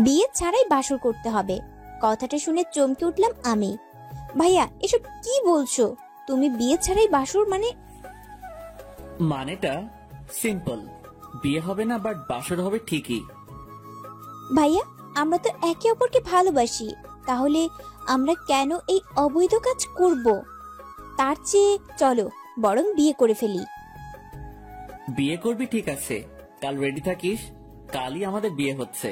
বিয়ে ছাড়াই বাসর করতে হবে। কথাটা শুনে চমকে উঠলাম আমি। ভাইয়া, এসব কি বলছো? তুমি বিয়ে ছাড়াই বাসর মানে? মানেটা সিম্পল, বিয়ে হবে না বাট বাসর হবে ঠিকই। ভাইয়া, আমরা তো একে অপরকে ভালোবাসি, তাহলে আমরা কেন এই অবৈধ কাজ করব? তার চেয়ে চলো বরং বিয়ে করে ফেলি। বিয়ে করবি ঠিক আছে, কাল রেডি থাকিস, কালই আমাদের বিয়ে হচ্ছে।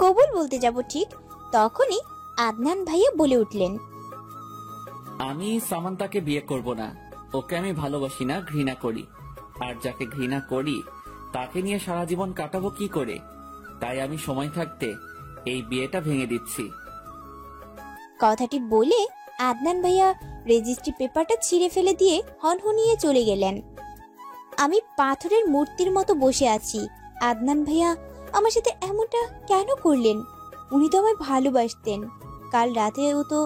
কবুল বলতে যাব ঠিক তখনই আদনান ভাইয়া বলে উঠলেন, আমি সামান্তাকে বিয়ে করব না। ওকে আমি ভালোবাসি না, ঘৃণা করি। আর যাকে ঘৃণা করি তাকে নিয়ে সারা জীবন কাটাবো কি করে? তাই আমি সময় থাকতে এই বিয়েটা ভেঙে দিচ্ছি। কথাটি বলে আদনান ভাইয়া রেজিস্ট্রি পেপারটা ছিঁড়ে ফেলে দিয়ে হনহনিয়ে চলে গেলেন। আমি পাথরের মূর্তির মতো বসে আছি। আদনান ভাইয়া আমার সাথে এমনটা কেন করলেন? উনি তো আমায় ভালোবাসতেন। কাল রাতেও তো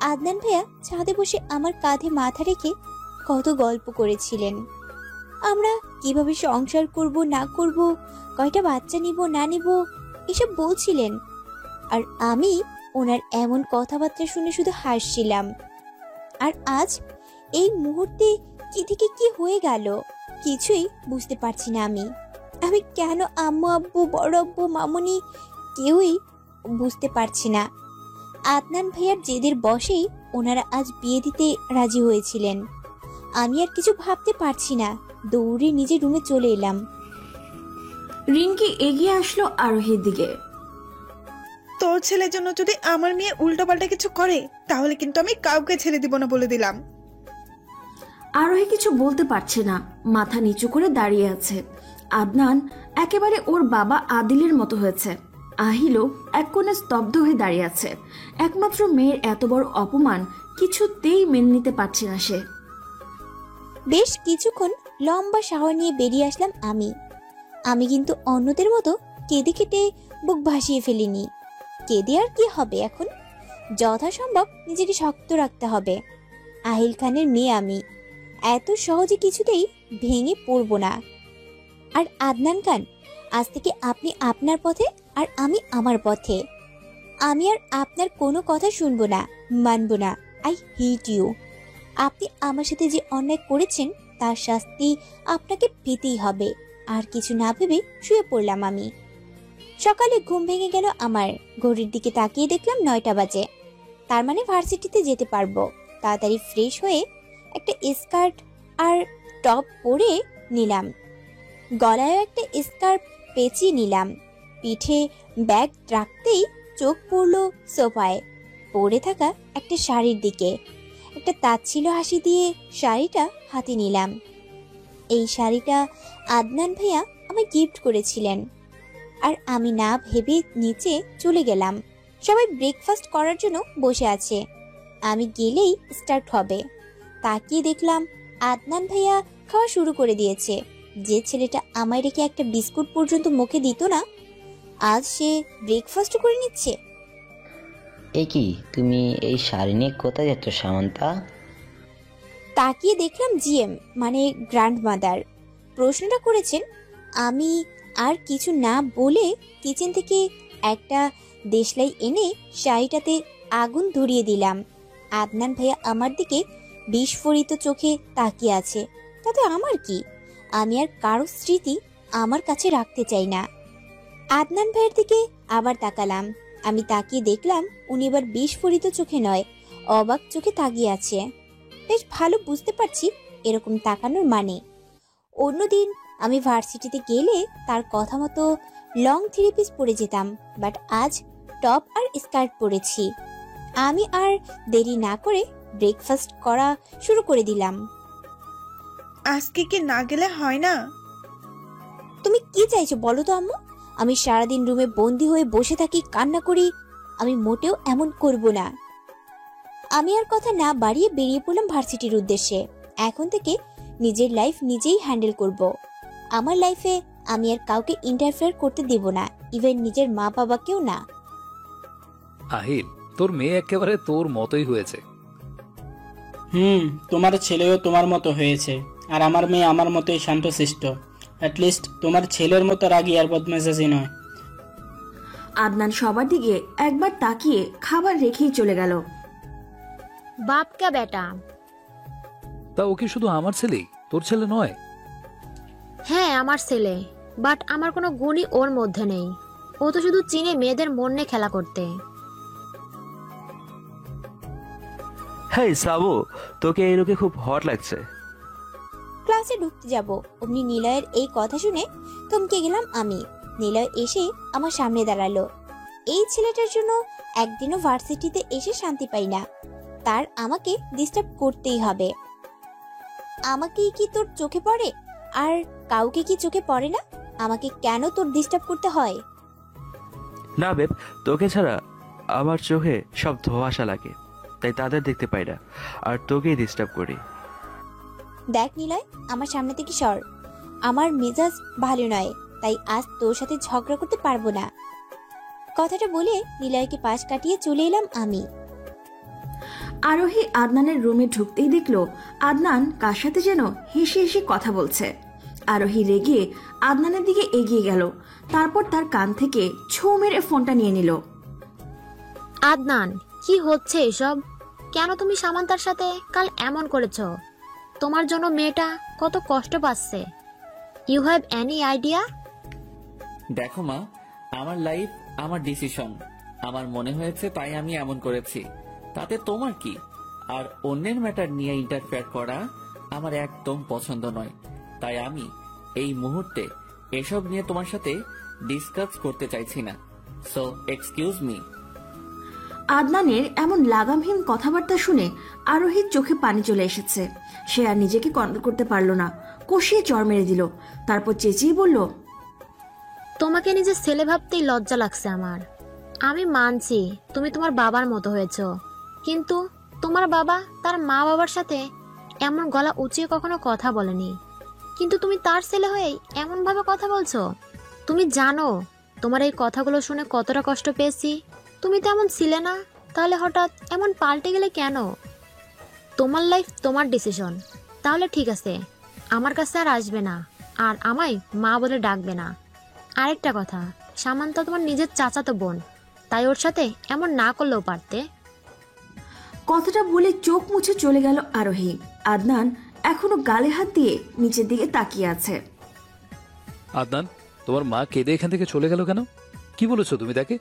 আদনান ভাইয়া ছাদে বসে আমার কাঁধে মাথা রেখে কত গল্প করেছিলেন। আমরা কিভাবে সংসার করব না করব, কয়টা বাচ্চা নিব না নিব, এসব বলছিলেন। আর আমি ওনার এমন কথাবার্তা শুনে শুধু হাসছিলাম। আর আজ এই মুহূর্তে কি থেকে কি হয়ে গেল কিছুই বুঝতে পারছি না। আমি কেন আম্মু আব্বু বড় আব্বু মামুনি কেউই বুঝতে পারছি না। আদনান ভাইয়ার জেদের বশেই ওনারা আজ বিয়ে দিতে রাজি হয়েছিলেন। আমি আর কিছু ভাবতে পারছি না, দৌড়ে নিজের রুমে চলে এলাম। রিঙ্কি এগিয়ে আসলো আরোহীর দিকে। তোর ছেলের জন্য যদি আমার মেয়ে উল্টোপাল্টা কিছু করে তাহলে কিন্তু আমি কাউকে ছেড়ে দিব না বলে দিলাম। আরোহী কিছু বলতে পারছে না, মাথা নিচু করে দাঁড়িয়ে আছে। আদনান একেবারে ওর বাবা আদিলের মতো হয়েছে। আহিলও এক কোণে স্তব্ধ হয়ে দাঁড়িয়ে আছে। একমাত্র মেয়ের এত বড় অপমান কিছুতেই মেনে নিতে পারছে না সে। বেশ কিছুক্ষণ লম্বা শাওয়ার নিয়ে বেরিয়ে আসলাম আমি কিন্তু অন্যদের মতো কেঁদে কেটে বুক ভাসিয়ে ফেলিনি। কেঁদে আর কি হবে? এখন যথাসম্ভব নিজেকে শক্ত রাখতে হবে। আহিল খানের মেয়ে আমি, এত সহজে কিছুতেই ভেঙে পড়ব না। আর আদনান খান, আজ থেকে আপনি আপনার পথে আর আমি আমার পথে। আমি আর আপনার কোনো কথা শুনবো না, মানবো না। I hate you. আপনি আমার সাথে যে অন্যায় করেছেন তার শাস্তি আপনাকে পেতেই হবে। আর কিছু না ভেবে শুয়ে পড়লাম আমি। সকালে ঘুম ভেঙে গেল আমার। ঘড়ির দিকে তাকিয়ে দেখলাম 9টা বাজে। তার মানে ভার্সিটিতে যেতে পারবো। তাড়াতাড়ি ফ্রেশ হয়ে একটা স্কার্ট আর টপ পরে নিলাম। গলায়ও একটা স্কার্ফ পেঁচিয়ে নিলাম। পিঠে ব্যাগ রাখতেই চোখ পড়ল সোফায় পরে থাকা একটা শাড়ির দিকে। একটা তাচ্ছিল হাসি দিয়ে শাড়িটা হাতে নিলাম। এই শাড়িটা আদনান ভাইয়া আমায় গিফট করেছিলেন। আর আমি না ভেবে নিচে চলে গেলাম। সবাই ব্রেকফাস্ট করার জন্য বসে আছে। আমি গেলেই স্টার্ট হবে। তাকিয়ে দেখলাম আদনান ভাইয়া খাওয়া শুরু করে দিয়েছে। যে ছেলেটা আমায় রেখে একটা বিস্কুট পর্যন্ত মুখে দিত না, আজ সে ব্রেকফাস্ট করে নিচ্ছে। এ কি, তুমি এই শাড়ি নিয়ে কোথায় যাচ্ছ সামান্তা? তাকিয়ে দেখলাম জিএম মানে গ্র্যান্ডমাদার প্রশ্নটা করেছেন। আমি আর কিছু না বলে কিচেন থেকে একটা দেশলাই এনে শাড়িটাতে আগুন ধরিয়ে দিলাম। আদনান ভাইয়া আমার দিকে বিস্ফোরিত চোখে তাকিয়ে আছে। তাতে আমার কি? আমি আর কারো স্মৃতি আমার কাছে রাখতে চাই না। আদনান ভাইয়ের দিকে আবার তাকালাম। আমি তাকিয়ে দেখলাম উনি এবার বিস্ফোরিত চোখে নয়, অবাক চোখে তাকিয়ে আছে। বেশ ভালো বুঝতে পারছি এরকম তাকানোর মানে। অন্যদিন আমি ভার্সিটিতে গেলে তার কথা মতো লং 3 পিস পরে যেতাম, বাট আজ টপ আর স্কার্ট পরেছি। আমি আর দেরি না করে ব্রেকফাস্ট করা শুরু করে দিলাম। আজকে কি না গেলে হয় না? তুমি কি চাইছো বলো তো আম্মু? আমি সারাদিন রুমে বন্দি হয়ে বসে থাকি, কান্না করি? আমি মোটেও এমন করব না। আমি আর কথা না বাড়িয়ে বেরিয়ে পড়লাম ভার্সিটির উদ্দেশ্যে। এখন থেকে নিজের লাইফ নিজেই হ্যান্ডেল করব। আমার লাইফে আমি আর কাউকে ইন্টারফেয়ার করতে দেব না, ইভেন নিজের মা বাবাকেও না। আহিল, তোর মেয়ে একেবারে তোর মতোই হয়েছে। তোমার ছেলেও তোমার মতো হয়েছে, আর আমার মেয়ে আমার মতোই শান্তশিষ্ট। অ্যাটলিস্ট তোমার ছেলের মতো রাগী আর বদমেজাজি নয়। আদনান সবার দিকে একবার তাকিয়ে খাবার রেখেই চলে গেল। বাপ কা বেটা। তা ও কি শুধু আমার ছেলেই, তোর ছেলে নয়? হ্যাঁ আমার ছেলে, বাট আমার কোনো গুণই ওর মধ্যে নেই। ও তো শুধু চিনে মেয়েদের মন নিয়ে খেলা করতে। হ্যাঁ সাবু, তোকে এই লোকে খুব হট লাগছে। ক্লাসে ঢুকতে যাব অমনি নিলয়ের এই কথা শুনে থমকে গেলাম আমি। নিলয় এসে আমার সামনে দাঁড়ালো। এই ছেলেটার জন্য একদিনও ভার্সিটিতে এসে শান্তি পাই না, তার আমাকে ডিস্টার্ব করতেই হবে। আমাকে কি তোর চোখে পড়ে? আর কাউকে কি চোখে পড়ে না? আমাকে কেন তোর ডিস্টার্ব করতে হয়? না বেব, তোকে ছাড়া আমার চোখে সব ধোঁয়াশা লাগে, তাই তাদের দেখতে পাই না, আর তোকেই ডিস্টার্ব করি। দেখ নিলয়, আমার সামনে থেকে সর। আমার মেজাজ ভালো নয়, তাই আজ তোর সাথে ঝগড়া করতে পারবো না। কথাটা বলে নিলয়কে পাশ কাটিয়ে চলে এলাম আমি। আরোহী আদনানের রুমে ঢুকতেই দেখলো আদনান কার সাথে যেন হেসে হেসে কথা বলছে। আরোহী রেগে আদনানের দিকে এগিয়ে গেল, তারপর তার কান থেকে ছোঁ মেরে ফোনটা নিয়ে নিল। আদনান, কি হচ্ছে এসব? কেন তুমি সামান্তার সাথে কাল এমন করেছো? তোমার জন্য মেয়েটা কত কষ্ট পাচ্ছে। You have any idea? দেখো মা, আমার লাইফ আমার ডিসিশন। আমার মনে হয়েছে তাই আমি এমন করেছি, তাতে তোমার কি? আর অন্যের ম্যাটার নিয়ে ইন্টারফেয়ার করা আমার একদম পছন্দ নয়, তাই আমি এই মুহূর্তে এসব নিয়ে তোমার সাথে ডিসকাস করতে চাইছি না। So excuse me. আদনানের এমন লাগামহীন কথাবার্তা শুনে আরোহীর চোখে পানি চলে এসেছে। সে আর নিজেকে কন্ট্রোল করতে পারল না, কষিয়ে চড় মেরে দিল। তারপর চেঁচিয়ে বলল, তোমাকে নিজের ছেলে ভাবতেই লজ্জা লাগছে আমার। আমি মানছি তুমি তোমার বাবার মতো হয়েছো, কিন্তু তোমার বাবা তার মা বাবার সাথে এমন গলা উঁচিয়ে কখনো কথা বলেনি, কিন্তু তুমি তার ছেলে হয়েই এমন ভাবে কথা বলছো। তুমি জানো তোমার এই কথাগুলো শুনে কতটা কষ্ট পেয়েছি? তুমি তো এমন ছিলে না, তাহলে হঠাৎ এমন পাল্টে গেলে কেন? তোমার লাইফ তোমার ডিসিশন। তাহলে ঠিক আছে, আমার কাছে আর আসবে না, আর আমায় মা বলে ডাকবে না। আরেকটা কথা, সামান্তা তোমার নিজের চাচাতো বোন, তাই ওর সাথে এমন না করলেও পারতে। কথাটা বলে চোখ মুছে চলে গেল আরোহী। আদনান এখনো গালে হাত দিয়ে নিচের দিকে তাকিয়ে আছে। আদনান, তোমার মা কেঁদে এখান থেকে চলে গেল কেন? কি বলেছো তুমি তাকে?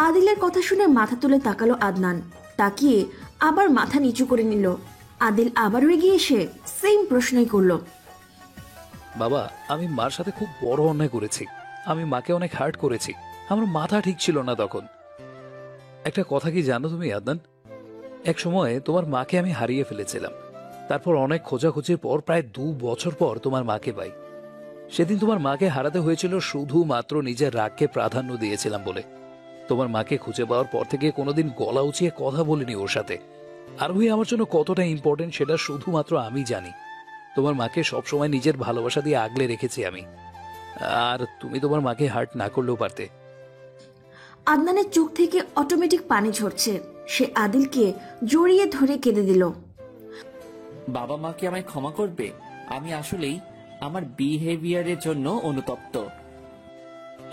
আদিলের কথা শুনে মাথা তুলে তাকালো আদনান, তাকিয়ে আবার মাথা নিচু করে নিল। আদিল আবারও এগিয়ে এসে সেম প্রশ্নই করলো। বাবা, আমি মার সাথে খুব বড় অন্যায় করেছি। আমি মাকে অনেক হার্ট করেছি। আমার মাথা ঠিক ছিল না তখন। একটা কথা কি জানো তুমি আদনান? এক সময় তোমার মাকে আমি হারিয়ে ফেলেছিলাম। তারপর অনেক খোঁজাখুঁজির পর প্রায় 2 বছর পর তোমার মাকে পাই। সেদিন তোমার মাকে হারাতে হয়েছিল শুধুমাত্র নিজের রাগকে প্রাধান্য দিয়েছিলাম বলে। তোমার মাকে খুঁজে পাওয়ার পর থেকে কোনোদিন গলা উঁচিয়ে কথা বলিনি ওর সাথে। আরোহী আমার জন্য কতটা ইম্পর্টেন্ট সেটা শুধুমাত্র আমি জানি। তোমার মাকে সবসময় নিজের ভালোবাসা দিয়ে আগলে রেখেছি আমি। আর তুমি তোমার মাকে হার্ট না করলেও পারতে। আদনানের চোখ থেকে অটোমেটিক পানি ঝরছে। সে আদিলকে জড়িয়ে ধরে কেঁদে দিল। বাবা মা কি আমায় ক্ষমা করবে? আমি আসলেই আমার বিহেভিয়ারের জন্য অনুতপ্ত।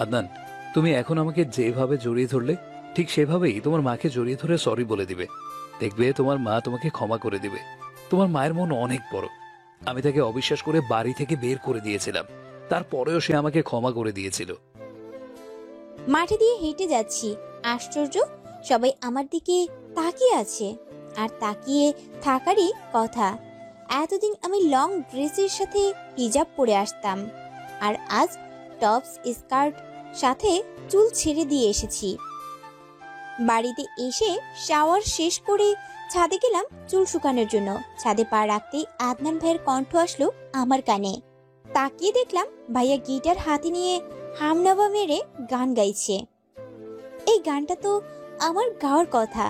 আদনান, তুমি এখন আমাকে যেভাবে জড়িয়ে ধরলে ঠিক সেভাবেই তোমার মাকে জড়িয়ে ধরে সরি বলে দিবে। দেখবে তোমার মা তোমাকে ক্ষমা করে দিবে। তোমার মায়ের মন অনেক বড়। আমি তাকে অবিশ্বাস করে বাড়ি থেকে বের করে দিয়েছিলাম, তারপরেও সে আমাকে ক্ষমা করে দিয়েছিল। মাঠে দিয়ে হেঁটে যাচ্ছি, আশ্চর্য সবাই আমার দিকে তাকিয়ে আছে। আর তাকিয়ে থাকারই কথা। এতদিন আমি লং ড্রেসের সাথে হিজাব পরে আসতাম, আর আজ টপস স্কার্ট সাথে চুল ছেড়ে দিয়ে এসেছি। বাড়িতে এসে শাওয়ার শেষ করে ছাদে গেলাম চুল শুকানোর জন্য। ছাদে পা রাখতেই আদনান ভাইয়ের কণ্ঠ আসলো আমার কানে। তাকিয়ে দেখলাম ভাইয়া গিটার হাতে নিয়ে হামনাবা মেরে গান গাইছে। এই গানটা তো আমার গাওয়ার কথা।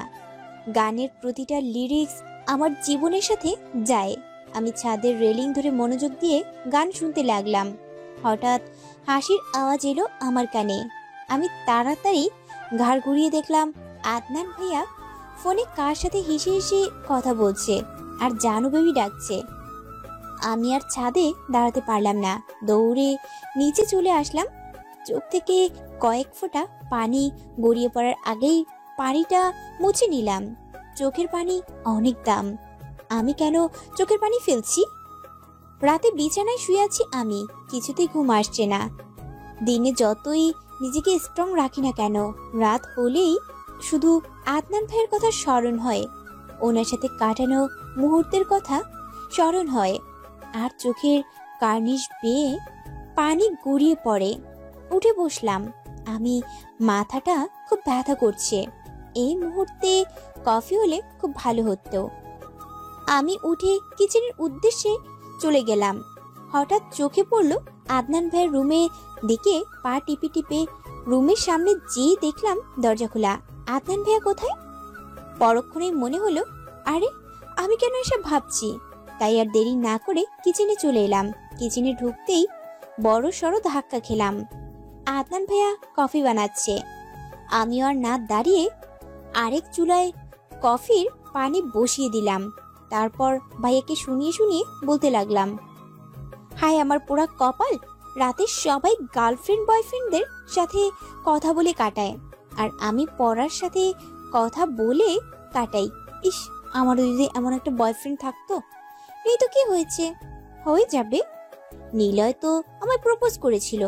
গানের প্রতিটা লিরিক্স আমার জীবনের সাথে যায়। আমি ছাদের রেলিং ধরে মনোযোগ দিয়ে গান শুনতে লাগলাম। হঠাৎ হাসির আওয়াজ এলো আমার কানে। আমি তাড়াতাড়ি ঘাড় ঘুরিয়ে দেখলাম আদনান ভাইয়া ফোনে কার সাথে হেসে হেসে কথা বলছে আর জানু বেবি ডাকছে। আমি আর ছাদে দাঁড়াতে পারলাম না, দৌড়ে নিচে চলে আসলাম। চোখ থেকে কয়েক ফোঁটা পানি গড়িয়ে পড়ার আগেই পানিটা মুছে নিলাম। চোখের পানি অনেক দাম, আমি কেন চোখের পানি ফেলছি? রাতে বিছানায় শুয়ে আছি আমি, কিছুতেই ঘুম আসছে না। দিনে যতই নিজেকে স্ট্রং রাখি না কেন, রাত হলেই শুধু আদনান ভাইয়ের কথা স্মরণ হয়, ওনার সাথে কাটানো মুহূর্তের কথা স্মরণ হয়, আর চোখের কার্নিশ বেয়ে পানি গড়িয়ে পড়ে। উঠে বসলাম, আমি মাথাটা খুব ব্যথা করছে। এই মুহূর্তে কফি হলে খুব ভালো হতো। আমি উঠে কিচেনের উদ্দেশ্যে চলে গেলাম। হঠাৎ চোখে পড়লো আদনান ভাইয়ের রুমে দিকে পা টিপে টিপে রুমের সামনে যেয়ে দেখলাম দরজা খোলা। আদনান ভাইয়া কোথায়? পরক্ষণেই মনে হলো, আরে আমি কেন এসব ভাবছি? তাই আর দেরি না করে কিচেনে চলে এলাম। কিচেনে ঢুকতেই বড় সড়ো ধাক্কা খেলাম। আদনান ভাইয়া কফি বানাচ্ছে। আমি আর না দাঁড়িয়ে আরেক চুলায় কফির পানি বসিয়ে দিলাম। তারপর ভাইয়াকে শুনিয়ে শুনিয়ে বলতে লাগলাম, হায় আমার পোড়া কপাল, রাতে সবাই গার্লফ্রেন্ড বয়ফ্রেন্ডদের সাথে কথা বলে কাটায়, আর আমি পড়ার সাথে কথা বলে কাটাই। ইস, আমারও যদি এমন একটা বয়ফ্রেন্ড থাকতো। এই তো কি হয়েছে, হয়ে যাবে। নিলয় তো আমায় প্রপোজ করেছিল,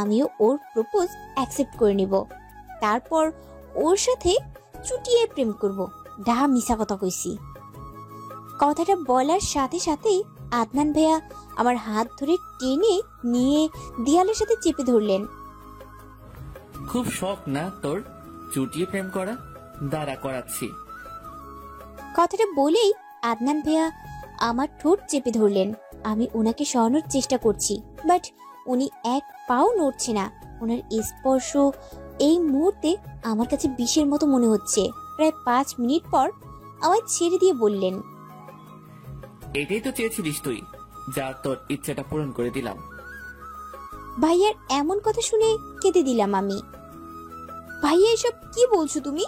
আমিও ওর প্রপোজ অ্যাকসেপ্ট করে নিব, তারপর ওর সাথে চুটিয়ে প্রেম করব। ডাহা মিশা কথা কইছি। কথাটা বলার সাথে সাথেই আদনান ভাইয়া আমার হাত ধরে টেনে নিয়ে দেয়ালের সাথে চেপে ধরলেন। খুব শখ না তোর চুটিয়ে প্রেম করা? দাঁড়া করাচ্ছি। কথাটা বলেই আদনান ভাইয়া আমার ঠোঁট চেপে ধরলেন। আমি ওনাকে সরানোর চেষ্টা করছি, বাট উনি এক পাও নড়ছে না। ওনার স্পর্শ এই মুহূর্তে আমার কাছে বিষের মতো মনে হচ্ছে। প্রায় 5 মিনিট পর আমায় ছেড়ে দিয়ে বললেন, এটাই তো চেয়েছিলিস তুই, যা তোর ইচ্ছাটা পূরণ করে দিলাম। ভাইয়ার এমন কথা শুনে কেঁদে দিলাম আমি। ভাইয়া এসব কি বলছো তুমি?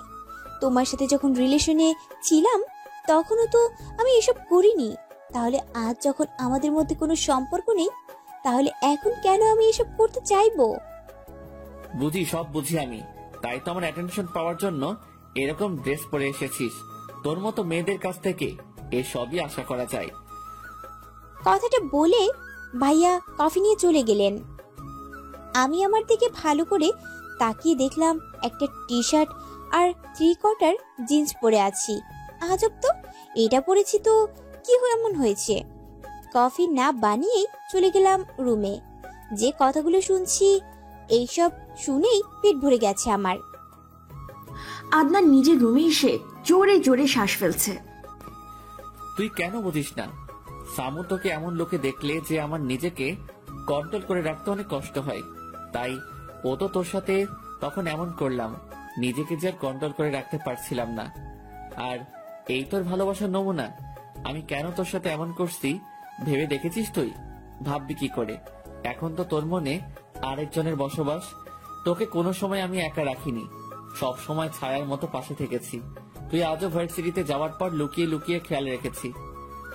তোমার সাথে যখন রিলেশনে ছিলাম তখনও তো আমি এসব করিনি। তাহলে আজ যখন আমাদের মধ্যে কোনো সম্পর্ক নেই, তাহলে এখন কেন আমি এসব করতে চাইবো? বুঝি, সব বুঝি আমি। তাই তো আমার অ্যাটেনশন পাওয়ার জন্য এরকম ড্রেস পরে এসেছিস। তোর মতো মেয়েদের কাছ থেকে এসবই আশা করা যায়। কথাটা বলে ভাইয়া কফি নিয়ে চলে গেলেন। আমি আমার দিকে ভালো করে তাকিয়ে দেখলাম একটা টি শার্ট আর 3/4 জিন্স পরে আছি। আজব তো, এটা পরেছি তো কি এমন হয়েছে? কফি না বানিয়েই চলে গেলাম রুমে। যে কথাগুলো শুনছি এইসব শুনেই পেট ভরে গেছে আমার। আদনান নিজের রুমে এসে জোরে জোরে শ্বাস ফেলছে। তুই কেন বুঝিস না? সামু তোকে এমন লোকে দেখলে যে আমার নিজেকে কন্ট্রোল করে রাখতে অনেক কষ্ট হয়, তাই ও তো তোর সাথে তখন এমন করলাম। নিজেকে যে আর কন্ট্রোল করে রাখতে পারছিলাম না। আর এই তোর ভালোবাসার নমুনা। আমি কেন তোর সাথে এমন করছি ভেবে দেখেছিস তুই? ভাববি কি করে? এখন তো তোর মনে আরেকজনের বসবাস। তোকে কোনো সময় আমি একা রাখিনি, সব সময় ছায়ার মতো পাশে থেকেছি। তুই আজও ভার্সিটিতে যাওয়ার পর লুকিয়ে লুকিয়ে খেয়াল রেখেছি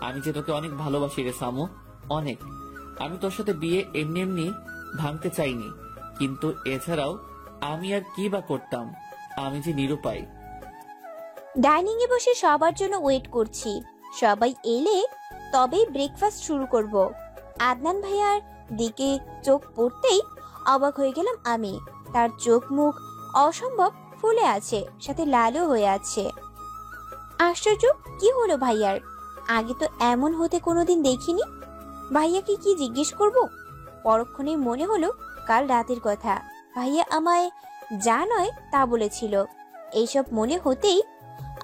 আমি যে তোকে অনেক ভালোবাসি রে সামু, অনেক। আমি তোর সাথে বিয়ে এমনি এমনি ভাঙতে চাইনি, কিন্তু এছাড়াও আমি আর কি বা করতাম? আমি যে নিরুপায়। ডাইনিং এ বসে সবার জন্য ওয়েট করছি। সবাই এলে তবেই ব্রেকফাস্ট শুরু করব। আদনান ভাইয়ার দিকে চোখ পড়তেই অবাক হয়ে গেলাম আমি। তার চোখ মুখ অসম্ভব ফুলে আছে, সাথে লালও হয়ে আছে। আশ্চর্য, কি হলো ভাইয়ার? আগে তো এমন হতে কোনোদিন দেখিনি। ভাইয়াকে কি জিজ্ঞেস করব? পরক্ষণেই মনে হলো কাল রাতের কথা। ভাইয়া আমায় যা নয় তা বলেছিল। এইসব মনে হতেই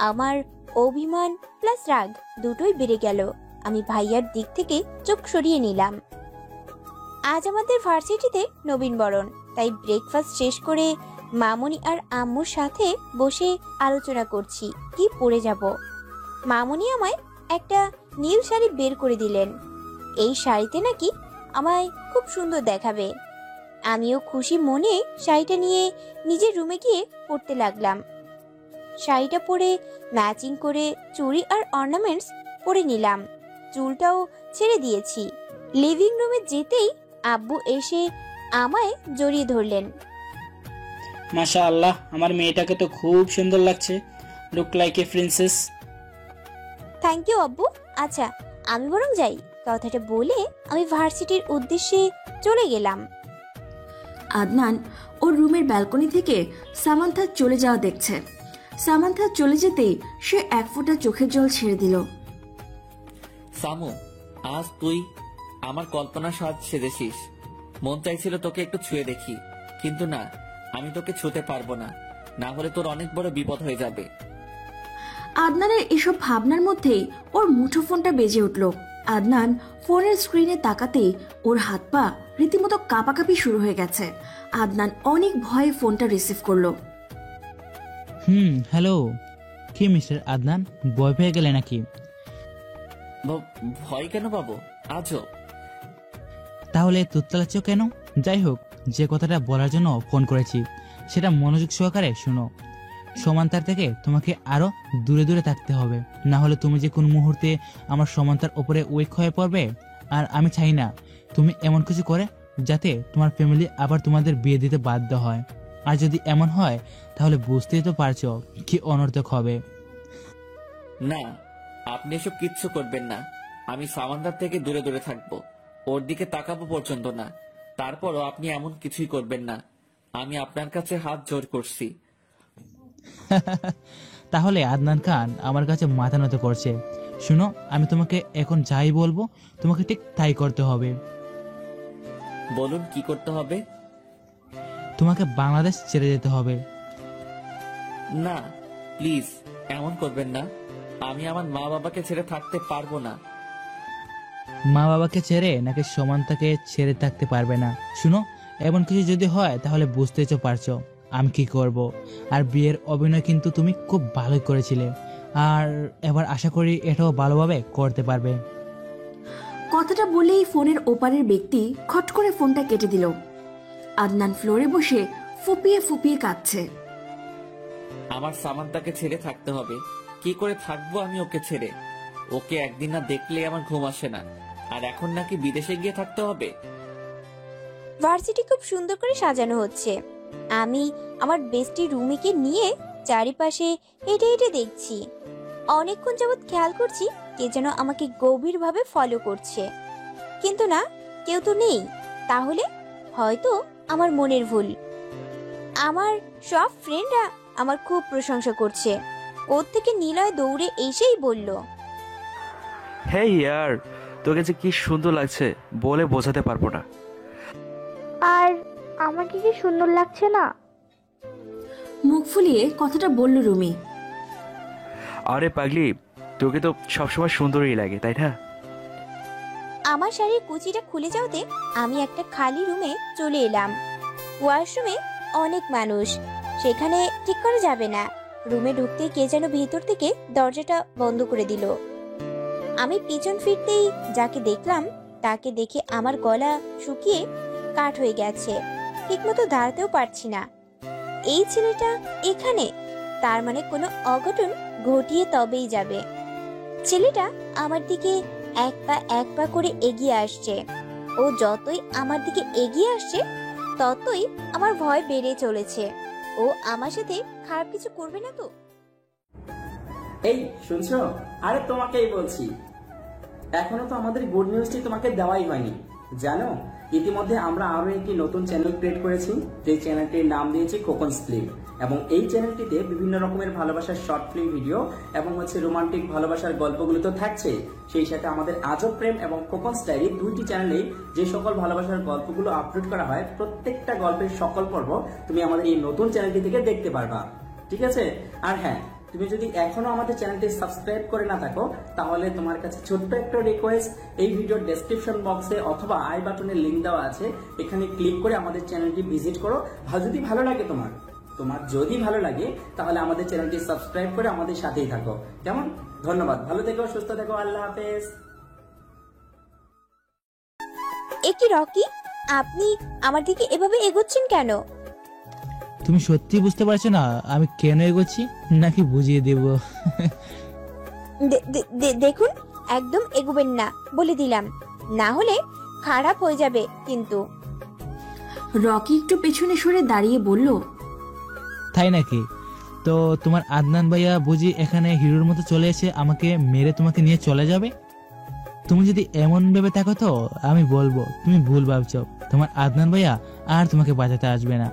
আমার অভিমান প্লাস রাগ দুটোই বেড়ে গেল। আমি ভাইয়ার দিক থেকে চোখ সরিয়ে নিলাম। আজ আমাদের ভার্সিটিতে নবীনবরণ, তাই ব্রেকফাস্ট শেষ করে মামুনি আর আম্মুর সাথে বসে আলোচনা করছি কি পরে যাব। মামুনি আমায় একটা নীল শাড়ি বের করে দিলেন। এই শাড়িতে নাকি আমায় খুব সুন্দর দেখাবে। আমিও খুশি মনে শাড়িটা নিয়ে নিজের রুমে গিয়ে পরতে লাগলাম। শাড়িটা পরে ম্যাচিং করে চুড়ি আর অর্নামেন্টস পরে নিলাম। চুলটাও ছেড়ে দিয়েছি। লিভিং রুমে যেতেই আব্বু এসে আমায় জড়িয়ে ধরলেন। মাশাআল্লাহ, আমার মেয়েটাকে তো খুব সুন্দর লাগছে। Look like a princess. Thank you আব্বু। আচ্ছা আমি বরং যাই। কথাটা বলে আমি ভার্সিটির উদ্দেশ্যে চলে গেলাম। আদনান ওর রুমের ব্যালকনি থেকে সামান্থা চলে যাওয়া দেখছে। সামান্থা চলে যেতেই সে এক ফোঁটা চোখের জল ছেড়ে দিল। সামু, আজ তুই আমার কল্পনা সাজ সেজেছিস। মন চাইছিল তোকে একটু ছুঁয়ে দেখি, কিন্তু না, আমি তোকে ছুঁতে পারবো না, না হলে তোর অনেক বড় বিপদ হয়ে যাবে। আদনানের এসব ভাবনার মধ্যেই ওর মুঠোফোনটা বেজে উঠল। আদনান ফোনের স্ক্রিনে তাকাতেই ওর হাত পা রীতিমতো কাঁপাকাঁপি শুরু হয়ে গেছে। আদনান অনেক ভয়ে ফোনটা রিসিভ করলো। হ্যালো, কি মিস্টার আদনান, ভয় পেয়ে গেলে নাকি? ভয় কেন পাবো আজও? তাহলে তুতলাচ্ছ কেন? যাই হোক, যে কথাটা বলার জন্য ফোন করেছি সেটা মনোযোগ সহকারে শুনো। সমান্তার থেকে তোমাকে আরো দূরে দূরে থাকতে হবে, না হলে তুমি যে কোন মুহূর্তে আমার সমান্তার উপরে উইক হয়ে পড়বে। আর আমি চাই না তুমি এমন কিছু করে যাতে তোমার ফ্যামিলি আবার তোমাদের বিয়ে দিতে বাধ্য হয়। আর যদি এমন হয় তাহলে বুঝতেই তো পারছো কি অনর্থক হবে। না, আপনি এসব কিচ্ছু করবেন না। আমি সামান্তার থেকে দূরে দূরে থাকবো, ওর দিকে তাকাবো পর্যন্ত না। তারপরও আপনি এমন কিছুই করবেন না। আমি আপনার কাছে হাত জোর করছি। তাহলে আদনান খান আমার কাছে মাথা নত করছে। শুনো, আমি তোমাকে এখন যাই বলবো তোমাকে ঠিক তাই করতে হবে। বলুন কি করতে হবে? তোমাকে বাংলাদেশ ছেড়ে যেতে হবে। না প্লিজ, এমন করবেন না। আমি আমার মা বাবাকে ছেড়ে থাকতে পারবো না। মা বাবাকে ছেড়ে নাকি সমান্তাকে ছেড়ে থাকতে পারবে না? শুনো, এমন কিছু যদি হয় তাহলে বুঝতেই তো পারছো আমি কি করব। আর বিয়ের অভিনয় কিন্তু তুমি খুব ভালোই করেছিলে, আর এবার আশা করি এটাও ভালোভাবে করতে পারবে। কথাটা বলেই ফোনের ওপারের ব্যক্তি খট করে ফোনটা কেটে দিল। আদনান ফ্লোরে বসে ফুপিয়ে ফুপিয়ে কাঁদছে। আমার সামান্তাকে ছেড়ে থাকতে হবে। কি করে থাকবো আমি ওকে ছেড়ে? ওকে একদিন না দেখলে আমার ঘুম আসে না, আর এখন নাকি বিদেশে গিয়ে থাকতে হবে। ভার্সিটি খুব সুন্দর করে সাজানো হচ্ছে। আমি আমার বেস্টি রুমিকে নিয়ে চারিপাশে হেঁটে হেঁটে দেখছি। অনেকক্ষণ যাবৎ খেয়াল করছি কে যেন আমাকে গভীরভাবে ফলো করছে, কিন্তু না, কেউ তো নেই। তাহলে হয়তো আমার মনের ভুল। আমার সব ফ্রেন্ডরা আমার খুব প্রশংসা করছে। ওর থেকে নিলয় দৌড়ে এসেই বলল, হে ইয়ার, তোকে যে কি সুন্দর লাগছে বলে বোঝাতে পারবো না। আর আমাকে কি সুন্দর লাগছে না? মুখ ফুলিয়ে কথাটা বলল রুমি। আরে পাগলি, তোকে তো সবসময় সুন্দরই লাগে, তাই না? আমার শাড়ির কুচিটা খুলে যাওয়াতে আমি একটা খালি রুমে চলে এলাম। ওয়াশরুমে অনেক মানুষ, সেখানে ঠিক করা যাবে না। রুমে ঢুকতে কে যেন ভেতর থেকে দরজাটা বন্ধ করে দিল। আমি পিছন ফিরতেই যাকে দেখলাম তাকে দেখে আমার গলা শুকিয়ে কাঠ হয়ে গেছে, ঠিকমতো দাঁড়াতেও পারছি না। এই ছেলেটা এখানে, তার মানে কোনো অঘটন ঘটিয়ে তবেই যাবে। ছেলেটা আমার দিকে এক পা করে এগিয়ে আসছে। ও যতই আমার দিকে এগিয়ে আসছে ততই আমার ভয় বেড়ে চলেছে। ও আমার সাথে খারাপ কিছু করবে না তো? এই শুনছো? আরে তোমাকেই বলছি, এখনো তো আমাদের গুড নিউজটি তোমাকে দেওয়াই হয়নি। জানো, ইতিমধ্যে আমরা আরো একটি নতুন চ্যানেল ক্রিয়েট করেছি, যে চ্যানেলটির নাম দিয়েছি কোকন্স ফিল্ম। এবং এই চ্যানেলটিতে বিভিন্ন রকমের ভালোবাসার শর্ট ফিল্ম ভিডিও এবং রোমান্টিক ভালোবাসার গল্পগুলো তো থাকছে, সেই সাথে আমাদের আজব প্রেম এবং কোকন্স ডায়েরি দুইটি চ্যানেলে যে সকল ভালোবাসার গল্পগুলো আপলোড করা হয়, প্রত্যেকটা গল্পের সকল পর্ব তুমি আমাদের এই নতুন চ্যানেলটি থেকে দেখতে পারবা। ঠিক আছে? আর হ্যাঁ, তুমি যদি এখনো আমাদের চ্যানেলটি সাবস্ক্রাইব করে না থাকো তাহলে তোমার কাছে ছোট্ট একটা রিকোয়েস্ট, এই ভিডিওর ডেসক্রিপশন বক্সে অথবা আই বাটনে লিংক দেওয়া আছে, এখানে ক্লিক করে আমাদের চ্যানেলটি ভিজিট করো। যদি ভালো লাগে তোমার যদি ভালো লাগে তাহলে আমাদের চ্যানেলটি সাবস্ক্রাইব করে আমাদের সাথেই থাকো। কেমন? ধন্যবাদ, ভালো থেকো, সুস্থ থেকো, আল্লাহ হাফেজ। একি রকি, আপনি আমার দিকে এভাবে এগোচ্ছেন কেন? তুমি সত্যি বুঝতে পারছো না আমি কেন এগোচ্ছি, নাকি বুঝিয়ে দেব? দেখুন, একদম এগোবেন না বলে দিলাম, না হলে খারাপ হয়ে যাবে কিন্তু। রকি একটু পেছনে সরে দাঁড়িয়ে বলল, তাই নাকি? তো তোমার আদনান ভাইয়া বুঝি এখানে হিরোর মতো চলে এসে আমাকে মেরে তোমাকে নিয়ে চলে যাবে? তুমি যদি এমন ভেবে থাকো তো আমি বলবো তুমি ভুল ভাবছো। তোমার আদনান ভাইয়া আর তোমাকে বাঁচাতে আসবে না।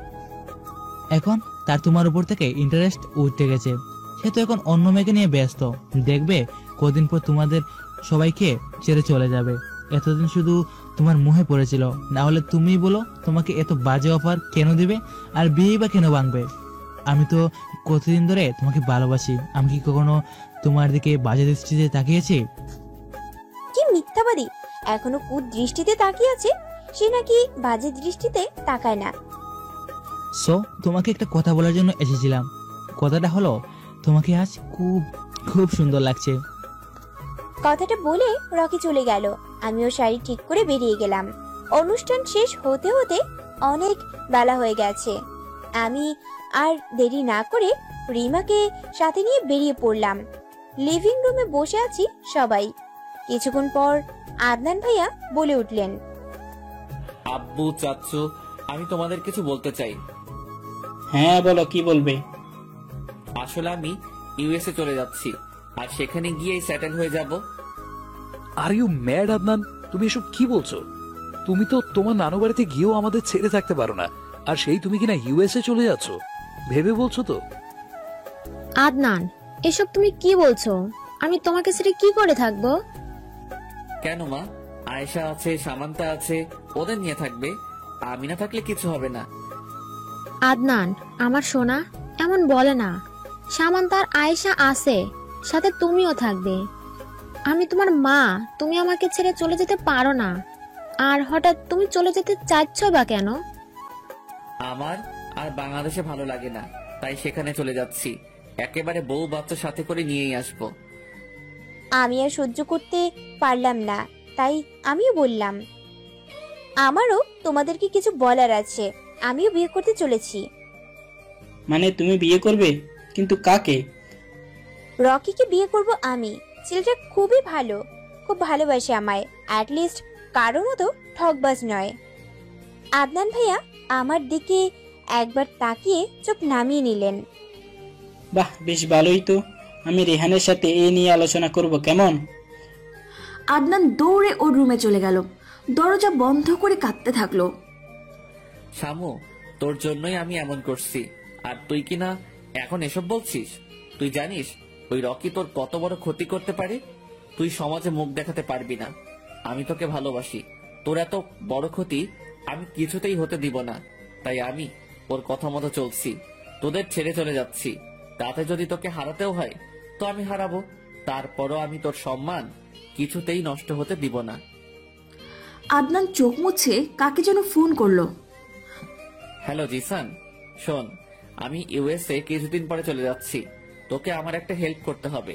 এখন তার তোমার উপর থেকে ইন্টারেস্ট উঠে গেছে। সে তো এখন অন্য মেয়েকে নিয়ে ব্যস্ত। দেখবে কদিন পর তোমাদের সবাইকে ছেড়ে চলে যাবে। এতদিন শুধু তোমার মুহে পড়েছিল, না হলে তুমি বলো তোমাকে এত বাজে অফার কেন দিবে আর বিয়ে বা কেন ভাঙবে? আমি তো কতদিন ধরে তোমাকে ভালোবাসি। আমি কি কখনো তোমার দিকে বাজে দৃষ্টিতে তাকিয়েছি? কি মিথ্যাবাদী! এখনো কুদৃষ্টিতে তাকিয়ে আছে, সে নাকি বাজে দৃষ্টিতে তাকায় না। সো তোমাকে একটা কথা বলার জন্য এসেছিলাম। কথাটা হলো তোমাকে আজ খুব খুব সুন্দর লাগছে। কথাটা বলে রকি চলে গেল। আমিও শাড়ি ঠিক করে বেরিয়ে গেলাম। অনুষ্ঠান শেষ হতে হতে অনেক বেলা হয়ে গেছে। আমি আর দেরি না করে রিমাকে সাথে নিয়ে বেরিয়ে পড়লাম। লিভিং রুমে বসে আছি সবাই। কিছুক্ষণ পর আদনান ভাইয়া বলে উঠলেন, আব্বু, চাচ্চু, আমি তোমাদের কিছু বলতে চাই। হ্যাঁ বলো, কি বলবে? আসলে আমি ইউএসএ চলে যাচ্ছি, আর সেখানে গিয়েই সেটেল হয়ে যাব। Are you mad Adnan? তুমি এসব কি বলছো? তুমি তো তোমার নানু বাড়িতে গিয়েও আমাদের ছেড়ে থাকতে পারো না, আর সেই তুমি কিনা ইউএসএ চলে যাচ্ছ? ভেবে বলছো তো? আদনান, এসব তুমি কি বলছো? আমি তোমাকে ছেড়ে কি করে থাকবো? কেন মা? আয়েশা আছে, সামান্তা আছে, ওদের নিয়ে থাকবে। আমি না থাকলে কিছু হবে না। আদনান আমার সোনা, এমন বলে না। সামান্তার আয়েশা আছে, সাথে তুমিও থাকবে। আমি তোমার মা, তুমি আমাকে ছেড়ে চলে যেতে পারো না। আর হঠাৎ তুমি চলে যেতে চাচ্ছ বা কেন? আমার আর বাংলাদেশে ভালো লাগে না, তাই সেখানে চলে যাচ্ছি। একেবারে বউ বাচ্চা সাথে করে নিয়েই আসবো। আমি আর সহ্য করতে পারলাম না, তাই আমিও বললাম, আমারও তোমাদেরকে কিছু বলার আছে। আমিও বিয়ে করতে চলেছি। মানে তুমি বিয়ে করবে? কিন্তু কাকে? রকিকে বিয়ে করব আমি। ছেলেটা খুবই ভালো, খুব ভালোবাসে আমায়। অ্যাটলিস্ট কারো মতো ঠকবাজ নয়। আদনান ভাইয়া আমার দিকে একবার তাকিয়ে চোখ নামিয়ে নিলেন। বাহ, বেশ ভালোই তো। আমি রেহানের সাথে এই নিয়ে আলোচনা করব, কেমন? আদনান দৌড়ে ওর রুমে চলে গেল। দরজা বন্ধ করে কাঁদতে থাকলো। শামু, তোর জন্যই আমি এমন করছি, আর তুই কিনা এখন এসব বলছিস? তুই জানিস ওই রকি তোর কত বড় ক্ষতি করতে পারে? তুই সমাজে মুখ দেখাতে পারবি না। আমি তোকে ভালোবাসি। তোর এত বড় ক্ষতি আমি কিছুতেই হতে দিব না। তাই আমি ওর কথা মতো চলছি। তোদের ছেড়ে চলে যাচ্ছি। তাতে যদি তোকে হারাতেও হয় তো আমি হারাবো। তারপরও আমি তোর সম্মান কিছুতেই নষ্ট হতে দিব না। আদনান চোখ মুছে কাকে যেন ফোন করলো। হ্যালো জিসান, শোন, আমি ইউএসএ কিছুদিন পরে চলে যাচ্ছি। তোকে আমার একটা হেল্প করতে হবে।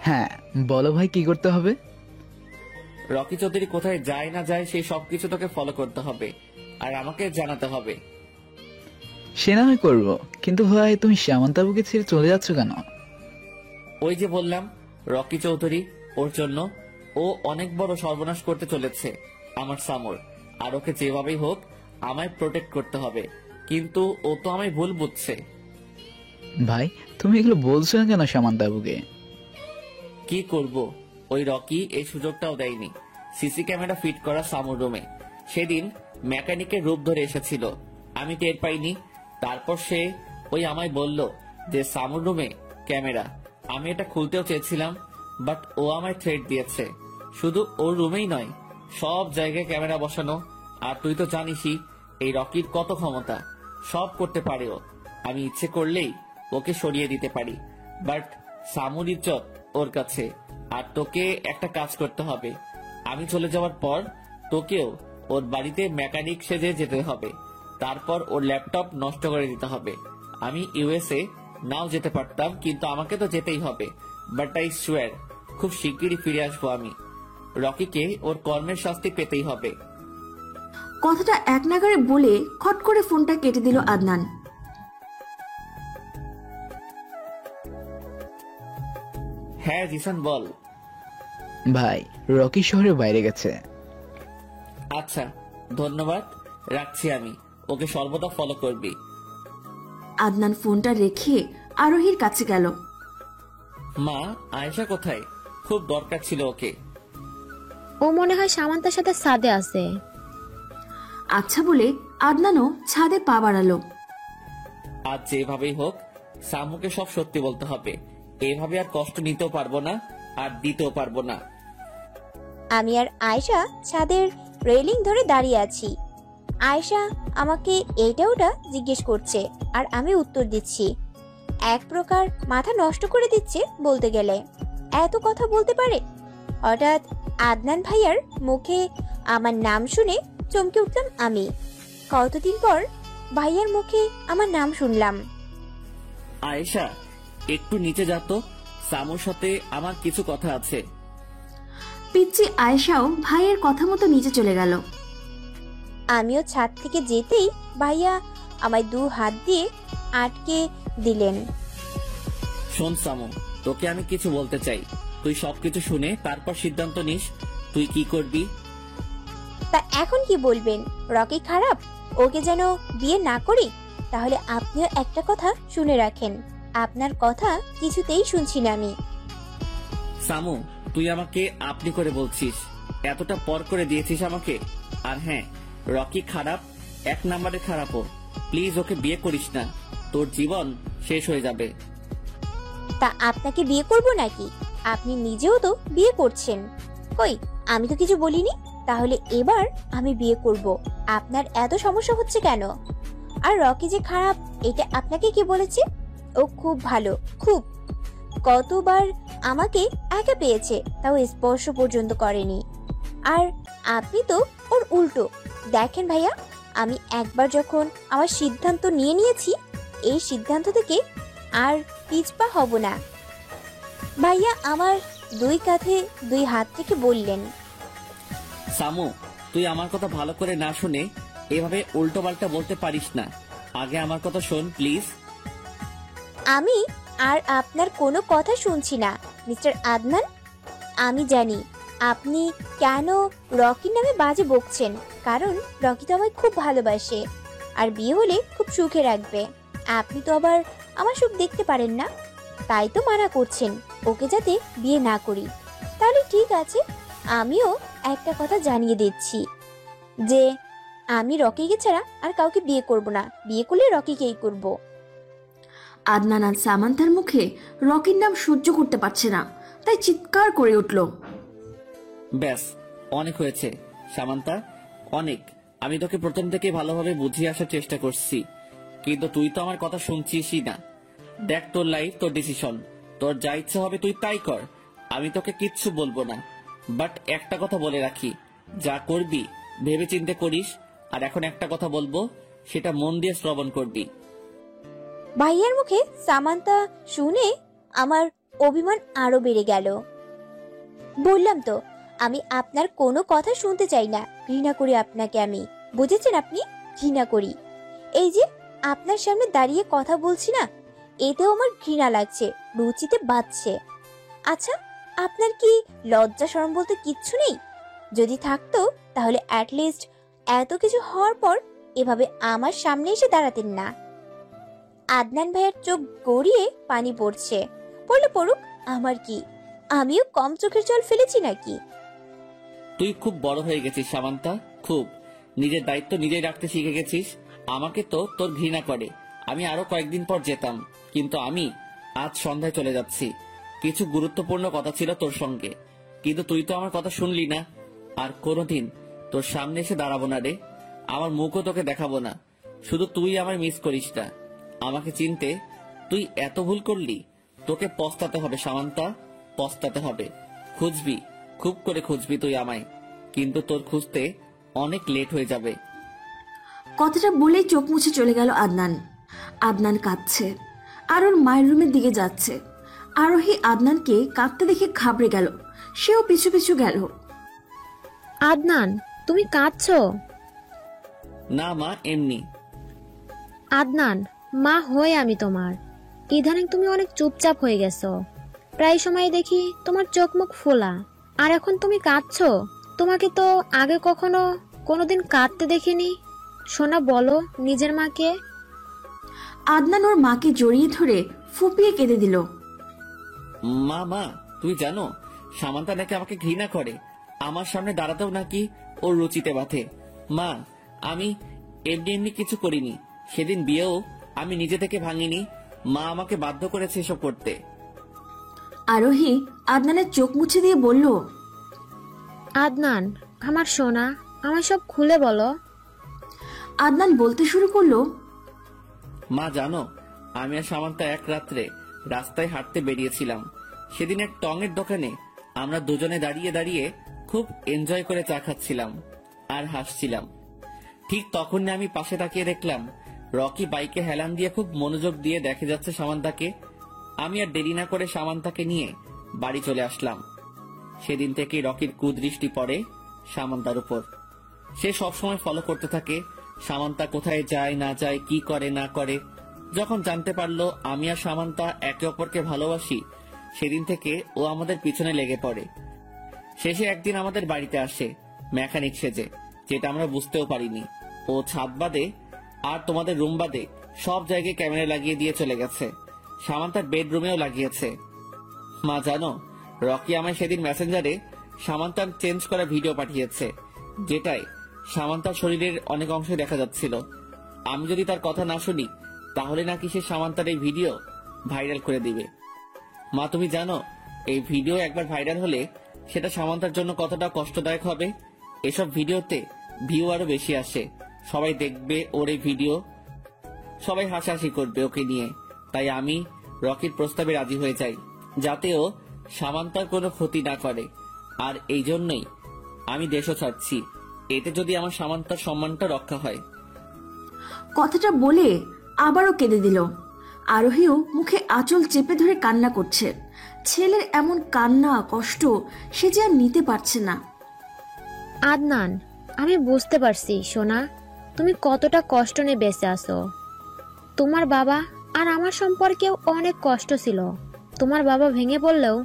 হ্যাঁ বলো ভাই, কি করতে হবে? রকি চৌধুরী কোথায় যায় না যায় সেই সবকিছু তোকে ফলো করতে হবে, আর আমাকে জানাতে হবে। সে না হয় করবো, কিন্তু ভাই তুমি সামান্তাবুকে ছেড়ে চলে যাচ্ছ কেন? ওই যে বললাম, রকি চৌধুরী, ওর জন্য ও অনেক বড় সর্বনাশ করতে চলেছে আমার সামর। আর ওকে যেভাবেই হোক আমায় প্রোটেক্ট করতে হবে। কিন্তু ও তো আমায় ভুল বুঝছে। ভাই তুমি এগুলো বলছো না কেন সামান্তাবুকে? কি করব, ওই রকি এই সুযোগটাও দেয়নি। সিসি ক্যামেরা ফিট করা সামুর রুমে সেদিন মেকানিকের রূপ ধরে এসেছিল, আমি টের পাইনি। তারপর সে ওই আমায় বলল যে সামুর রুমে ক্যামেরা। আমি এটা খুলতেও চেয়েছিলাম, বাট ও আমায় থ্রেট দিয়েছে। শুধু ওর রুমেই নয়, সব জায়গায় ক্যামেরা বসানো। আর তুই তো জানিসই এই রকির কত ক্ষমতা, সব করতে পারে ও। আমি ইচ্ছে করলেই ওকে সরিয়ে দিতে পারি, বাট সামুর ইজ্জত ওর কাছে। আর তোকে একটা কাজ করতে হবে। আমি চলে যাওয়ার পর তোকেও ওর বাড়িতে মেকানিক সেজে যেতে হবে। তারপর ওর ল্যাপটপ নষ্ট করে দিতে হবে। আমি ইউএসএ নাও যেতে পারতাম, কিন্তু আমাকে তো যেতেই হবে। বাট আই সোয়ার খুব শিগগিরই ফিরে আসবো আমি। রকিকে ওর কর্মের শাস্তি পেতেই হবে। কথাটা এক নাগারে বলে খট করে ফোনটা কেটে দিল আদনান। হ্যাঁ জিসান বল। ভাই রকি শহরের বাইরে গেছে। আচ্ছা, ধন্যবাদ, রাখছি আমি। ওকে সর্বদা ফলো করবি। আদনান ফোনটা রেখে আরোহীর কাছে গেল। মা, আয়েশা কোথায়? খুব দরকার ছিল ওকে। ও মনে হয় সামান্তার সাথে ছাদে আছে। আচ্ছা বলে আদনানও ছাদে পা বাড়ালো। আজ যেভাবেই হোক সামুকে সব সত্যি বলতে হবে। এভাবে আর কষ্ট নিতেও পারবো না, আর দিতেও পারবো না। আমি আর আয়েশা ছাদের রেলিং ধরে দাঁড়িয়ে আছি। আয়েশা আমাকে এইটা ওটা জিজ্ঞেস করছে আর আমি উত্তর দিচ্ছি। এক প্রকার মাথা নষ্ট করে দিচ্ছে বলতে গেলে। এত কথা বলতে পারে? হঠাৎ আদনান ভাইয়ার মুখে আমার নাম শুনে চমকে উঠলাম আমি। কতদিন পর ভাইয়ার মুখে আমার নাম শুনলাম। আয়েশা, একটু নিচে যা তো, সামুর সাথে আমার কিছু কথা আছে। পিচ্চি আয়েশাও ভাইয়ের কথা মতো নিচে চলে গেল। আমিও ছাদ থেকে যেতেই ভাইয়া আমায় 2 হাত দিয়ে আটকে দিলেন। শোন সামু, তোকে আমি কিছু বলতে চাই। তুই সবকিছু শুনে তারপর সিদ্ধান্ত নিস তুই কি করবি। তা এখন কি বলবেন? রকি খারাপ? ওকে যেন বিয়ে না করি? তাহলে আপনিও একটা কথা শুনে রাখেন, আপনার কথা কিছুতেই শুনছি না আমি। সামু, তুই আমাকে আপনি করে বলছিস, এতটা পর করে দিয়েছিস আমাকে। আর হ্যাঁ, রকি খারাপ, 1 নম্বরে খারাপও। প্লিজ ওকে বিয়ে করিস না, তোর জীবন শেষ হয়ে যাবে। তা আপনাকে বিয়ে করব নাকি? আপনি নিজেও তো বিয়ে করছেন। কই, আমি তো কিছু বলিনি। তাহলে এবার আমি বিয়ে করব। আপনার এত সমস্যা হচ্ছে কেন? আর রকি যে খারাপ এটা আপনাকে কি বলেছে? ও খুব ভালো, খুব। কতবার আমাকে একা পেয়েছে, তাও স্পর্শ পর্যন্ত করেনি। আর আপনি তো ওর উল্টো। দেখেন ভাইয়া, আমি একবার যখন আমার সিদ্ধান্ত নিয়েছি, এই সিদ্ধান্ত থেকে আর পিছপা হব না। ভাইয়া আমার 2 কাঁধে 2 হাত থেকে বললেন। সামু, তুই আমার কথা ভালো করে না শুনে এভাবে উল্টো পাল্টা বলতে পারিস না। আগে আমার কথা শোন প্লিজ। আমি আর আপনার কোনো কথা শুনছি না মিস্টার আদনান। আমি জানি আপনি কেন রকির নামে বাজে বকছেন, কারণ রকি তো আমায় খুব ভালোবাসে আর বিয়ে হলে খুব সুখে রাখবে। আপনি তো আবার আমার সুখ দেখতে পারেন না, তাই তো মানা করছেন ওকে যাতে বিয়ে না করি। তাহলে ঠিক আছে, আমিও একটা কথা জানিয়ে দিচ্ছি যে আমি রকিকে ছাড়া আর কাউকে বিয়ে করব না। বিয়ে করলে রকিকেই করব। আদনান আর সামান্তার মুখে রকির নাম সহ্য করতে পারছে না, তাই চিৎকার করে উঠল। ব্যাস, অনেক হয়েছে সামান্তা, অনেক। আমি তোকে প্রথম থেকে ভালোভাবে বুঝিয়ে আসার চেষ্টা করছি, কিন্তু তুই তো আমার কথা শুনছিসই না। দেখ, তোর লাইফ, তোর ডিসিশন, তোর যা ইচ্ছা হবে তুই তাই কর। আমি তোকে কিচ্ছু বলবো না। বাট একটা কথা বলে রাখি, যা করবি ভেবে চিন্তে করিস। আর এখন একটা কথা বলবো, সেটা মন দিয়ে শ্রবণ করবি। ভাইয়ার মুখে সামান্তা শুনে আমার অভিমান আরো বেড়ে গেল। বললাম তো, আমি আপনার কোনো কথা শুনতে চাই না। ঘৃণা করি আপনাকে আমি, বুঝেছেন? আপনি ঘৃণা করি। এই যে আপনার সামনে দাঁড়িয়ে কথা বলছি না, এতেও আমার ঘৃণা লাগছে, রুচিতে বাজছে। আচ্ছা, আপনার কি লজ্জা শরম বলতে কিচ্ছু নেই? যদি থাকতো তাহলে অ্যাটলিস্ট এত কিছু হওয়ার পর এভাবে আমার সামনে এসে দাঁড়াতেন না। আদনান ভাইয়ের চোখ গড়িয়ে পানি পড়ছে। পড়লে পড়ুক, আমার কি? আমিও কম চোখের জল ফেলেছি নাকি? তুই খুব বড় হয়ে গেছিস সামান্তা, খুব। নিজের দায়িত্ব নিজেই রাখতে শিখে গেছিস। আমাকে তো তোর ঘৃণা করে। আমি আরো কয়েকদিন পর যেতাম, কিন্তু আমি আজ সন্ধ্যায় চলে যাচ্ছি। কিছু গুরুত্বপূর্ণ কথা ছিল তোর সঙ্গে, কিন্তু তুই তো আমার কথা শুনলি না। আর কোনোদিন তোর সামনে এসে দাঁড়াবো না রে, আমার মুখও তোকে দেখাবো না। শুধু তুই আমায় মিস করিস না। আমাকে চিনতে তুই এত ভুল করলি, তোকে পস্তাতে হবে সামান্তা, পস্তাতে হবে। খুঁজবি, খুব করে খুঁজবি তুই আমায়, কিন্তু তোর খুঁজতে অনেক লেট হয়ে যাবে। কথাটা বলেই চোখ মুছে চলে গেল আদনান। আদনান কাঁদছে আর ওর মায়ের রুমের দিকে যাচ্ছে। আরোহী আদনানকে কাঁদতে দেখে ঘাবড়ে গেল, সেও পিছু পিছু গেল। আদনান, তুমি কাঁদছো? না মা, এমনি। আদনান, মা হয়ে আমি তোমার। ইদানিং তুমি অনেক চুপচাপ হয়ে গেছো। প্রায় সময় দেখি তোমার চোখ মুখ ফোলা। আর এখন তুমি কাঁদছো? তোমাকে তো আগে কখনো কোনোদিন কাঁদতে দেখিনি। সোনা, বলো নিজের মাকে। আদনান ওর মাকে জড়িয়ে ধরে ফুপিয়ে কেঁদে দিল। মা মা, তুমি জানো সামান্তা নাকি আমাকে ঘৃণা করে, আমার সামনে দাঁড়াতেও নাকি ওর রুচিতে বাঁধে। মা, আমি এমনি এমনি কিছু করিনি, সেদিন বিয়েও আমি নিজে থেকে ভাঙিনি, মা আমাকে বাধ্য করেছে এসব করতে। আরোহী আদনানের চোখ মুছে দিয়ে বলল, আদনান আমার সোনা, আমার সব খুলে বলো। আদনান বলতে শুরু করলো, মা জানো, আমি আর সামান্তা এক রাত্রে রাস্তায় হাঁটতে বেরিয়েছিলাম। সেদিন এক টঙের দোকানে আমরা দুজনে দাঁড়িয়ে দাঁড়িয়ে খুব এনজয় করে চা খাচ্ছিলাম আর হাসছিলাম। ঠিক তখনই আমি পাশে তাকিয়ে দেখলাম রকি বাইকে হেলান দিয়ে খুব মনোযোগ দিয়ে দেখে যাচ্ছে সামান্তাকে। আমি আর দেরি না করে সামান্তাকে নিয়ে বাড়ি চলে আসলাম। সেদিন থেকে রকির কুদৃষ্টি পড়ে সামান্তার উপর। সে সবসময় ফলো করতে থাকে সামান্তা কোথায় যায় না যায়, কি করে না করে। যখন জানতে পারলো আমি আর সামান্তা একে অপরকে ভালোবাসি, সেদিন থেকে ও আমাদের পিছনে লেগে পড়ে। শেষে একদিন আমাদের বাড়িতে আসে মেকানিক সেজে, যেটা আমরা বুঝতেও পারিনি। ও ছাদ বাদে আর তোমাদের রুম বাদে সব জায়গায় ক্যামেরা লাগিয়ে দিয়ে চলে গেছে, সামান্তার বেডরুমেও লাগিয়েছে। মা জানো, রকি আমায় সেদিন মেসেঞ্জারে সামান্তার চেঞ্জ করা ভিডিও পাঠিয়েছে, যেটায় সামান্তার শরীরের অনেক অংশ দেখা যাচ্ছিল। আমি যদি তার কথা না শুনি তাহলে নাকি সে সামান্তার এই ভিডিও ভাইরাল করে দিবে। মা তুমি জানো, এই ভিডিও একবার ভাইরাল হলে সেটা সামান্তার জন্য কতটা কষ্টদায়ক হবে। এসব ভিডিওতে ভিউ আরো বেশি আসে, সবাই দেখবে ওর এই ভিডিও, সবাই হাসাহাসি করবে ওকে নিয়ে। তাই আমি রকির প্রস্তাবে রাজি হয়ে যাই, যাতে ও সামান্তার কোনো ক্ষতি না করে। আর এই জন্যই আমি দেশও ছাড়ছি, এতে যদি আমার সামান্তার সম্মানটা রক্ষা হয়। কথাটা বলে আবারও কেঁদে দিল। আরোহীও মুখে আঁচল চেপে ধরে কান্না করছে। ছেলের এমন কান্না কষ্ট সে যে আর নিতে পারছে না। আদনান, আমি বুঝতে পারছি সোনা, তুমি কতটা কষ্ট নিয়ে বেঁচে আছো। তোমার বাবা আর আমার সম্পর্কেও অনেক কষ্ট ছিল। তোমার বাবা ভেঙে পড়লেও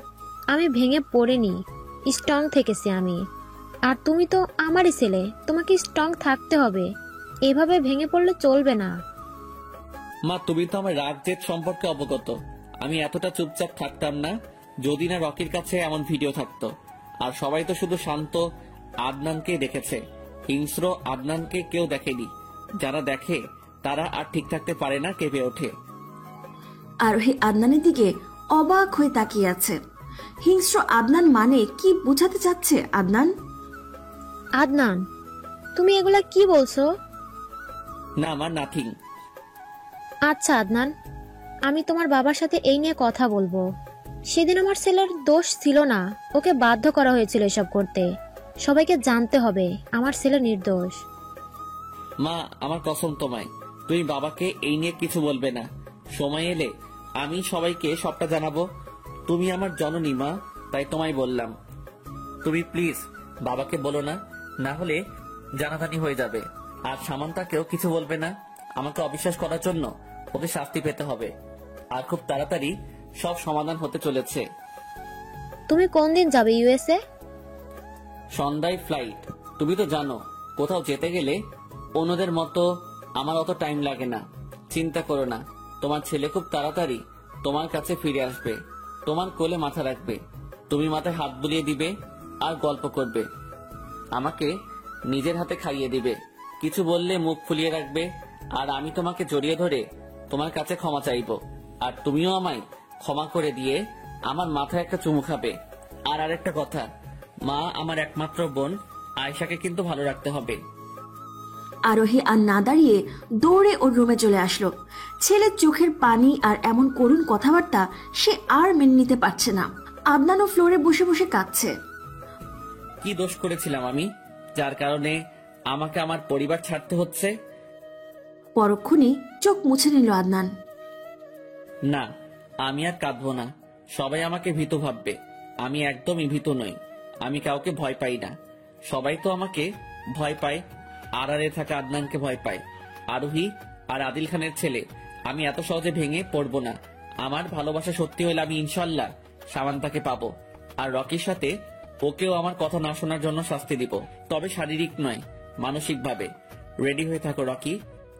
আমি ভেঙে পড়িনি, স্ট্রং থেকেছি আমি। আর তুমি তো আমারই ছেলে, তোমাকে স্ট্রং থাকতে হবে, এভাবে ভেঙে পড়লে চলবে না। মা তুমি তো আমার রাগ জেদ সম্পর্কে অবগত। আমি এতটা চুপচাপ থাকতাম না যদি না রকির কাছে এমন ভিডিও থাকতো। আর সবাই তো শুধু শান্ত আদনানকে দেখেছে, হিংস্র আদনানকে কেউ দেখেনি। যারা দেখে তারা আর ঠিক থাকতে পারে না, কেঁপে ওঠে। আরোহী আদনানের দিকে অবাক হয়ে তাকিয়ে আছে। হিংস্র আদনান মানে কি বোঝাতে চাচ্ছে আদনান? আদনান, তুমি এগুলা কি বলছো? না মা, নাথিং। আচ্ছা আদনান, আমি তোমার বাবার সাথে এই নিয়ে কথা বলবো। সেদিন আমার ছেলের দোষ ছিল না, ওকে বাধ্য করা হয়েছিল এসব করতে। সবাইকে জানতে হবে আমার ছেলে নির্দোষ। মা আমার কসম তোমায়, তুমি বাবাকে এই নিয়ে কিছু বলবে না। সময় এলে আমি সবাইকে সবটা জানাবো। তুমি আমার জননী মা, তাই তোমায় বললাম। তুমি প্লিজ বাবাকে বলো না, না হলে জানাজানি হয়ে যাবে। আর সামান্তাকেও কিছু বলবে না। আমাকে অবিশ্বাস করার জন্য ওকে শাস্তি পেতে হবে। আর খুব তাড়াতাড়ি সব সমাধান হতে চলেছে। তুমি কোন দিন যাবে ইউএসএ? সন্ধ্যায় ফ্লাইট। তুমি তো জানো, কোথাও যেতে গেলে অন্যদের মতো আমার অত টাইম লাগে না। চিন্তা করো না, তোমার ছেলে খুব তাড়াতাড়ি তোমার কাছে ফিরে আসবে, তোমার কোলে মাথা রাখবে, তুমি মাথায় হাত বুলিয়ে দিবে আর গল্প করবে, আমাকে নিজের হাতে খাইয়ে দিবে, কিছু বললে মুখ ফুলিয়ে রাখবে। আর আমি তোমাকে জড়িয়ে ধরে তোমার কাছে ক্ষমা চাইবো, আর তুমিও আমায় ক্ষমা করে দিয়ে আমার মাথায় একটা চুমু খাবে। আর আরেকটা কথা, মা আমার একমাত্র বোন আয়েশাকে কিন্তু ভালো রাখতে হবে। আরোহী আর না দাঁড়িয়ে দৌড়ে ওর রুমে চলে আসলো। ছেলের চোখের পানি আর এমন করুণ কথাবার্তা সে আর মেনে নিতে পারছে না। আদনানও ফ্লোরে বসে বসে কাঁদছে। কি দোষ করেছিলাম আমি, যার কারণে আমাকে আমার পরিবার ছাড়তে হচ্ছে? পরক্ষণেই চোখ মুছে নিল আদনান। না, আমি আর কাঁদবো না। সবাই আমাকে ভীতু ভাববে, আমি একদমই ভীতু নই। আমি কাউকে ভয় পাই না। সবাই তো আমাকে ভয় পায়, আড়ালে থাকা আদনানকে ভয় পায়। আরোহী আর আদিল খানের ছেলে, আমি এত সহজে ভেঙে পড়বো না। আমার ভালোবাসা সত্যি হলে আমি ইনশাল্লাহ সামান্তাকে পাবো, আর রকির সাথে ওকেও আমার কথা না শোনার জন্য শাস্তি দিব, তবে শারীরিক নয়, মানসিকভাবে। রেডি হয়ে থাকো রকি,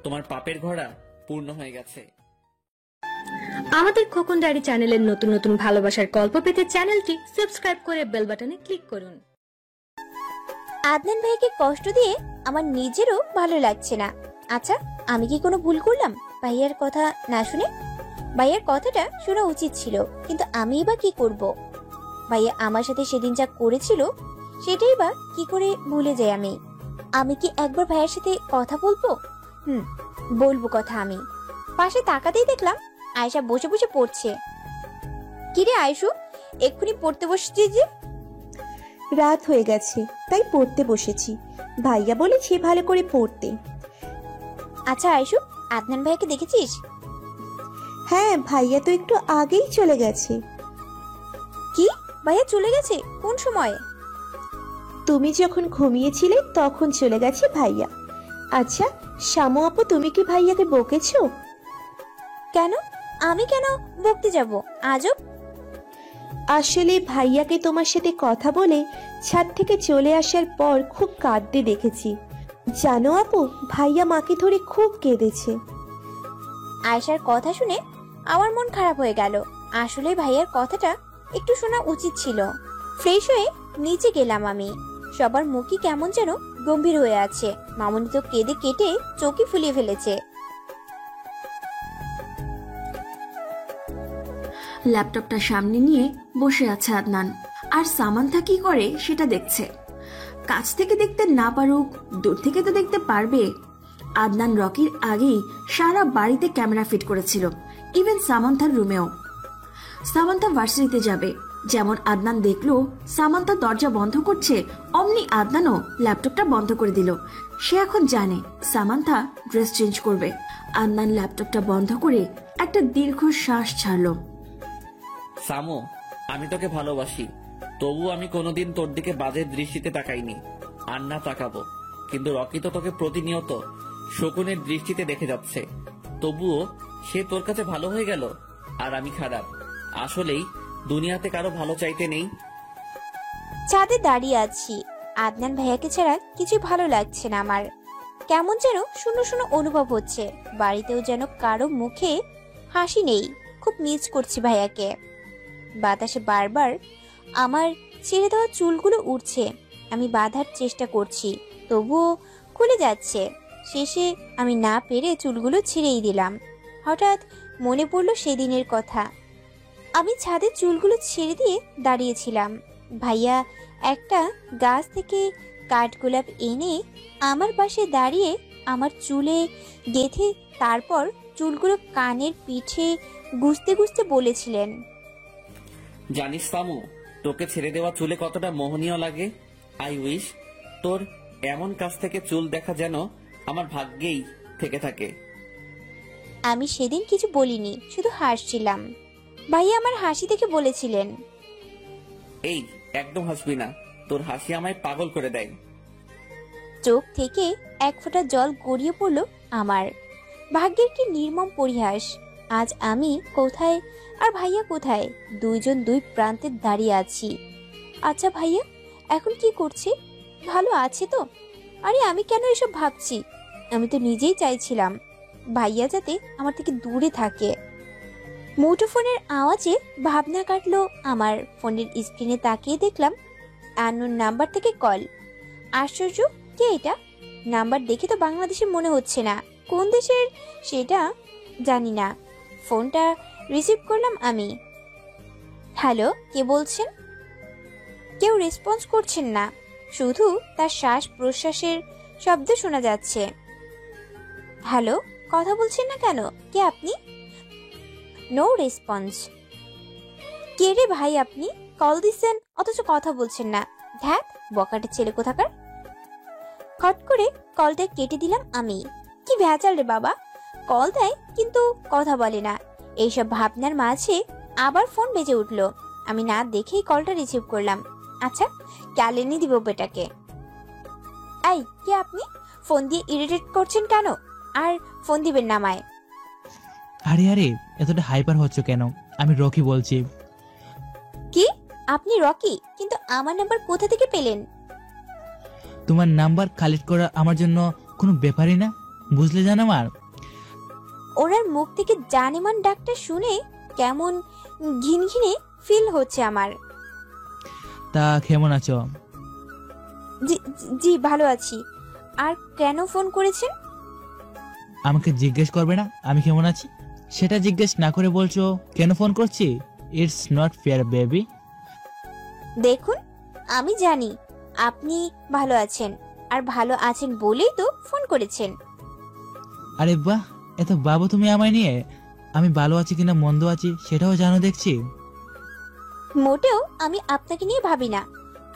তোমার পাপের ঘোড়া পূর্ণ হয়ে গেছে। আমাদের খোকন ডায়েরি চ্যানেলের নতুন নতুন ভালোবাসার গল্প পেতে চ্যানেলটি সাবস্ক্রাইব করে বেল বাটনে ক্লিক করুন। আদনান ভাইকে কষ্ট দিয়ে আমার নিজেরও ভালো লাগছে না। আচ্ছা, আমি কি কোনো ভুল করলাম ভাইয়ার কথা না শুনে? ভাইয়ার কথাটা শোনা উচিত ছিল, কিন্তু আমি বা কি করব? ভাইয়া আমার সাথে সেদিন যা করেছিল সেটাই বা কি করে ভুলে যাই আমি? আমি কি একবার ভাইয়ের সাথে কথা বলবো? বলবো কথা। আমি পাশে তাকাতেই দেখলাম আয়েশা বসে বসে পড়ছে। কিরে আয়েশু, এক্ষুনি পড়তে বসেছি যে? রাত হয়ে গেছে তাই পড়তে বসেছি, ভাইয়া বলেছে ভালো করে পড়তে। আচ্ছা আয়েশু, আদনান ভাইয়াকে দেখেছিস? হ্যাঁ, ভাইয়া তো একটু আগেই চলে গেছে। কি, ভাইয়া চলে গেছে? কোন সময়? তুমি যখন ঘুমিয়েছিলে তখন চলে গেছে ভাইয়া। আচ্ছা শামু আপু, তুমি কি ভাইয়াকে বকেছো? কেন? আমি কেন বকতে যাব? আজব। আসলে ভাইয়াকে তোমার সাথে কথা বলে ছাদ থেকে চলে আসার পর খুব কাঁদতে দেখেছি। জানো আপু, ভাইয়া মাকে ধরে খুব কেঁদেছে। আয়েশার কথা শুনে আমার মন খারাপ হয়ে গেল। আসলে ভাইয়ার কথাটা একটু শোনা উচিত ছিল। ফ্রেশ হয়ে নিচে গেলাম আমি। সবার মুখই কেমন যেন গম্ভীর হয়ে আছে। মামুনি তো কেঁদে কেটে চোখই ফুলিয়ে ফেলেছে। ল্যাপটপটা সামনে নিয়ে বসে আছে আদনান, আর সামান্থা কি করে সেটা দেখছে। কাছ থেকে দেখতে না পারুক, দূর থেকে তো দেখতে পারবে। আদনান রকির আগেই সারা বাড়িতে ক্যামেরা ফিট করেছিল, ইভেন সামান্থার রুমেও। সামান্থা ভার্সিটিতে যাবে, যেমন আদনান দেখলো সামান্থা দরজা বন্ধ করছে, অমনি আদনানও ল্যাপটপটা বন্ধ করে দিল। সে এখন জানে সামান্থা ড্রেস চেঞ্জ করবে। আদনান ল্যাপটপটা বন্ধ করে একটা দীর্ঘ শ্বাস ছাড়লো। সামু, আমি তোকে ভালোবাসি, তবু আমি কোনোদিন তোর দিকে বাজে দৃষ্টিতে তাকাইনি, আর না তাকাবো। কিন্তু রকি তো তোকে প্রতিনিয়ত শকুনের দৃষ্টিতে দেখে যাচ্ছে, তবুও সে তোর কাছে ভালো হয়ে গেল, আর আমি খারাপ। আসলেই দুনিয়াতে কারো ভালো চাইতে নেই। ছাদে দাঁড়িয়ে আছি, আদনান ভাইয়াকে ছাড়া কিছু ভালো লাগছে না আমার। কেমন যেন শূন্য শূন্য অনুভব হচ্ছে। বাড়িতেও যেন কারো মুখে হাসি নেই। খুব মিস করছি ভাইয়াকে। বাতাসে বারবার আমার ছেড়ে দেওয়া চুলগুলো উড়ছে। আমি বাঁধার চেষ্টা করছি, তবুও খুলে যাচ্ছে। শেষে আমি না পেরে চুলগুলো ছেড়েই দিলাম। হঠাৎ মনে পড়ল সেদিনের কথা। আমি ছাদে চুলগুলো ছেড়ে দিয়ে দাঁড়িয়েছিলাম। ভাইয়া একটা গাছ থেকে কাঠগোলাপ এনে আমার পাশে দাঁড়িয়ে আমার চুলে গেঁথে তারপর চুলগুলো কানের পিঠে গুজতে গুজতে বলেছিলেন, জানিস সামু, তোকে ছেড়ে দেওয়া চুলে কতটা মোহনীয় লাগে। আই উইশ তোর এমন কাছ থেকে চুল দেখা যেন আমার ভাগ্যেই থেকে থাকে। আমি সেদিন কিছু বলিনি, শুধু হাসছিলাম। ভাইয়া আমার হাসি দেখে বলেছিলেন, এই একদম হাসবি না, তোর হাসি আমায় পাগল করে দেয়। চোখ থেকে এক ফোঁটা জল গড়িয়ে পড়ল আমার। ভাগ্যের কি নির্মম পরিহাস। আজ আমি কোথায় আর ভাইয়া কোথায়? দুইজন দুই প্রান্তে দাঁড়িয়ে আছি। আচ্ছা ভাইয়া এখন কি করছে? ভালো আছে তো? আরে আমি কেন এসব ভাবছি? আমি তো নিজেই চাইছিলাম ভাইয়া যাতে আমার থেকে দূরে থাকে। মুঠোফোনের আওয়াজে ভাবনা কাটলো আমার। ফোনের স্ক্রিনে তাকিয়ে দেখলাম আননোন নাম্বার থেকে কল। আশ্চর্য, কে এটা? নাম্বার দেখে তো বাংলাদেশের মনে হচ্ছে না, কোন দেশের সেটা জানি না। ফোনটা রিসিভ করলাম আমি। হ্যালো, কে বলছেন? কেউ রেসপন্স করছেন না, শুধু তার শ্বাস প্রশ্বাসের শব্দ শোনা যাচ্ছে। হ্যালো, কথা বলছেন না কেন? কে আপনি? No response. কে রে ভাই আপনি? কল দিচ্ছেন অথচ কথা বলছেন না। ধ্যাত, বকাটে ছেলে কোথাকার। খট করে কলটা কেটে দিলাম আমি। কি ভেজাল রে বাবা, কল দেয় কিন্তু কথা বলে না। এইসব ভাবনার মাঝে আবার ফোন বেজে উঠলো। আমি না দেখেই কলটা রিসিভ করলাম। আচ্ছা, ক্যালেনি দিব বেটাকে। এই, কে আপনি? ফোন দিয়ে ইরিটেট করছেন কেন? আর ফোন দিবেন না আমায়। আরে আরে, এতটা হাইপার হচ্ছ কেন? আমি রকি বলছি। কি? আপনি রকি, কিন্তু আমার নাম্বার কোথা থেকে পেলেন? তোমার নাম্বার কালেক্ট করা আমার জন্য কোনো ব্যাপারই না, বুঝলে জান আমার। ওনার মুখ থেকে জানেমান ডাকটা শুনে কেমন ঘিনঘিনে ফিল হচ্ছে আমার। তা কেমন আছো? জি জি ভালো আছি। আর কেন ফোন করেছেন? আমাকে জিজ্ঞেস করবে না আমি কেমন আছি? সেটা জিজ্ঞেস না করে বলছো কেন ফোন করছি? It's not fair baby. দেখুন, আমি জানি আপনি ভালো আছেন, আর ভালো আছেন বলেই তো ফোন করেছেন। আরে বাহ, এত বাবু তুমি আমায় নিয়ে। আমি ভালো আছি কিনা মন্দ আছি সেটাও জানো দেখছি। মোটেও আমি আপনাকে নিয়ে ভাবি না।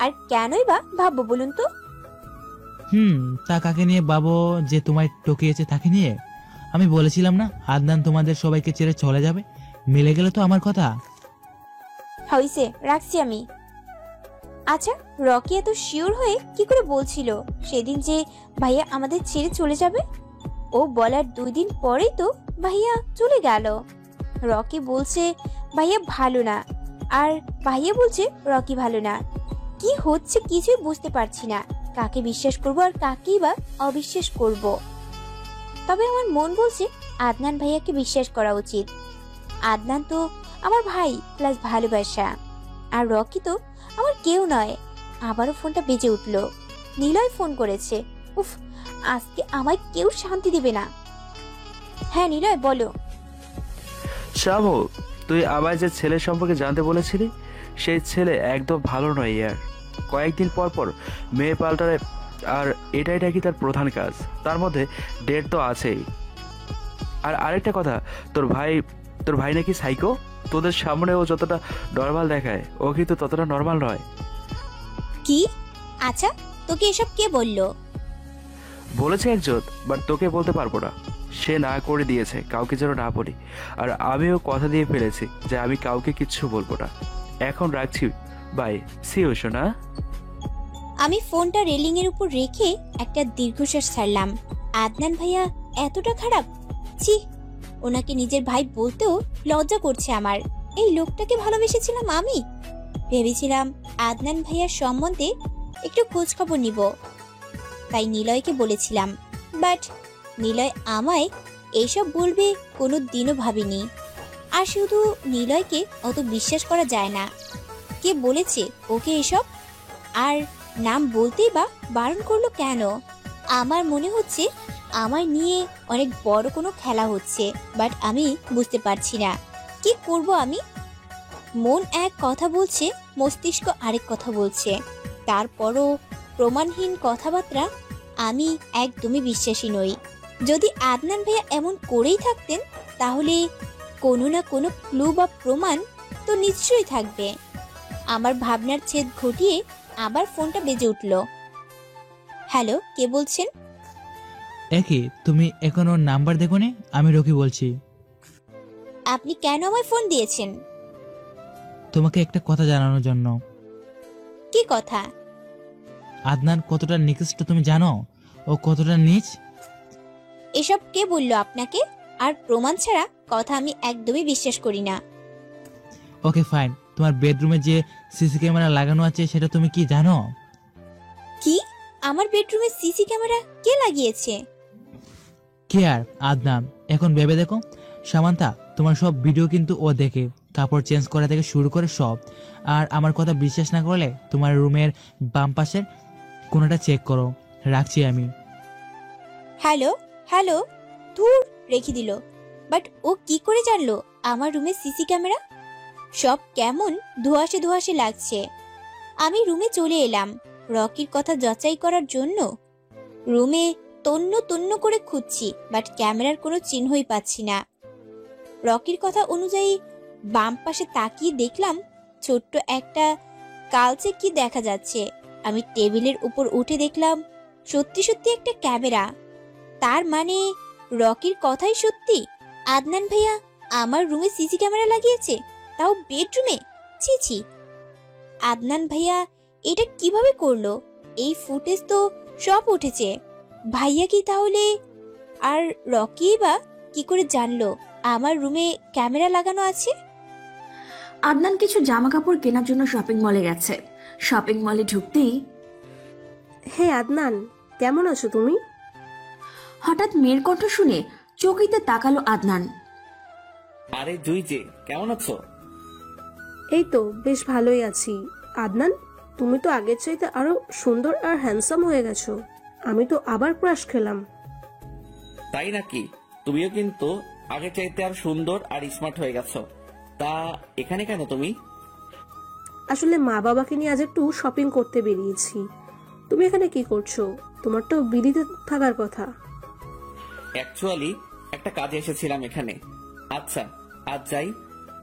আর কেনই বা ভাববো বলুন তো? তা কাকে নিয়ে ভাবো যে তোমায় টকিয়েছে তাকে নিয়ে? আমি বলেছিলাম না আদনান তোমাদের সবাইকে ছেড়ে চলে যাবে? মিলে গেল তো আমার কথা। হইছে, রাখছি আমি। আচ্ছা, রকি এত শিওর হয়ে কি করে বলছিল সেদিন যে ভাইয়া আমাদের ছেড়ে চলে যাবে? ও বলার 2 দিন পরেই তো ভাইয়া চলে গেল। রকি বলছে ভাইয়া ভালো না, আর ভাইয়া বলছে রকি ভালো না। কি হচ্ছে কিছুই বুঝতে পারছি না। কাকে বিশ্বাস করব আর কাকেই বা অবিশ্বাস করব? তবে আমার মন বলছে আদনান ভাইয়াকে বিশ্বাস করা উচিত। আদনান তো আমার ভাই প্লাস ভালোবাসা, আর রকি তো আমার কেউ নয়। আবারও ফোনটা বেজে উঠল। নিলয় ফোন করেছে। উফ, আজকে আমায় কেউ শান্তি দিবে না। হ্যাঁ নিলয়, বলো। শ্রাবু, তুই আমায় যে ছেলের সম্পর্কে জানতে বলেছিলি সেই ছেলে একদম ভালো নয় ইয়ার। কয়েকদিন পর পর মেয়ে পাল্টারে, আর এটাই নাকি তার প্রধান কাজ। তার মধ্যে ডেট তো আছেই। আর আরেকটা কথা, তোর ভাই নাকি সাইকো। তোদের সামনে ও যতটা নর্মাল দেখায় ও কিন্তু ততটা নর্মাল নয়। কি? আচ্ছা, তোকে এসব কে বললো? বলেছে একজন, বাট তোকে বলতে পারবো না। সে না করে দিয়েছে কাউকে যেন না বলি। আর আমিও কথা দিয়ে ফেলেছি যে আমি কাউকে কিচ্ছু বলবো না। এখন রাখছি, বাই, সি ইউ সোনা। আমি ফোনটা রেলিং এর উপর রেখে একটা দীর্ঘশ্বাস ছাড়লাম। আদনান ভাইয়া এতটা খারাপ? ছি, ওনাকে নিজের ভাই বলতেও লজ্জা করছে আমার। এই লোকটাকে ভালোবেসেছিলাম আমি। ভেবেছিলাম আদনান ভাইয়ার সম্বন্ধে একটু খোঁজ খবর নিব, তাই নিলয়কে বলেছিলাম। বাট নিলয় আমায় এইসব বলবে কোনো দিনও ভাবিনি। আর শুধু নিলয়কে অত বিশ্বাস করা যায় না। কে বলেছে ওকে এসব? আর নাম বলতেই বা বারণ করলো কেন? আমার মনে হচ্ছে আমার নিয়ে অনেক বড় কোনো খেলা হচ্ছে, বাট আমি বুঝতে পারছি না কি করব আমি। মন এক কথা বলছে, মস্তিষ্ক আরেক কথা বলছে। তারপরও প্রমাণহীন কথাবার্তা আমি একদমই বিশ্বাসী নই। যদি আদনান ভাইয়া এমন করেই থাকতেন তাহলে কোনো না কোনো ক্লু বা প্রমাণ তো নিশ্চয়ই থাকবে। আমার ভাবনার ছেদ ঘটিয়ে আবার ফোনটা বেজে উঠল। হ্যালো, কে বলছেন? একই, তুমি এখনো নাম্বার দেখোনি? আমি রকি বলছি। আপনি কেন আমায় ফোন দিয়েছেন? তোমাকে একটা কথা জানানোর জন্য। কি কথা? আদনান কতটা নিকৃষ্ট তুমি জানো? ও কতটা নীচ? এসব কে বললো আপনাকে? আর প্রমাণ ছাড়া কথা আমি একদমই বিশ্বাস করি না। ওকে ফাইন, তোমার বেডরুমে যে সিসি ক্যামেরা লাগানো আছে সেটা তুমি কি জানো? কি? আমার বেডরুমে সিসি ক্যামেরা কে লাগিয়েছে? কে আর? আদনান। এখন ভেবে দেখো সামান্তা, তোমার সব ভিডিও কিন্তু ও দেখে, কাপড় চেঞ্জ করা থেকে শুরু করে সব। আর আমার কথা বিশ্বাস না করলে তোমার রুমের বাম পাশের কোনটা চেক করো। রাখছি আমি। হ্যালো হ্যালো, দূর রেখে দিল। বাট ও কি করে জানলো আমার রুমে সিসি ক্যামেরা? সব কেমন ধোঁয়াশে ধোঁয়াশে লাগছে। আমি রুমে চলে এলাম রকির কথা যাচাই করার জন্য। রুমে তন্ন তন্ন করে খুঁজছি, বাট ক্যামেরার কোনো চিহ্নই পাচ্ছি না। রকির কথা অনুযায়ী বাম পাশে তাকিয়ে দেখলাম ছোট্ট একটা কালচে কি দেখা যাচ্ছে। আমি টেবিলের উপর উঠে দেখলাম সত্যি সত্যি একটা ক্যামেরা। তার মানে রকির কথাই সত্যি। আদনান ভাইয়া আমার রুমে সিসি ক্যামেরা লাগিয়েছে, তাও বেডরুমে। ছি ছি, আদনান ভাইয়া এটা কিভাবে করলো? এই ফুটেজ তো সব উঠেছে। ভাইয়া কি তাহলে? আর রকি বা কি করে জানলো আমার রুমে ক্যামেরা লাগানো আছে? আদনান কিছু জামা কাপড় কেনার জন্য শপিং মলে গেছে। শপিং মলে ঢুকতেই হে আদনান, কেমন আছো তুমি? হঠাৎ মেয়ের কণ্ঠ শুনে চকিতে তাকালো আদনান। আরে জুই যে, কেমন আছো? এই তো বেশ ভালোই আছি। আদনান, তুমি তো আগের চাইতে আরো সুন্দর আর হ্যান্ডসাম হয়ে গেছো। আমি তো আবার ক্রাশ খেলাম। তাই নাকি? তুমিও কিন্তু আগে চাইতে আর সুন্দর আর স্মার্ট হয়ে গেছো। তা এখানে কেন তুমি? আসলে মা বাবাকে নিয়ে আজ একটু শপিং করতে বেরিয়েছি। তুমি এখানে কি করছো? তোমার তো বিদিতে থাকার কথা। অ্যাকচুয়ালি একটা কাজে এসেছিলাম এখানে। আচ্ছা, আজ যাই,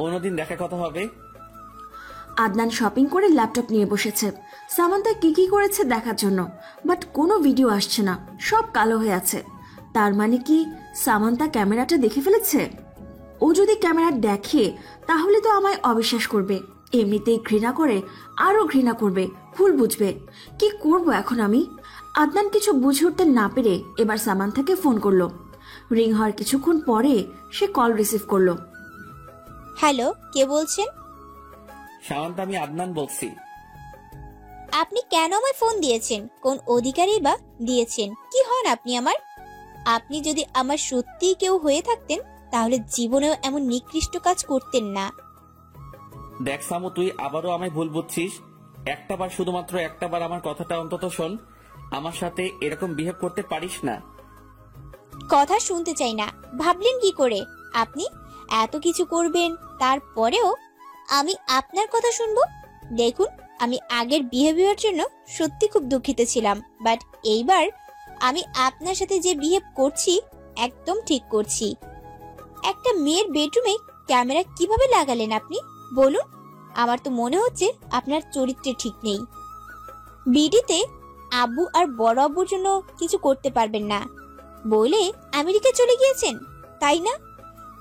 অন্যদিন দেখা কথা হবে। আদনান শপিং করে ল্যাপটপ নিয়ে বসেছে সামান্তা কি কি করেছে দেখার জন্য, বাট কোনো ভিডিও আসছে না, সব কালো হয়ে আছে। তার মানে কি সামান্তা ক্যামেরাটা দেখে ফেলেছে? ও যদি ক্যামেরা দেখে তাহলে তো আমায় অবিশ্বাস করবে, এমনিতেই ঘৃণা করে, আরো ঘৃণা করবে, ভুল বুঝবে। কি করব এখন আমি? আদনান কিছু বুঝে উঠতে না পেরে এবার সামান্তাকে ফোন করলো। রিং হওয়ার কিছুক্ষণ পরে সে কল রিসিভ করলো। হ্যালো, কে বলছেন? সামান্তা, আমি আদনান বলছি। আপনি কেন আমায় ফোন দিয়েছেন? কোন অধিকারী বা দিয়েছেন? কি হন আপনি আমার? আপনি যদি আমার সত্যিই কেউ হয়ে থাকতেন তাহলে জীবনেও এমন নিকৃষ্ট কাজ করতেন না। দেখ সামু, তুই আবারও আমায় ভুল বুঝছিস। একটাবার, শুধুমাত্র একটাবার আমার কথাটা অন্তত শোন। আমার সাথে এরকম বিহেভ করতে পারিস না। কথা শুনতে চাই না। ভাবলেন কি করে আপনি এত কিছু করবেন, তারপরেও আমি আপনার কথা শুনবো? দেখুন, আমি আগের বিহেভিয়ার জন্য সত্যি খুব দুঃখিত ছিলাম, বাট এইবার আমি আপনার সাথে যে বিহেভ করছি একদম ঠিক করছি। একটা মেয়ের বেডরুমে ক্যামেরা কিভাবে লাগালেন আপনি বলুন? আমার তো মনে হচ্ছে আপনার চরিত্রে ঠিক নেই। বিডিতে আব্বু আর বড় আব্বুর জন্য কিছু করতে পারবেন না বলে আমেরিকা চলে গিয়েছেন, তাই না?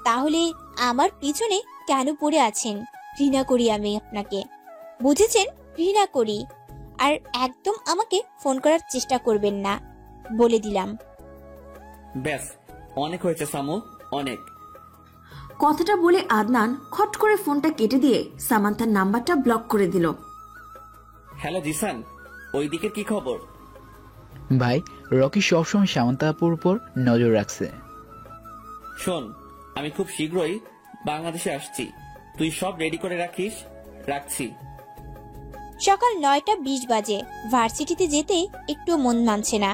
তাহলে আমার পিছনে কেন পড়ে আছেন? ঘৃণা করি আমি আপনাকে, বুঝেছেন? ঘৃণা করি। আর একদম আমাকে ফোন করার চেষ্টা করবেন না, বলে দিলাম। ব্যাস, অনেক হয়েছে সামু, অনেক। কথাটা বলে আদনান খট করে ফোনটা কেটে দিয়ে সামান্তার নাম্বারটা ব্লক করে দিল। হ্যালো জিসান, ওইদিকে কি খবর? ভাই, রকি সবসময় সামান্তা আপুর উপর নজর রাখছে। শোন, আমি খুব শীঘ্রই বাংলাদেশে আসছি, তুই সব রেডি করে রাখিস। রাখছি। সকাল 9:20 বাজে। ভার্সিটিতে যেতে একটু মন মানছে না।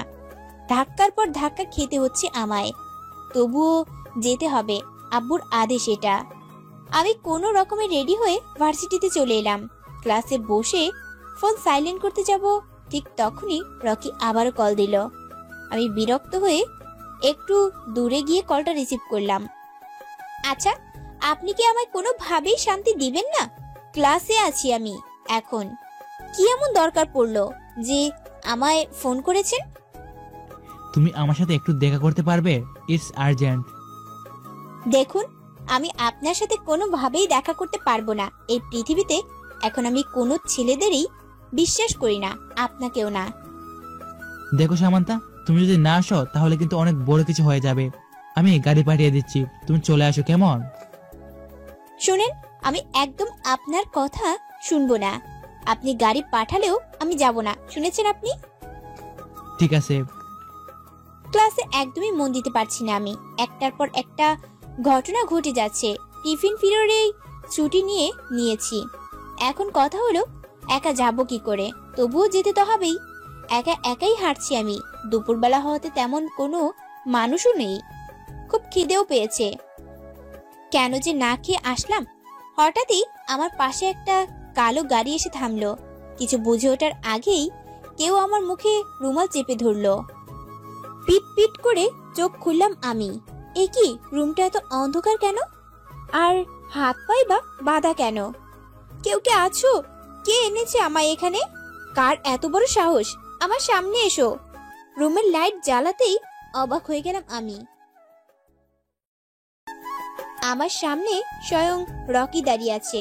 ধাক্কার পর ধাক্কা খেতে হচ্ছে আমায়, তবুও যেতে হবে, আব্বুর আদেশ এটা। আমি কোনো রকমে রেডি হয়ে ভার্সিটিতে চলে এলাম। ক্লাসে বসে ফোন সাইলেন্ট করতে যাব, ঠিক তখনই রকি আবারও কল দিল। আমি বিরক্ত হয়ে একটু দূরে গিয়ে কলটা রিসিভ করলাম। আচ্ছা, আপনি কি আমায় কোনোভাবেই শান্তি দিবেন না? ক্লাসে আছি আমি এখন। কি এমন দরকার পড়লো যে আমায় ফোন করেছেন? তুমি আমার সাথে একটু দেখা করতে পারবে? It's urgent. দেখুন, আমি আপনার সাথে কোনোভাবেই দেখা করতে পারবো না। এই পৃথিবীতে এখন আমি কোনো ছেলেদেরই বিশ্বাস করি না, আপনাকেও না। দেখো সামান্তা, তুমি যদি না আসো তাহলে কিন্তু অনেক বড় কিছু হয়ে যাবে। আমি গাড়ি পাঠিয়ে দিচ্ছি, তুমি চলে আসো, কেমন? শুনেন, আমি একদম আপনার কথা শুনবো না। আপনি গাড়ি পাঠালেও আমি যাব না, শুনেছেন আপনি? ঠিক আছে। ক্লাসে একদমই মন দিতে পারছি না আমি। একটার পর একটা ঘটনা ঘটে যাচ্ছে। টিফিন পিরিয়ডেই ছুটি নিয়েছি। এখন কথা হলো একা যাব কি করে? তবুও যেতে তো হবেই। একাই হাঁটছি আমি। দুপুরবেলা হওয়াতে তেমন কোনো মানুষও নেই। খুব খিদেও পেয়েছে। কেন যে না খেয়ে আসলাম? হঠাৎই আমার পাশে একটা কালো গাড়ি এসে থামলো। কিছু বুঝে ওঠার আগেই কেউ আমার মুখে রুমাল চেপে ধরলো। পিট পিট করে চোখ খুললাম আমি। এ কি, রুমটা এত অন্ধকার কেন? আর হাত পাই বা বাঁধা কেন? কেউ কে আছো? কে এনেছে আমায় এখানে? কার এত বড় সাহস? আমার সামনে এসো। রুমের লাইট জ্বালাতেই অবাক হয়ে গেলাম আমি। আমার সামনে স্বয়ং রকি দাঁড়িয়ে আছে,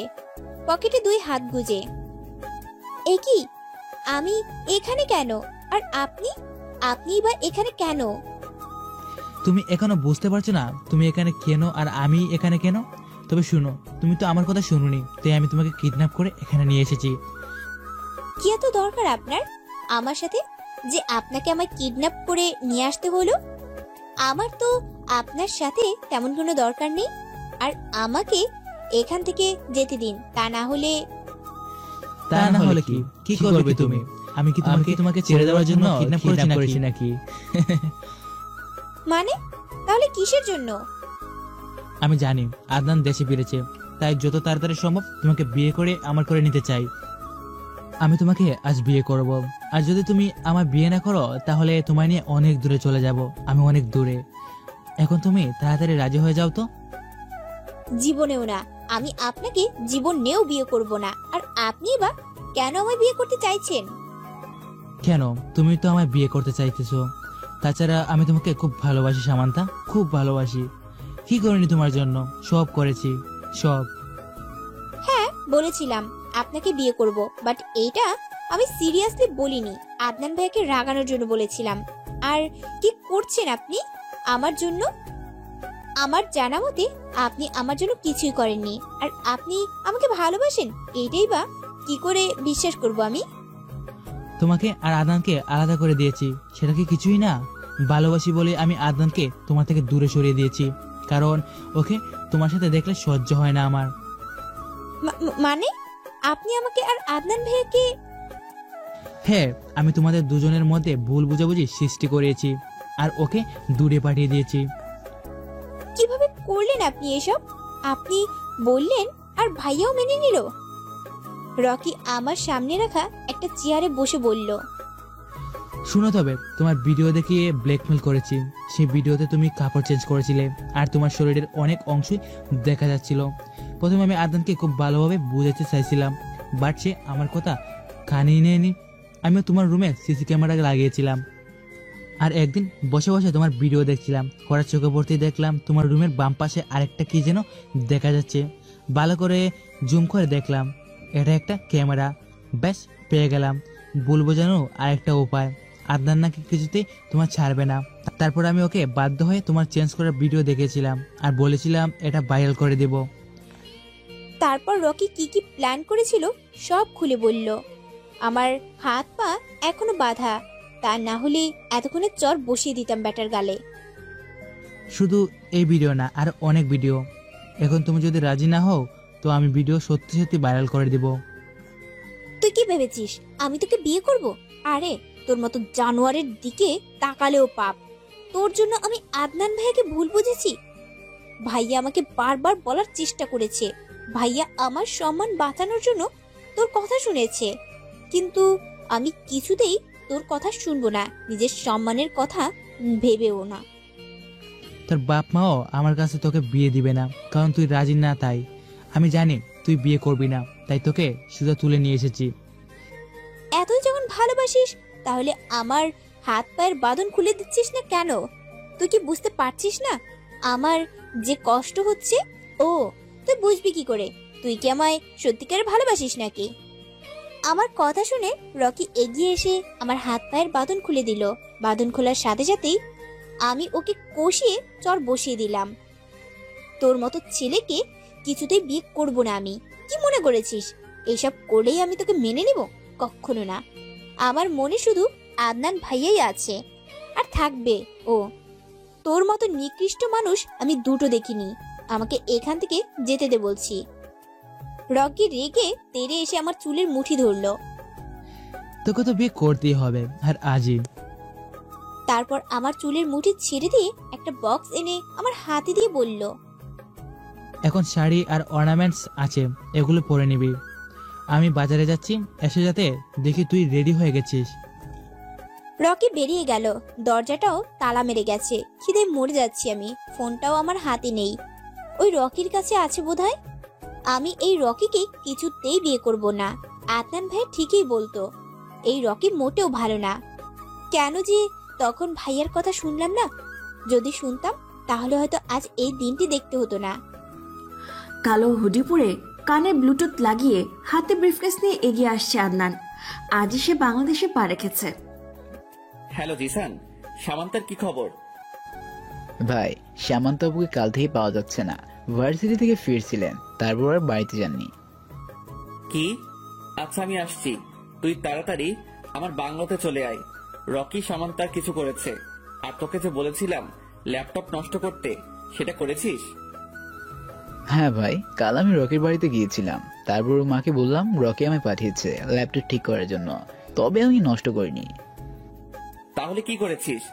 পকেটে 2 হাত গুজে। এ কি, আমি এখানে কেন? আর আপনি বা এখানে কেন? তুমি এখনো বুঝতে পারছো না তুমি এখানে কেন আর আমি এখানে কেন? তবে শুনো, তুমি তো আমার কথা শুনোনি, তাই আমি তোমাকে কিডন্যাপ করে এখানে নিয়ে এসেছি। কি এত দরকার আপনার আমার সাথে যে আপনাকে আমার কিডন্যাপ করে নিয়ে আসতে হলো? আমার তো আপনার সাথে তেমন কোনো দরকার নেই। আর আমাকে এখান থেকে যেতে দিন, তা না হলে কি কি করবে তুমি? আমি কি তোমাকে ছেড়ে দেওয়ার জন্য কিডন্যাপ করেছি নাকি? মানে তাহলে কিসের জন্য? আমি জানি আদনান দেশে ফিরেছে, তাই যত তাড়াতাড়ি সম্ভব তোমাকে বিয়ে করে আমার করে নিতে চাই। আমি তোমাকে আজ বিয়ে করব, আর যদি তুমি আমার বিয়ে না করো তাহলে তোমায় নিয়ে অনেক দূরে চলে যাব, আমি অনেক দূরে। এখন তুমি তাড়াতাড়ি রাজি হয়ে যাও তো। জীবনেও না, আমি আপনাকে জীবনেও বিয়ে করব না। আর আপনি বা কেন আমায় বিয়ে করতে চাইছেন? কেন, তুমি তো আমায় বিয়ে করতে চাইতেছো। তাছাড়া আমি তোমাকে খুব ভালোবাসি সামান্তা, খুব ভালোবাসি। কি করিনি তোমার জন্য, সব করেছি, সব। হ্যাঁ বলেছিলাম আপনাকে বিয়ে করব, বাট এইটা আমি সিরিয়াসলি বলিনি। আদনান ভাইকে রাগানোর জন্য বলেছিলাম। আর কি করছেন আপনি আমার জন্য? আমার জানা মতে আপনি আমার জন্য কিছুই করেননি। আর আপনি আমাকে ভালোবাসেন, এইটাই বা কি করে বিশ্বাস করব আমি? তোমাকে আর আদনানকে আলাদা করে দিয়েছি, সেটা কি কিছুই না? ভালোবাসি বলে আমি আদনানকে তোমার থেকে দূরে সরিয়ে দিয়েছি, কারণ ওকে তোমার সাথে দেখলে সহ্য হয় না আমার। মানে আপনি আমাকে আর আদনান ভাইকে? হ্যাঁ, আমি তোমাদের দুজনের মধ্যে ভুল বুঝাবুঝি সৃষ্টি করেছি আর ওকে দূরে পাঠিয়ে দিয়েছি। কিভাবে করলেন আপনি এসব? আপনি বললেন আর ভাইয়াও মেনে নিল? রকি আমার সামনে রাখা একটা চেয়ারে বসে বলল, শুনো, তবে তোমার ভিডিও দেখিয়ে ব্ল্যাকমেল করেছি। সেই ভিডিওতে তুমি কাপড় চেঞ্জ করেছিলে আর তোমার শরীরের অনেক অংশই দেখা যাচ্ছিল। প্রথমে আমি আদনানকে খুব ভালোভাবে বুঝাতে চাইছিলাম, বাট সে আমার কথা কানে নেয়নি। আমিও তোমার রুমে সিসি ক্যামেরা লাগিয়েছিলাম, আর একদিন বসে বসে তোমার ভিডিও দেখছিলাম। হঠাৎ চোখে পড়তেই দেখলাম তোমার রুমের বাম পাশে আরেকটা কি যেন দেখা যাচ্ছে। ভালো করে জুম করে দেখলাম, এটা একটা ক্যামেরা। ব্যাস, পেয়ে গেলাম ভুল বোঝানো আরেকটা উপায়। আদনান নাকি কিছুতেই তোমার ছাড়বে না। তারপর আমি ওকে বাধ্য হয়ে তোমার চেঞ্জ করার ভিডিও দেখেছিলাম আর বলেছিলাম এটা ভাইরাল করে দেব। তারপর রকি কি কি প্ল্যান করেছিল সব খুলে বলল। আমার হাত পা এখনো বাঁধা, তা না হলে এতক্ষণে চর বসিয়ে দিতাম ব্যাটার গালে। শুধু এই ভিডিও না, আর অনেক ভিডিও। এখন তুমি যদি রাজি না হও তো আমি ভিডিও সত্যি সত্যি ভাইরাল করে দেব। তুই কি ভেবেছিস আমি তোকে বিয়ে করব? আরে তোর মতো জানোয়ারের দিকে তাকালেও পাপ। তোর জন্য আমি আদনান ভাইয়াকে ভুল বুঝেছি। ভাইয়া আমাকে বারবার বলার চেষ্টা করেছে, ভাইয়া আমার সম্মান বাঁচানোর জন্য তোর কথা শুনেছে, কিন্তু আমি কিছুতেই তোর কথা শুনবো না, নিজের সম্মানের কথা ভেবেও না। তোর বাপ মাও আমার কাছে তোকে বিয়ে দিবে না, কারণ তুই রাজি না। তাই আমি জানি তুই বিয়ে করবি না, তাই তোকে সুযোগ তুলে নিয়ে এসেছি। এতই যখন ভালোবাসিস তাহলে আমার হাত পায়ের বাঁধন খুলে দিচ্ছিস না কেন? তুই কি বুঝতে পারছিস না আমার যে কষ্ট হচ্ছে? ও তুই বুঝবি কি করে? তুই কি আমায় সত্যিকারে ভালোবাসিস নাকি? আমার কথা শুনে রকি এগিয়ে এসে আমার হাত পায়ের বাঁধন খুলে দিল। বাঁধন খোলার সাথে সাথেই আমি ওকে কষিয়ে চর বসিয়ে দিলাম। তোর মতো ছেলেকে কিছুতেই বিয়ে করব না আমি। কি মনে করেছিস এইসব করলেই আমি তোকে মেনে নেব? কখনো না। আমার মনে শুধু আদনান ভাইয়াই আছে, আর থাকবে। ও তোর মতো নিকৃষ্ট মানুষ আমি দুটো দেখিনি। আমাকে এখান থেকে যেতে দে বলছি। রকি রেগে তেড়ে এসে আমার চুলের মুঠি ধরলো। তোকে তো বিয়ে করতেই হবে, আর আজই। তারপর আমার চুলের মুঠি ছেড়ে দিয়ে একটা বক্স এনে আমার হাতে দিয়ে বলল, এখন শাড়ি আর অর্নামেন্টস আছে, এগুলো পরে নিবি। আমি বাজারে যাচ্ছি, এসে যাতে দেখি তুই রেডি হয়ে গেছিস। রকি বেরিয়ে গেল, দরজাটাও তালা মেরে গেছে। খিদে মরে যাচ্ছি আমি, ফোনটাও আমার হাতে নেই। ওই রকির কাছে আছে বোধহয়। আমি এই রকিকে কিছুতেই বিয়ে করব না। আদনান ভাই ঠিকই বলতো, এই রকি মোটেও ভালো না। কেন যে তখন ভাইয়ার কথা শুনলাম না? যদি শুনতাম তাহলে হয়তো আজ এই দিনটি দেখতে হতো না। কালো হুডি পরে কানে ব্লুটুথ লাগিয়ে হাতে ব্রিফকেস নিয়ে এগিয়ে আসছে আদনান। আজই সে বাংলাদেশে পা রেখেছে। হ্যালো জিসান, সামান্তার কি খবর? ভাই, সামান্তাবুকে কাল থেকে পাওয়া যাচ্ছে না। ভার্সিটি থেকে ফিরছিলেন, তারপর আর বাড়িতে যাননি। কি? আচ্ছা আমি আসছি, তুই তাড়াতাড়ি আমার বাংলোতে চলে আয়। রকি সামান্তার কিছু করেছে, আর তোকে যে বলেছিলাম ল্যাপটপ নষ্ট করতে, সেটা করেছিস? হ্যাঁ ভাই, কাল আমি রকির বাড়িতে গিয়েছিলাম, তারপর ওর মাকে বললাম রকি আমায় পাঠিয়েছে ল্যাপটপ ঠিক করার জন্য, তবে আমি নষ্ট করিনি। তাহলে কি করেছিস?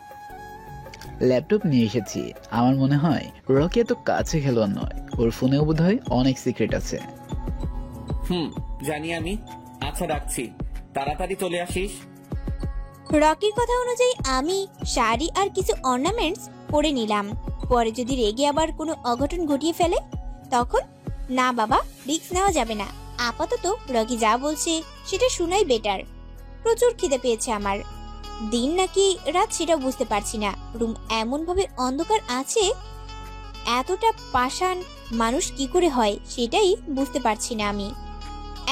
ল্যাপটপ নিয়ে এসেছি। আমার মনে হয় রকি এত কাছে খেলোয়াড় নয়, ওর ফোনেও বোধহয় অনেক সিক্রেট আছে। জানি আমি। আচ্ছা রাখছি, তাড়াতাড়ি চলে আসিস। রকির কথা অনুযায়ী আমি শাড়ি আর কিছু অর্নামেন্টস পরে নিলাম। পরে যদি রেগে আবার কোনো অঘটন ঘটিয়ে ফেলে তখন? না বাবা, রিস্ক নেওয়া যাবে না। আপাতত রকি যা বলছে সেটা শোনাই বেটার। প্রচুর খিদে পেয়েছে আমার। দিন নাকি রাত সেটাও বুঝতে পারছি না। রুম এমন ভাবে অন্ধকার আছে, এতটা পাষাণ মানুষ কি করে হয় সেটাই বুঝতে পারছি না আমি।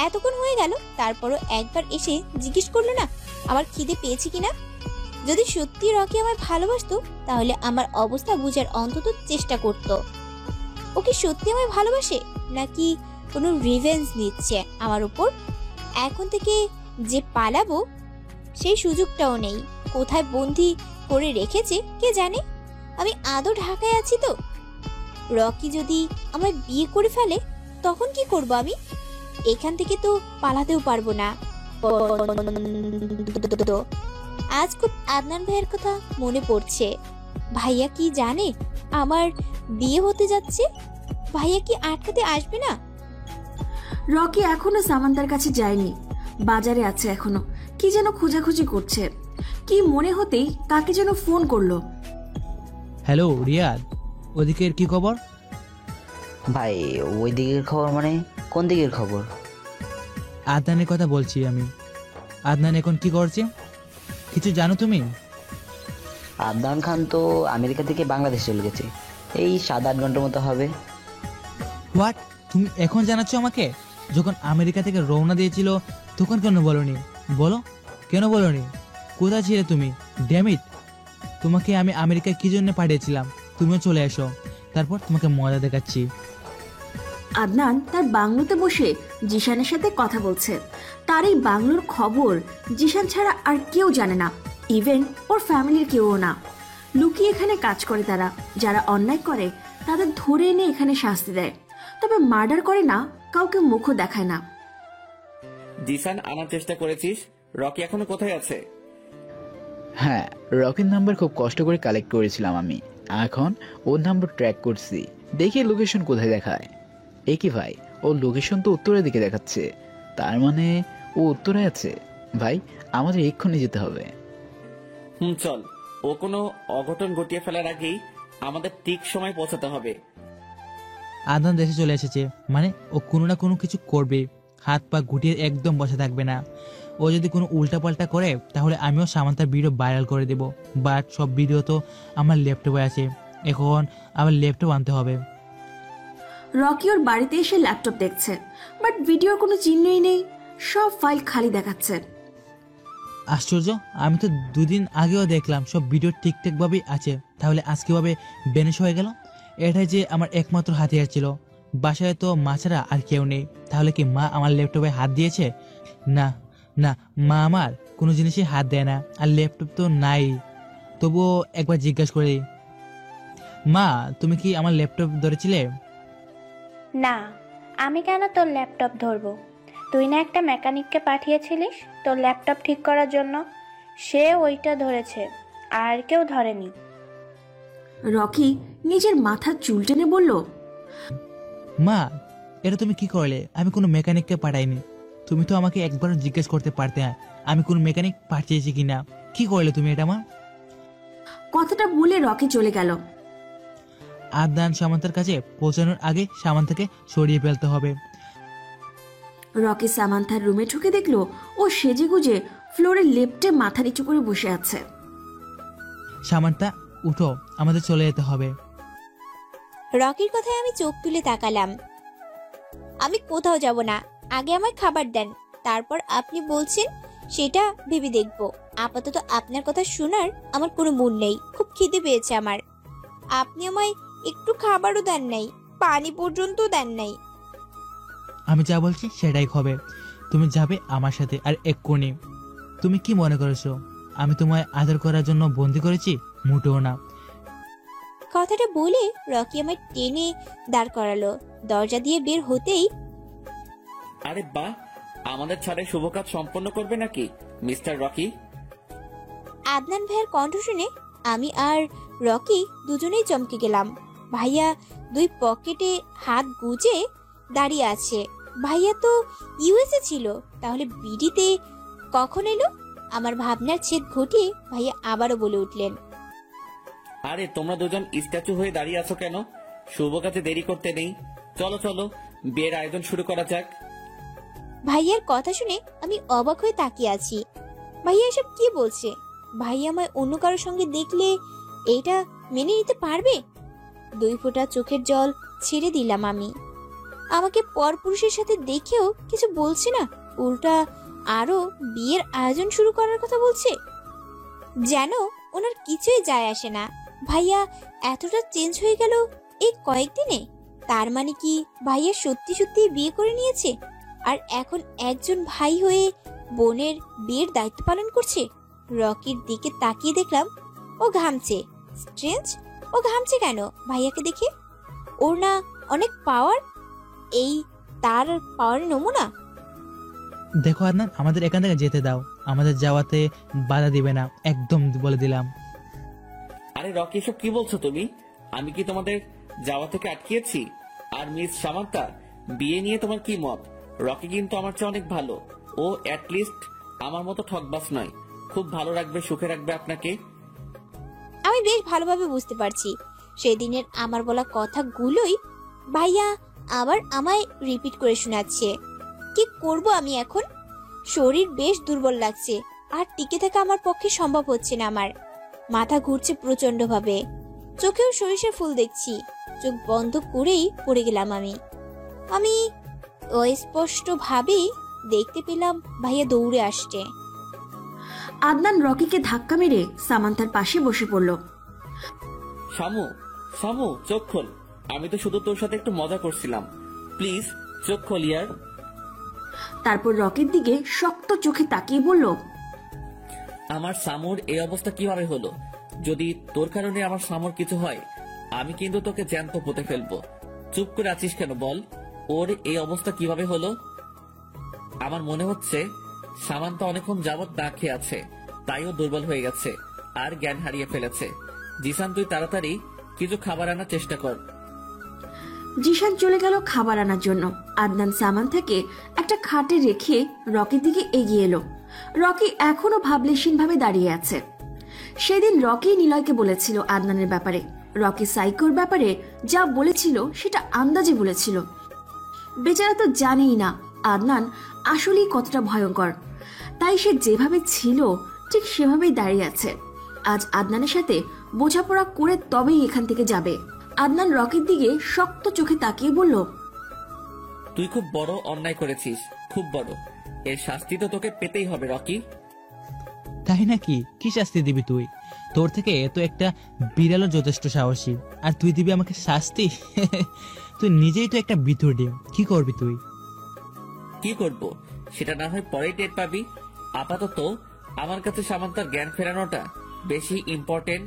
এতক্ষণ হয়ে গেল, তারপরও একবার এসে জিজ্ঞেস করলো না আমার খিদে পেয়েছে কিনা। যদি সত্যি রকি আমায় ভালোবাসতো তাহলে আমার অবস্থা বুঝার অন্তত চেষ্টা করতো। ও কি সত্যি আমায় ভালোবাসে নাকি কোনো রিভেঞ্জ নিচ্ছে আমার উপর? এখন থেকে যে পালাবো সেই সুযোগটাও নেই। কোথায় বন্দি করে রেখেছে কে জানে। আমি আদৌ ঢাকায় আছি তো? রকি যদি আমায় বিয়ে করে ফেলে তখন কি করব আমি? এখান থেকে তো পালাতেও পারবো না। আজ খুব আদনান ভাইয়ের কথা মনে পড়ছে। ভাইয়া কি জানে আমার বিয়ে হতে যাচ্ছে? ভাইয়া কি আটকাতে আসবে না? রকি এখনো সামান্তার কাছে যায়নি, বাজারে আছে এখনো। কি যেন খোঁজাখুঁজি করছে। কি মনে হতেই কাকে যেন ফোন করলো। হ্যালো রিয়াদ, ওদিকের কি খবর? ভাই ওই দিকের খবর মানে কোন দিকের খবর? আদনানের কথা বলছি আমি। আদনান এখন কি করছে কিছু জানো তুমি? আদনান খান তো আমেরিকা থেকে বাংলাদেশ চলে গেছে, এই 7-8 ঘন্টার মতো হবে। হোয়াট? তুমি এখন জানাচ্ছ আমাকে? যখন আমেরিকা থেকে রওনা দিয়েছিল তখন কেন বলনি? বলো, কেন বলনি? কোথায় ছিলে তুমি? ড্যামিট, তোমাকে আমি আমেরিকায় কি জন্য পাঠিয়েছিলাম? তুমিও চলে এসো, তারপর তোমাকে মজা দেখাচ্ছি। আদনান তার বাংলোতে বসে জিশানের সাথে কথা বলছে। তার এই বাংলোর খবর জিশান ছাড়া আর কেউ জানে না, ইভেন ওর ফ্যামিলির কেউও না। লুকিয়ে এখানে কাজ করে তারা। যারা অন্যায় করে তাদের ধরে এনে এখানে শাস্তি দেয়, তবে মার্ডার করে না, কাউকে মুখও দেখায় না। জিসান আনার চেষ্টা করেছিস? রকি এখনো কোথায় আছে? হ্যাঁ, রকির নাম্বার খুব কষ্ট করে কালেক্ট করেছিলাম আমি। এখন ওর নাম্বার ট্র্যাক করছি, দেখি লোকেশন কোথায় দেখায়। এ কি ভাই, ওর লোকেশন তো উত্তরের দিকে দেখাচ্ছে, তার মানে ও উত্তরে আছে। ভাই আমাদের এক্ষুনি যেতে হবে। চল, ও কোনো অঘটন ঘটিয়ে ফেলার আগেই আমাদের ঠিক সময় পৌঁছাতে হবে। আদনান দেশে চলে এসেছে মানে ও কোনো না কোনো কিছু করবে, হাত পা গুটিয়ে একদম বসে থাকবে না। ও যদি কোনো উল্টাপাল্টা করে তাহলে আমিও সামান্তার ভিডিও ভাইরাল করে দেব। বাট সব ভিডিও তো আমার ল্যাপটপে আছে, এখন আমার ল্যাপটপ আনতে হবে। রকি ওর বাড়িতে এসে ল্যাপটপ দেখছে, বাট ভিডিওর কোনো চিহ্নই নেই, সব ফাইল খালি দেখাচ্ছে। আশ্চর্য, আমি তো 2 দিন আগেও দেখলাম সব ভিডিও ঠিকঠাক ভাবেই আছে, তাহলে আজকে ভাবে বেনিশ হয়ে গেল। এটাই যে আমার একমাত্র হাতিয়ার ছিল। বাসায় তো মা ছাড়া আর কেউ নেই, তাহলে কি মা আমার ল্যাপটপে হাত দিয়েছে? না না, মা আমার কোনো জিনিসে হাত দেয় না, আর ল্যাপটপ তো নাই। তবুও একবার জিজ্ঞাসা করি, মা তুমি কি আমার ল্যাপটপ ধরেছিলে? না, আমি কেন তোর ল্যাপটপ ধরবো? তুই না একটা মেকানিককে পাঠিয়েছিলিস তোর ল্যাপটপ ঠিক করার জন্য, সে ওইটা ধরেছে, আর কেউ ধরেনি। রকি নিজের মাথার চুল টেনে বলল, মা এটা তুমি কি করলে? আমি কোনো মেকানিককে পাঠাইনি। তুমি তো আমাকে একবার জিজ্ঞেস করতে পারতে আমি কোন মেকানিক পাঠিয়েছি কিনা। কি করলে তুমি এটা? মা কথাটা বলে রকি চলে গেল। আদনান সামান্তার কাছে পৌঁছানোর আগে সামান্তাকে সরিয়ে ফেলতে হবে। রকি সামান্থার রুমে ঢুকে দেখলো ও সেজে গুজে ফ্লোরে লেপ্টে মাথা নিচু করে বসে আছে। সামান্তা উঠো, আমাদের চলে যেতে হবে। রকির কথায় আমি চোখ তুলে তাকালাম। আমি কোথাও যাব না, আগে আমায় খাবার দেন, তারপর আপনি বলছেন সেটা ভেবে দেখব। আপাতত আপনার কথা শোনার আমার কোনো মন নেই। খুব খিদে পেয়েছে আমার। আপনি আমায় একটু খাবারও দেন নাই। পানি পর্যন্ত দেন নাই। আমি যা বলছি সেটাই হবে। তুমি যাবে আমার সাথে, আর এক্ষুনি। তুমি কি মনে করেছো আমি তোমায় আদর করার জন্য বন্দি করেছি? মোটেও না। কথাটা বলে রকি আমায় টেনে দাঁড় করালো। দরজা দিয়ে বের হতেই, আরে বাহ, আমাদের ছাড়ে শুভ কাজ সম্পন্ন করবে নাকি মিস্টার রকি? আদনান ভাইয়ের কণ্ঠ শুনে আমি আর রকি দুজনেই চমকে গেলাম। ভাইয়া দুই পকেটে হাত গুজে দাঁড়িয়ে আছে। ভাইয়া তো ইউএসএ ছিল, তাহলে বিডিতে কখন এলো? আমার ভাবনার ছেদ ঘটিয়ে ভাইয়া আবারও বলে উঠলেন, আরে তোমরা দুজন স্ট্যাচু হয়ে দাঁড়িয়ে আছো কেন? শুভ কাজে দেরি করতে নেই, চলো চলো বিয়ের আয়োজন শুরু করা যাক। ভাইয়ার কথা শুনে আমি অবাক হয়ে তাকিয়ে আছি। ভাইয়া এসব কি বলছে? ভাইয়া আমায় অন্য কারোর সঙ্গে দেখলে এটা মেনে নিতে পারবে? 2 ফোঁটা চোখের জল ছেড়ে দিলাম আমি। আমাকে পরপুরুষের সাথে দেখেও কিছু বলছে না, উল্টা আরো বিয়ের আয়োজন শুরু করার কথা বলছে। যেন ওনার কিছুই যায় আসে না। ভাইয়া এতটা চেঞ্জ হয়ে গেল এই কয়েকদিনে। তার মানে কি ভাইয়া সত্যি সত্যি বিয়ে করে নিয়েছে, আর এখন একজন ভাই হয়ে বোনের বিয়ের দায়িত্ব পালন করছে? রকির দিকে তাকিয়ে দেখলাম ও ঘামছে। স্ট্রেঞ্জ, ও ঘামছে কেন ভাইয়াকে দেখে? ওর না অনেক পাওয়ার? এই তার পাওয়ার নমুনা? দেখো আদনান, আমাদের এখান থেকে যেতে দাও। আমাদের যাওয়াতে বাধা দিবে না, একদম বলে দিলাম। আরে রকি, এসব কি বলছো তুমি? আমি কি তোমাদের যাওয়া থেকে আটকিয়েছি? আর মিস সামান্তা, বিয়ে নিয়ে তোমার কি মত? রকি কিন্তু আমার চেয়ে অনেক ভালো। ও অ্যাটলিস্ট আমার মতো ঠকবাস নয়। খুব ভালো রাখবে, সুখে রাখবে আপনাকে। আমি বেশ ভালোভাবে বুঝতে পারছি সেদিনের আমার বলা কথাগুলোই ভাইয়া আবার আমায় রিপিট করে শোনাচ্ছে। কি করব আমি এখন? শরীর বেশ দুর্বল লাগছে, আর টিকে থাকা আমার পক্ষে সম্ভব হচ্ছে না। আমার মাথা ঘুরছে প্রচন্ড ভাবে, চোখেও সরিষার ফুল দেখছি। চোখ বন্ধ করেই পড়ে গেলাম আমি অস্পষ্ট ভাবেই দেখতে পেলাম ভাইয়া দৌড়ে আসছে। আদনান রকিকে ধাক্কা মেরে সামান্তার পাশে বসে পড়ল। শামু, শামু, চোখ খোল। আমি তো শুধু তোর সাথে একটু মজা করছিলাম, প্লিজ চোখ খোল ইয়ার। তারপর রকির দিকে শক্ত চোখে তাকিয়ে বলল, আমার সামুর এই অবস্থা কিভাবে হলো? যদি তোর কারণে আমার সামুর কিছু হয়, আমি কিন্তু তোকে জ্যান্ত পুঁতে ফেলবো। চুপ করে আছিস কেন বল? ওর এই অবস্থা কিভাবে হলো? আমার মনে হচ্ছে সামান্তা অনেকক্ষণ যাবৎ না খেয়ে আছে, তাই ও দুর্বল হয়ে গেছে আর জ্ঞান হারিয়ে ফেলেছে। জিসান, তুই তাড়াতাড়ি কিছু খাবার আনার চেষ্টা কর। জিশান চলে গেল খাবার আনার জন্য। আদনান সামান্তাকে একটা খাটে রেখে রকির দিকে এগিয়ে এলো। রকি এখনো ভাবলেশীন ভাবে দাঁড়িয়ে আছে। সেদিন রকি নিলয়কে বলেছিল আদনানের ব্যাপারে। রকি সাইকোর ব্যাপারে যা বলেছিল সেটা আন্দাজে বলেছিল। বেচারা তো জানেই না আদনান আসলেই কতটা ভয়ঙ্কর, তাই সে যেভাবে ছিল ঠিক সেভাবেই দাঁড়িয়ে আছে। আজ আদনানের সাথে বোঝাপড়া করে তবেই এখান থেকে যাবে। আদনান রকির দিকে শক্ত চোখে তাকিয়ে বলল, তুই খুব বড় অন্যায় করেছিস, খুব বড়। এর শাস্তি তো তোকে পেতেই হবে রকি। তাই নাকি? কি শাস্তি দিবি তুই? তোর থেকে তো একটা বিড়ালও যথেষ্ট সাহসী, আর তুই দিবি আমাকে শাস্তি? তুই নিজেই তো একটা ভিতর ডিম, কি করবি তুই? কি করব সেটা না হয় পরেই টের পাবি। আপাতত আমার কাছে সামান্তার জ্ঞান ফেরানোটা বেশি ইম্পর্টেন্ট।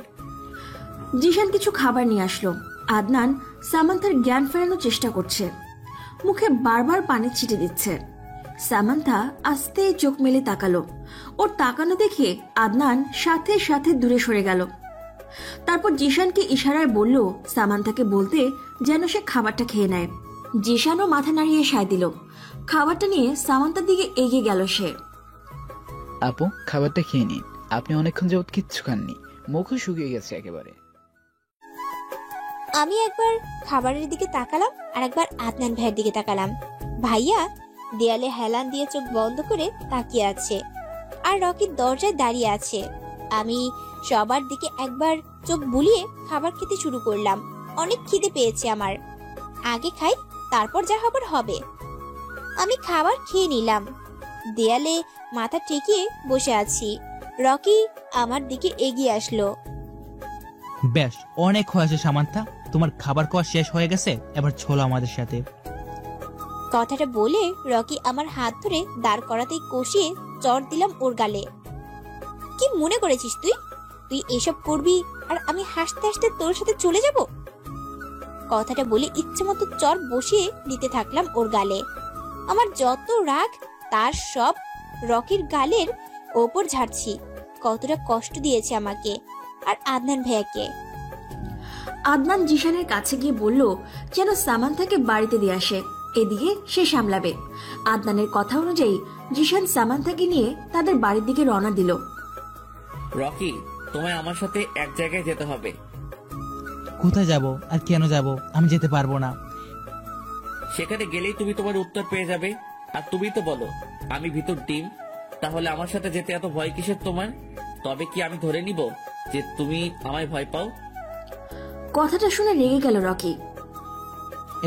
জিশান কিছু খাবার নিয়ে আসলো। আদনান সামান্তার জ্ঞান ফেরানোর চেষ্টা করছে, মুখে বারবার পানি ছিটে দিচ্ছে। সামান্তা আস্তে চোখ মেলে তাকালো। ওর তাকানো দেখে আদনান সাথে সাথে দূরে সরে গেল। তারপর জিশানকে ইশারায় বলল সামান্তাকে বলতে যেন সে খাবারটা খেয়ে নেয়। জিশানও মাথা নাড়িয়ে সায় দিল। খাবারটা নিয়ে সামান্তার দিকে এগিয়ে গেল সে। আপু, খাবারটা খেয়ে নিন। আপনি অনেকক্ষণ যাবত কিচ্ছু খাননি, মুখও শুকিয়ে গেছে একেবারে। আমি একবার খাবারের দিকে তাকালাম, আর একবার আদনান ভাইয়ের দিকে তাকালাম। ভাইয়া দেয়ালে হেলান দিয়ে চোখ বন্ধ করে তাকিয়ে আছে, আর রকি দরজায় দাঁড়িয়ে আছে। আমি সবার দিকে একবার চোখ বুলিয়ে খাবার খেতে শুরু করলাম। অনেক খিদে পেয়েছে আমার, আগে খাই তারপর যা হবার হবে। আমি খাবার খেয়ে নিলাম, দেয়ালে মাথা ঠেকিয়ে বসে আছি। রকি আমার দিকে এগিয়ে আসলো। বেশ, অনেক হয়েছে সামান্তা, তোমার খাবার খাওয়া শেষ হয়ে গেছে, এবার চলো আমাদের সাথে। কথাটা বলে রকি আমার হাত ধরে দাঁড় করাতেই কষিয়ে চড় দিলাম ওর গালে। কি মনে করেছিস তুই তুই এসব করবি আর আমি হাসতে হাসতে তোর সাথে চলে যাব? কথাটা বলে ইচ্ছে মতো চড় বসিয়ে দিতে থাকলাম ওর গালে। আমার যত রাগ তার সব রকির গালের ওপর ঝাড়ছি। কতটা কষ্ট দিয়েছে আমাকে আর আদনান ভাইয়াকে। আদনান জিশানের কাছে গিয়ে বলল যেন সামান্থাকে বাড়িতে দিয়ে আসে, এদিকে সে সামলাবে। আদনানের কথা অনুযায়ী জিশান সামান্থাকে নিয়ে তাদের বাড়ির দিকে রওনা দিল। রকি, তোমায় আমার সাথে এক জায়গায় যেতে হবে। কোথায় যাব আর কেন যাব? আমি যেতে পারবো না। সেখানে গেলেই তুমি তোমার উত্তর পেয়ে যাবে। আর তুমি তো বলো আমি ভিতর ডিম, তাহলে আমার সাথে যেতে এত ভয় কিসের তোমার? তবে কি আমি ধরে নিব যে তুমি আমায় ভয় পাও? কথাটা শুনে রেগে গেল রকি।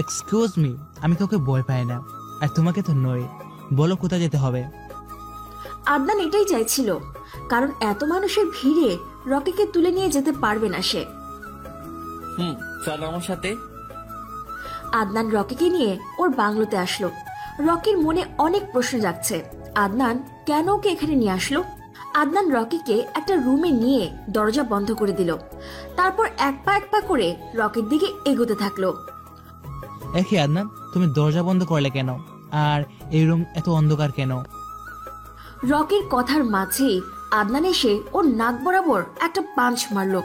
এক্সকিউজ মি, আমি কাউকে ভয় পাই না, আর তোমাকে তো নই। বলো কোথায় যেতে হবে? আদনান এটাই চাইছিল, কারণ এত মানুষের ভিড়ে রকিকে তুলে নিয়ে যেতে পারবে না সে। চলো আমার সাথে। আদনান রকিকে নিয়ে ওর বাংলোতে আসলো। রকির মনে অনেক প্রশ্ন জাগছে, আদনান কেন ওকে এখানে নিয়ে আসলো। আদনান রকিকে একটা রুমে নিয়ে দরজা বন্ধ করে দিল। তারপর এক পা করে রকির দিকে এগোতে থাকলো। একই আদনান, তুমি দরজা বন্ধ করলে কেন? আর এই রুম এত অন্ধকার কেন? রকির কথার মাঝেই আদনান এসে ওর নাক বরাবর একটা পাঞ্চ মারলো।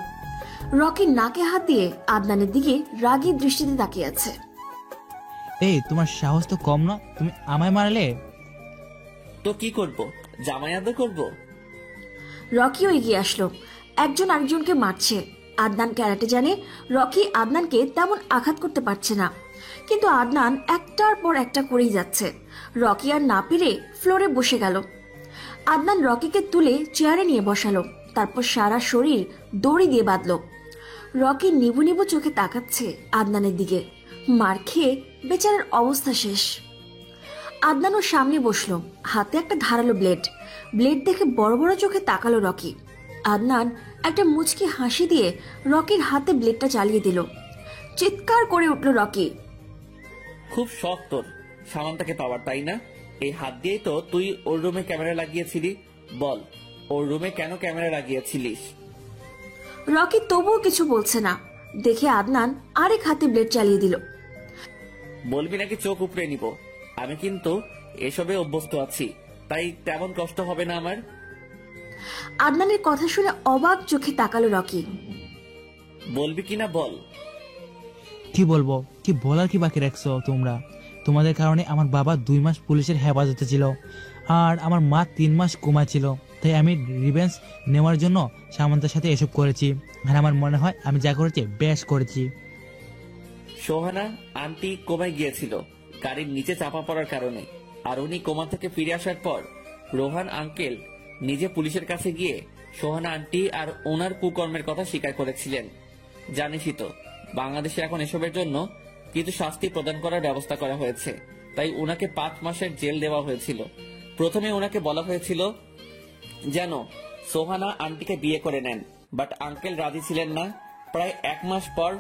রকির নাকে হাত দিয়ে আদনানের দিকে রাগী দৃষ্টিতে তাকিয়ে আছে। এই, তোমার সাহস তো কম না, তুমি আমায় মারলে। তো কি করব? জামাই আদর করবো? রকিও এগিয়ে আসলো। একজন আরেকজনকে মারছে। আদনান ক্যারাটে জানে, রকি আদনানকে তেমন আঘাত করতে পারছে না, কিন্তু আদনান একটার পর একটা করেই যাচ্ছে। রকি আর না পেরে ফ্লোরে বসে গেল। আদনান রকিকে তুলে চেয়ারে নিয়ে বসালো, তারপর সারা শরীর দড়ি দিয়ে বাঁধলো। রকি নিবু নিবু চোখে তাকাচ্ছে আদনানের দিকে। মার খেয়ে বেচারার অবস্থা শেষ। আদনান ওর সামনে বসলো, হাতে একটা ধারালো ব্লেড দেখে বড় বড় চোখে তাকালো রকি। আদনান একটা মুচকি হাসি দিয়ে রকির হাতে ব্লেডটা চালিয়ে দিল। চিৎকার করে উঠল রকি। খুব শখ তোর সামান্তাকে পাওয়ার, তাই না? এই হাত দিয়েই তো তুই ওর রুমে ক্যামেরা লাগিয়েছিলি। বল, ওর রুমে কেন ক্যামেরা লাগিয়েছিলিস? রকি তবুও কিছু বলছে না দেখে আদনান আরেক হাতে ব্লেড চালিয়ে দিল। বলবি নাকি চোখ উপড়ে নিব? আমি কিন্তু এসবে অভ্যস্ত আছি, তাই তেমন কষ্ট হবে না আমার। আদনানের কথা শুনে অবাক চোখে তাকালো রকি। বলবি কিনা বল। কি বলবো? কি বলার কি বাকি রাখছো তোমরা? তোমাদের কারণে আমার বাবা 2 মাস পুলিশের হেফাজতে ছিল, আর আমার মা 3 মাস কোমা ছিল। তাই আমি রিভেঞ্জ নেওয়ার জন্য সামান্তার সাথে এসব করেছি, আর আমার মনে হয় আমি যা করেছি বেশ করেছি। সোহানা আন্টি কোমায় গিয়েছিল গাড়ির নিচে চাপা পড়ার কারণে, আর উনি কোমা থেকে ফিরে আসার পর রোহান আঙ্কেল নিজে পুলিশের কাছে গিয়ে সোহানা আন্টি আর ওনার কুকর্মের কথা স্বীকার করেছিলেন। জানিসই তো বাংলাদেশে এখন এসবের জন্য কিছু শাস্তি প্রদান করার ব্যবস্থা করা হয়েছে, তাই ওনাকে 5 মাসের জেল দেওয়া হয়েছিল। প্রথমে ওনাকে বলা হয়েছিল যেন সোহানা আন্টিকে বিয়ে করে নেন, বাট আঙ্কেল রাজি ছিলেন না। প্রায় 1 মাস পর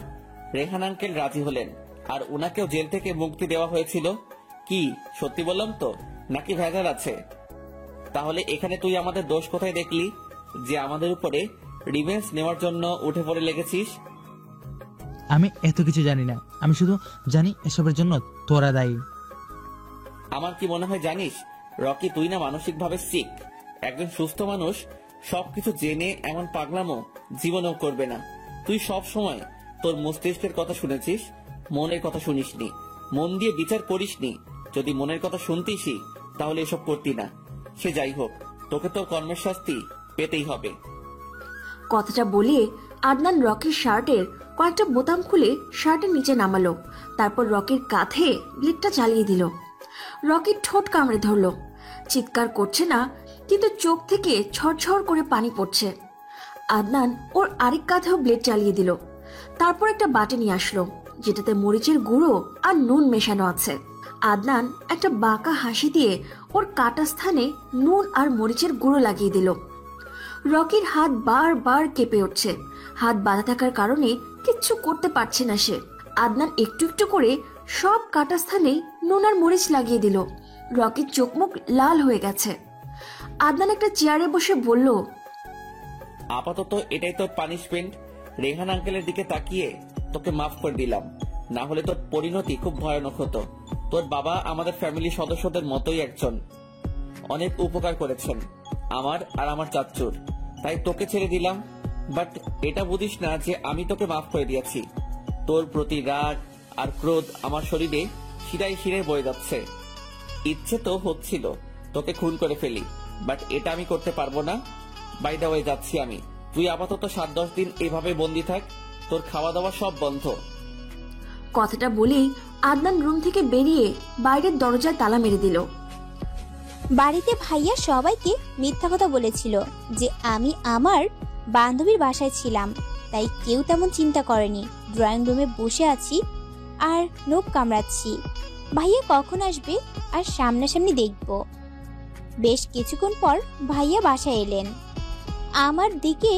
রেহান আঙ্কেল রাজি হলেন, আর ওনাকেও জেল থেকে মুক্তি দেওয়া হয়েছিল। কি সত্যি বললাম তো, নাকি ভেজাল আছে? তাহলে এখানে তুই আমাদের দোষ কোথায় দেখলি যে আমাদের উপরে রিভেঞ্জ নেওয়ার জন্য উঠে পড়ে লেগেছিস? আমি এত কিছু জানি না, আমি শুধু জানি এসবের জন্য তোরা দায়ী। আমার কি মনে হয় জানিস রকি, তুই না মানসিকভাবে সিক। একজন সুস্থ মানুষ সবকিছু জেনে এমন পাগলামো জীবনেও করবে না। তুই সব সময় তোর মস্তিষ্কের কথা শুনেছিস, মনের কথা শুনিসনি, মন দিয়ে বিচার করিসনি। যদি মনের কথা শুনতিসই তাহলে এসব করতি না। সে যাই হোক, তোকে তোর কর্মের শাস্তি পেতেই হবে। কথাটা বলে আদনান রকির শার্টের কয়েকটা বোতাম খুলে শার্টের নিচে নামালো, তারপর রকির কাঁধে ব্লেডটা চালিয়ে দিল। রকির ঠোঁট কামড়ে ধরলো। চিৎকার করছে না, কিন্তু চোখ থেকে ছড়ছড় করে পানি পড়ছে। আদনান ওর আরেক কাঁধেও ব্লেড চালিয়ে দিল। তারপর একটা বাটি নিয়ে আসলো, যেটাতে মরিচের গুঁড়ো আর নুন মেশানো আছে। আদনান একটা বাঁকা হাসি দিয়ে ওর কাটা স্থানে নুন আর মরিচের গুঁড়ো লাগিয়ে দিল। রকির হাত বারবার কেঁপে উঠছে। হাত বাঁধা থাকার কারণে কিচ্ছু করতে পারছে না সে। আদনান একটু একটু করে সব কাটা স্থানে নুন আর মরিচ লাগিয়ে দিল। রকির চোখ মুখ লাল হয়ে গেছে। আদনান একটা চেয়ারে বসে বলল, আপাতত এটাই তোর পানিশমেন্ট। রেহান আঙ্কেলের দিকে তাকিয়ে তোকে মাফ করে দিলাম, না হলে তোর পরিণতি খুব ভয়ানক হতো। তোর বাবা আমাদের ফ্যামিলি সদস্যদের মতোই একজন, অনেক উপকার করেছেন আমার আর আমার চাচ্চুর, তাই তোকে ছেড়ে দিলাম। বাট এটা বুঝিস না যে আমি তোকে মাফ করে দিয়েছি। তোর প্রতি রাগ আর ক্রোধ আমার শরীরে শিরায় শিরায় বয়ে যাচ্ছে। ইচ্ছে তো হচ্ছিল তোকে খুন করে ফেলি, বাট এটা আমি করতে পারবো না। বাই দা ওয়ে যাচ্ছি আমি। তুই আপাতত 7-10 দিন এভাবে বন্দি থাক, তোর খাওয়া দাওয়া সব বন্ধ। কথাটা বলেই আদনান রুম থেকে বেরিয়ে বাইরের দরজায় তালা মেরে দিল। বাড়িতে ভাইয়া সবাইকে মিথ্যা কথা বলেছিল যে আমি আমার বান্ধবীর বাসায় ছিলাম, তাই কেউ তেমন চিন্তা করেনি। ড্রয়িং রুমে বসে আছি আর নখ কামড়াচ্ছি। ভাইয়া কখন আসবে আর সামনাসামনি দেখব। বেশ কিছুক্ষণ পর ভাইয়া বাসায় এলেন। আমার দিকে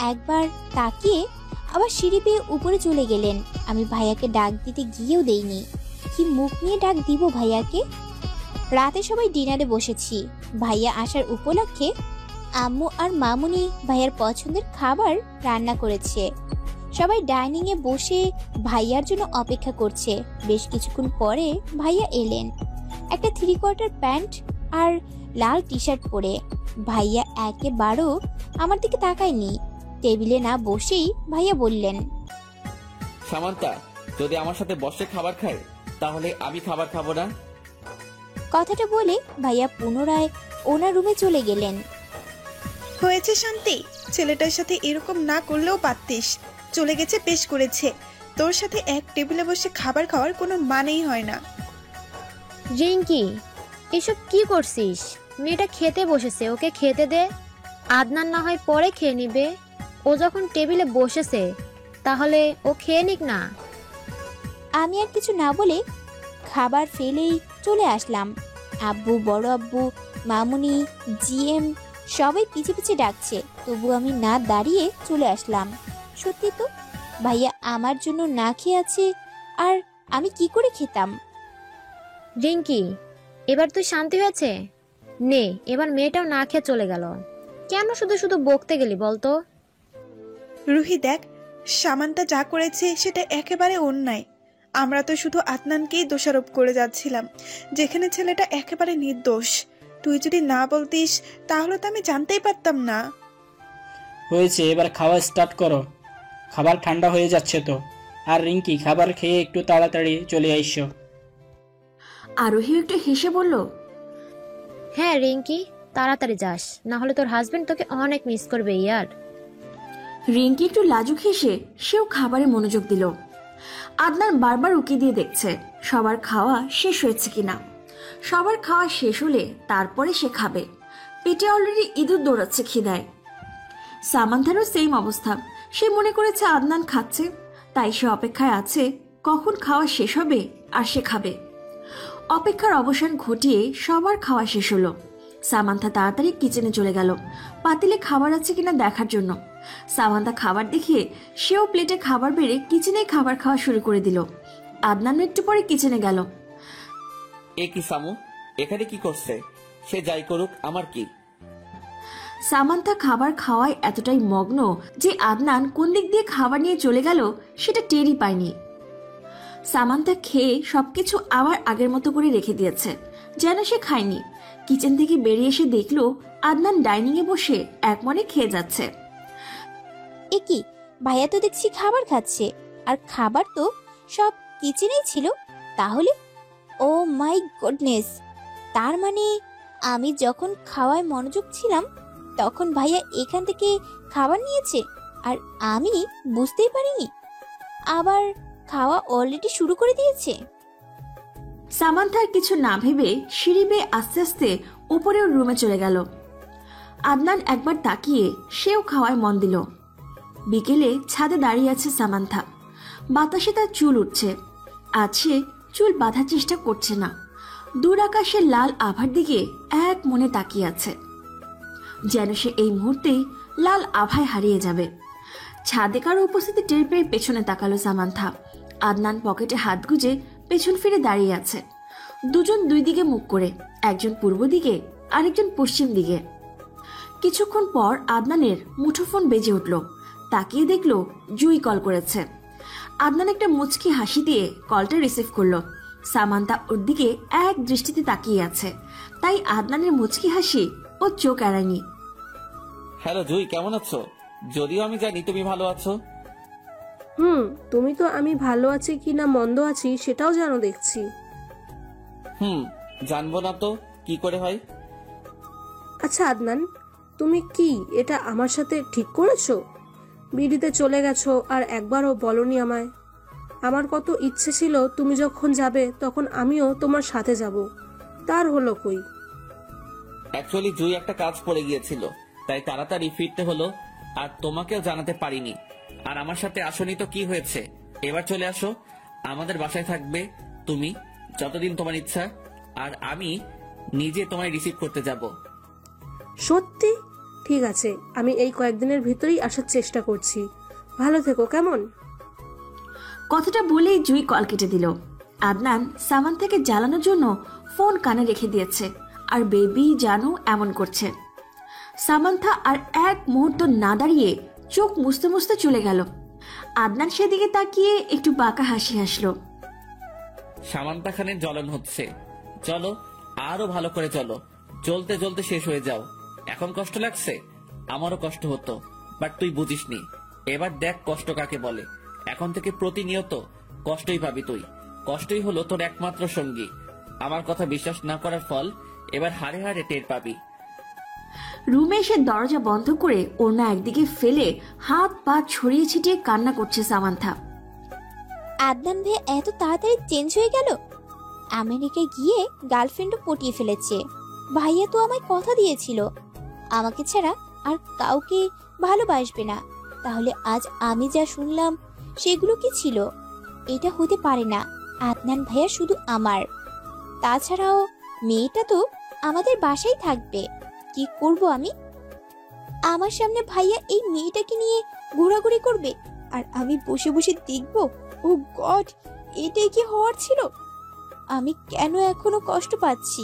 একবার তাকিয়ে আবার সিঁড়ি পেয়ে উপরে চলে গেলেন। আমি ভাইয়াকে ডাক দিতে গিয়েও দেইনি। কি মুখ নিয়ে ডাক দিব ভাইয়াকে? রাতে সবাই ডিনারে বসেছি। ভাইয়া আসার উপলক্ষে আম্মু আর মামুনি ভাইয়ার পছন্দের খাবার রান্না করেছে। সবাই ডাইনিং এ বসে ভাইয়ার জন্য অপেক্ষা করছে। বেশ কিছুক্ষণ পরে ভাইয়া এলেন, একটা 3/4 প্যান্ট আর লাল টি শার্ট পরে। ভাইয়া একেবারেও আমার দিকে তাকায়নি। টেবিলে না বসেই ভাইয়া বললেন, সামান্তা যদি আমার সাথে বসে খাবার খায় তাহলে আমি খাবার খাবো না। কথাটা বলে ভাইয়া পুনরায় ওনার রুমে চলে গেলেন। হয়েছে শান্তি, ছেলেটার সাথে এরকম না করলেও পারতিস। চলে গেছে, বেশ করেছে। তোর সাথে এক টেবিলে বসে খাবার খাওয়ার কোনো মানেই হয় না। রিঙ্কি, এসব কি করছিস? মেয়েটা খেতে বসেছে, ওকে খেতে দে। আদনান না হয় পরে খেয়ে নিবে। ও যখন টেবিলে বসেছে তাহলে ও খেয়ে নিক না। আমি আর কিছু না বলে খাবার ফেলেই চলে আসলাম। আব্বু, বড় আব্বু, মামুনি, জিএম সবাই পিছে পিছে ডাকছে, তবু আমি না দাঁড়িয়ে চলে আসলাম। সত্যি তো, ভাইয়া আমার জন্য না খেয়ে আছে, আর আমি কি করে খেতাম? রিঙ্কি, এবার তুই শান্তি হয়েছে? নে, এবার মেয়েটাও না খেয়ে চলে গেল। কেন শুধু শুধু বকতে গেলি বলতো? রুহি দেখ, সামান্তা যা করেছে সেটা একেবারে অন্যায়। আমরা তো শুধু আদনানকেই দোষারোপ করে যাচ্ছিলাম, যেখানে ছেলেটা একেবারে নির্দোষ। তুই যদি না বলতিস তাহলে তো আমি জানতেই পারতাম না। হয়েছে, এবার খাওয়া স্টার্ট করো। খাবার ঠান্ডা হয়ে যাচ্ছে তো। আর রিঙ্কি, খাবার খেয়ে একটু তাড়াতাড়ি চলে আইসো। আরোহী একটু হেসে বলল, হ্যাঁ রিঙ্কি, তাড়াতাড়ি যাস, না হলে তোর হাজবেন্ড তোকে অনেক মিস করবে ইয়ার। রিঙ্কি একটু লাজুক হেসে সেও খাবারে মনোযোগ দিল। আদনান বারবার উকি দিয়ে দেখছে সবার খাওয়া শেষ হয়েছে কিনা। সবার খাওয়া শেষ হলে তারপরে সে খাবে। পেটে অলরেডি ইঁদুর দৌড়াচ্ছে খিদায়। সামান্থারও সেম অবস্থা। সে মনে করেছে আদনান খাচ্ছে, তাই সে অপেক্ষায় আছে কখন খাওয়া শেষ হবে আর সে খাবে। অপেক্ষার অবসান ঘটিয়ে সবার খাওয়া শেষ হলো। সামান্থা তাড়াতাড়ি কিচেনে চলে গেল পাতিলে খাবার আছে কিনা দেখার জন্য। সামান্থা খাবার দেখে সেও প্লেটে খাবার বেড়ে কিচেনে খাবার খাওয়া শুরু করে দিল। আদনান একটু পরে কিচেনে গেল। এ কি সামু, এখানে কি করছে? সে যাই করুক, আমার কি? সামান্থা খাবার খাওয়ায় এতটাই মগ্ন যে আদনান কোন দিক দিয়ে খাবার নিয়ে চলে গেল সেটা টেরই পায়নি। সামান্থা খেয়ে সবকিছু আবার আগের মতো করে রেখে দিয়েছে, যেন সে খায়নি। কিচেন থেকে বেরিয়ে এসে দেখলো আদনান ডাইনিং এ বসে একমনে খেয়ে যাচ্ছে। এ কি, ভাইয়া তো দেখছি খাবার খাচ্ছে, আর খাবার তো সব কিচেনেই ছিল। তাহলে ও মাই গডনেস, তার মানে আমি যখন খাওয়ায় মনোযোগ ছিলাম তখন ভাইয়া এখান থেকে খাবার নিয়েছে আর আমি বুঝতেই পারিনি। আবার খাওয়া অলরেডি শুরু করে দিয়েছে। সামান্থার কিছু না ভেবে সিঁড়ি বেয়ে আস্তে আস্তে উপরের রুমে চলে গেল। আদনান একবার তাকিয়ে সেও খাওয়ায় মন দিল। বিকেলে ছাদে দাঁড়িয়ে আছে সামান্থা। বাতাসে তার চুল উঠছে। আজ সে চুল বাঁধার চেষ্টা করছে না, দূর আকাশের লাল আভার দিকে এক মনে তাকিয়ে আছে, যেন সে এই মুহূর্তেই লাল আভায় হারিয়ে যাবে। ছাদে কারো উপস্থিতি টের পেয়ে পেছনে তাকালো সামান্থা। আদনান পকেটে হাত গুজে পেছন ফিরে দাঁড়িয়ে আছে। দুজন দুই দিকে মুখ করে, একজন পূর্ব দিকে আরেকজন পশ্চিম দিকে। কিছুক্ষণ পর আদনানের মুঠোফোন বেজে উঠল। তাকিয়ে দেখলো জুই কল করেছে। আদনান একটা মুচকি হাসি দিয়ে কলটা রিসিভ করলো। সামান্থা ওর দিকে এক দৃষ্টিতে তাকিয়ে আছে, তাই আদনানের মুচকি হাসি ও চোখ এড়ায়নি। হ্যালো জুই, কেমন আছো? যদিও আমি জানি তুমি ভালো আছো। তুমি তো আমি ভালো আছি কিনা মন্দ আছি সেটাও জানো দেখছি। জানবো না তো কি করে হয়? আচ্ছা আদনান, তুমি কি এটা আমার সাথে ঠিক করেছো? বিড়িতে চলে গেছো আর একবারও বলনি আমায়। আমার কত ইচ্ছে ছিল তুমি যখন যাবে তখন আমিও তোমার সাথে যাব, তার হলো কই? অ্যাকচুয়ালি জুই একটা কাজ পড়ে গিয়েছিল, তাই তাড়াতাড়ি ফিরতে হলো, আর তোমাকেও জানাতে পারিনি। আর আমার সাথে আসনি তো কি হয়েছে? এবার চলে আসো, আমাদের বাসায় থাকবে তুমি যতদিন তোমার ইচ্ছা, আর আমি নিজে তোমায় রিসিভ করতে যাব। সত্যি? ঠিক আছে, আমি এই কয়েকদিনের ভিতরেই আসার চেষ্টা করছি। ভালো থেকো কেমন? কথাটা বলেই জুই কল কেটে দিল। আদনান সামান্থাকে জ্বালানোর জন্য ফোন কানে রেখে দিয়েছে, আর বেবি জানো এমন করছে। সামান্থা আর এক মুহূর্ত না দাঁড়িয়ে চোখ মুছতে মুছতে চলে গেল। আদনান সেদিকে তাকিয়ে একটু বাঁকা হাসি হাসলো। সামান্তা খানের জ্বলন হচ্ছে, চলো আরো ভালো করে চলো, জ্বলতে জ্বলতে শেষ হয়ে যাও। এখন কষ্ট লাগছে? আমারও কষ্ট হতো, বাট তুই বুঝিসনি। এবার দেখ কষ্ট কাকে বলে। এখন থেকে প্রতিনিয়ত কষ্টই পাবি তুই। কষ্টই হলো তোর একমাত্র সঙ্গী। আমার কথা বিশ্বাস না করার ফল এবার হাড়ে হাড়ে টের পাবি। রুমে এসে দরজা বন্ধ করে ওড়না একদিকে ফেলে হাত পা ছড়িয়ে ছিটিয়ে কান্না করছে সামান্থা। আদনান ভাইয়া এত তাড়াতাড়ি চেঞ্জ হয়ে গেল। আমেরিকায় গিয়ে গার্লফ্রেন্ডও পটিয়ে ফেলেছে। ভাইয়া তো আমায় কথা দিয়েছিল আমাকে ছাড়া আর কাউকে ভালোবাসবে না। তাহলে আজ আমি যা শুনলাম সেগুলো কি ছিল? এটা হতে পারে না। আদনান ভাইয়া শুধু আমার। তাছাড়াও মেয়েটা তো আমাদের বাসায় থাকবে। কি করব আমি? আমার সামনে ভাইয়া এই মেয়েটাকে নিয়ে ঘোরাঘুরি করবে আর আমি বসে বসে দেখব? ও গড, এটাই কি হওয়ার ছিল? আমি কেন এখনো কষ্ট পাচ্ছি?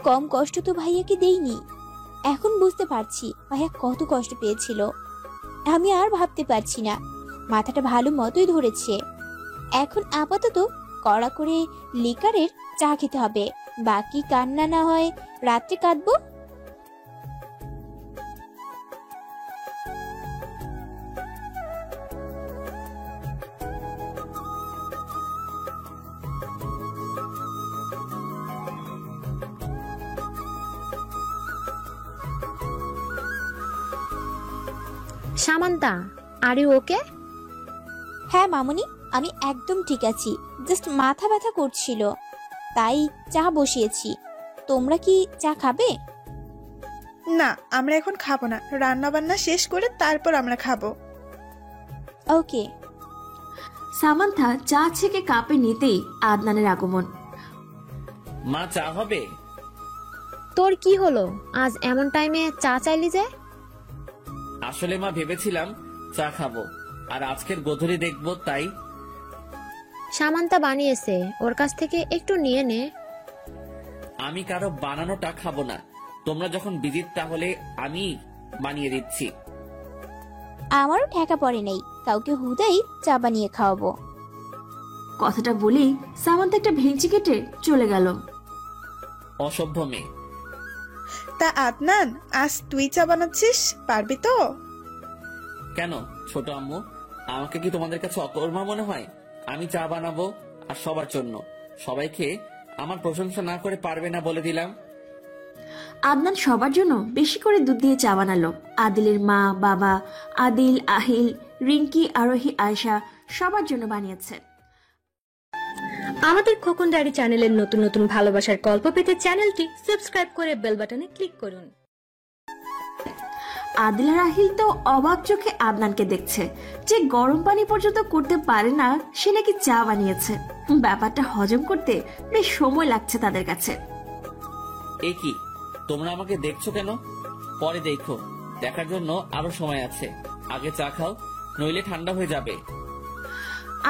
কম কষ্ট তো ভাইয়াকে দেইনি। এখন বুঝতে পারছি ভাইয়া কত কষ্ট পেয়েছিল। আমি আর ভাবতে পারছি না, মাথাটা ভালো মতোই ধরেছে। এখন আপাতত কড়া করে লিকারের চা খেতে হবে। বাকি কান্না না হয় রাত্রে কাঁদবো। Samantha, are you okay? হ্যাঁ মামুনি, আমি একদম ঠিক আছি। জাস্ট মাথা ব্যথা করছিল, তাই চা বসিয়েছি। তোমরা কি চা খাবে? না, আমরা এখন খাবো না। রান্না বান্না শেষ করে তারপর আমরা খাবো। ওকে। সামান্থা চা ছেঁকে কাপে নিতেই আদনানের আগমন। মা, চা হবে? তোর কি হলো, আজ এমন টাইমে চা চাইলি যে? আসলে মা, ভেবেছিলাম চা খাবো আর আজকের গোধূলি দেখবো, তাই। সামান্তা বানিয়েছে, ওর কাছ থেকে একটু নিয়ে নে। আমি কারো বানানোটা খাবো না। তোমরা যখন বিজি তাহলে আমি বানিয়ে দিচ্ছি। আমারও ঠেকা পড়ে নেই, কাউকে হুদাই চা বানিয়ে খাওয়াবো। কথাটা বলেই সামান্থা একটা ভেঙচি কেটে চলে গেল। অসভ্য মেয়ে। তা আদনান, আজ তুই চা বানাচ্ছিস, পারবি তো? কেন ছোট আম্মু, আমাকে কি তোমাদের কাছে অকর্মা মনে হয়? আমি চা বানাবো আর সবার জন্য। সবাইকে আমার প্রশংসা না করে পারবে না বলে দিলাম। আদনান সবার জন্য বেশি করে দুধ দিয়ে চা বানালো। আদিলের মা, বাবা, আদিল, আহিল, রিঙ্কি, আরোহী, আয়েশা সবার জন্য বানিয়েছে। আমাদের খোকন ডায়েরি চ্যানেলের নতুন নতুন ভালোবাসার গল্প পেতে চ্যানেলটি সাবস্ক্রাইব করে বেল বাটনে ক্লিক করুন। আদিল আর আহিল তো অবাক চোখে আদনানকে দেখছে। যে গরম পানি পর্যন্ত করতে পারে না সে নাকি চা বানিয়েছে। ব্যাপারটা হজম করতে বেশ সময় লাগছে তাদের কাছে। এ কি, তোমরা আমাকে দেখছো কেন? পরে দেখো, দেখার জন্য আরো সময় আছে। আগে চা খাও, নইলে ঠান্ডা হয়ে যাবে।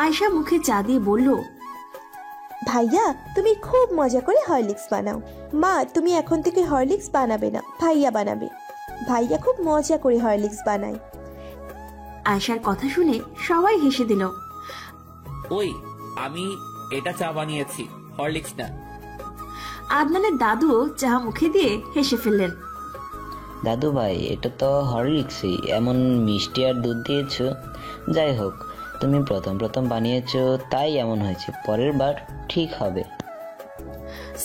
আয়শা মুখে চা দিয়ে বলল, ভাইয়া তুমি খুব মজা করে হরলিক্স বানাও। মা তুমি এখন থেকে হরলিক্স বানাবে না, ভাইয়া বানাবে। ভাইয়া খুব মজা করে হরলিক্স বানায়। আয়শার কথা শুনে সবাই হেসে দিল। ওই আমি এটা চা বানিয়েছি, হরলিক্স না। আদনানের দাদুও চা মুখে দিয়ে হেসে ফেললেন। দাদু ভাই এটা তো হরলিক্সই, এমন মিষ্টি আর দুধ দিয়েছো। যাই হোক, তুমি প্রথম প্রথম বানিয়েছো তাই এমন হয়েছে, পরের বার ঠিক হবে।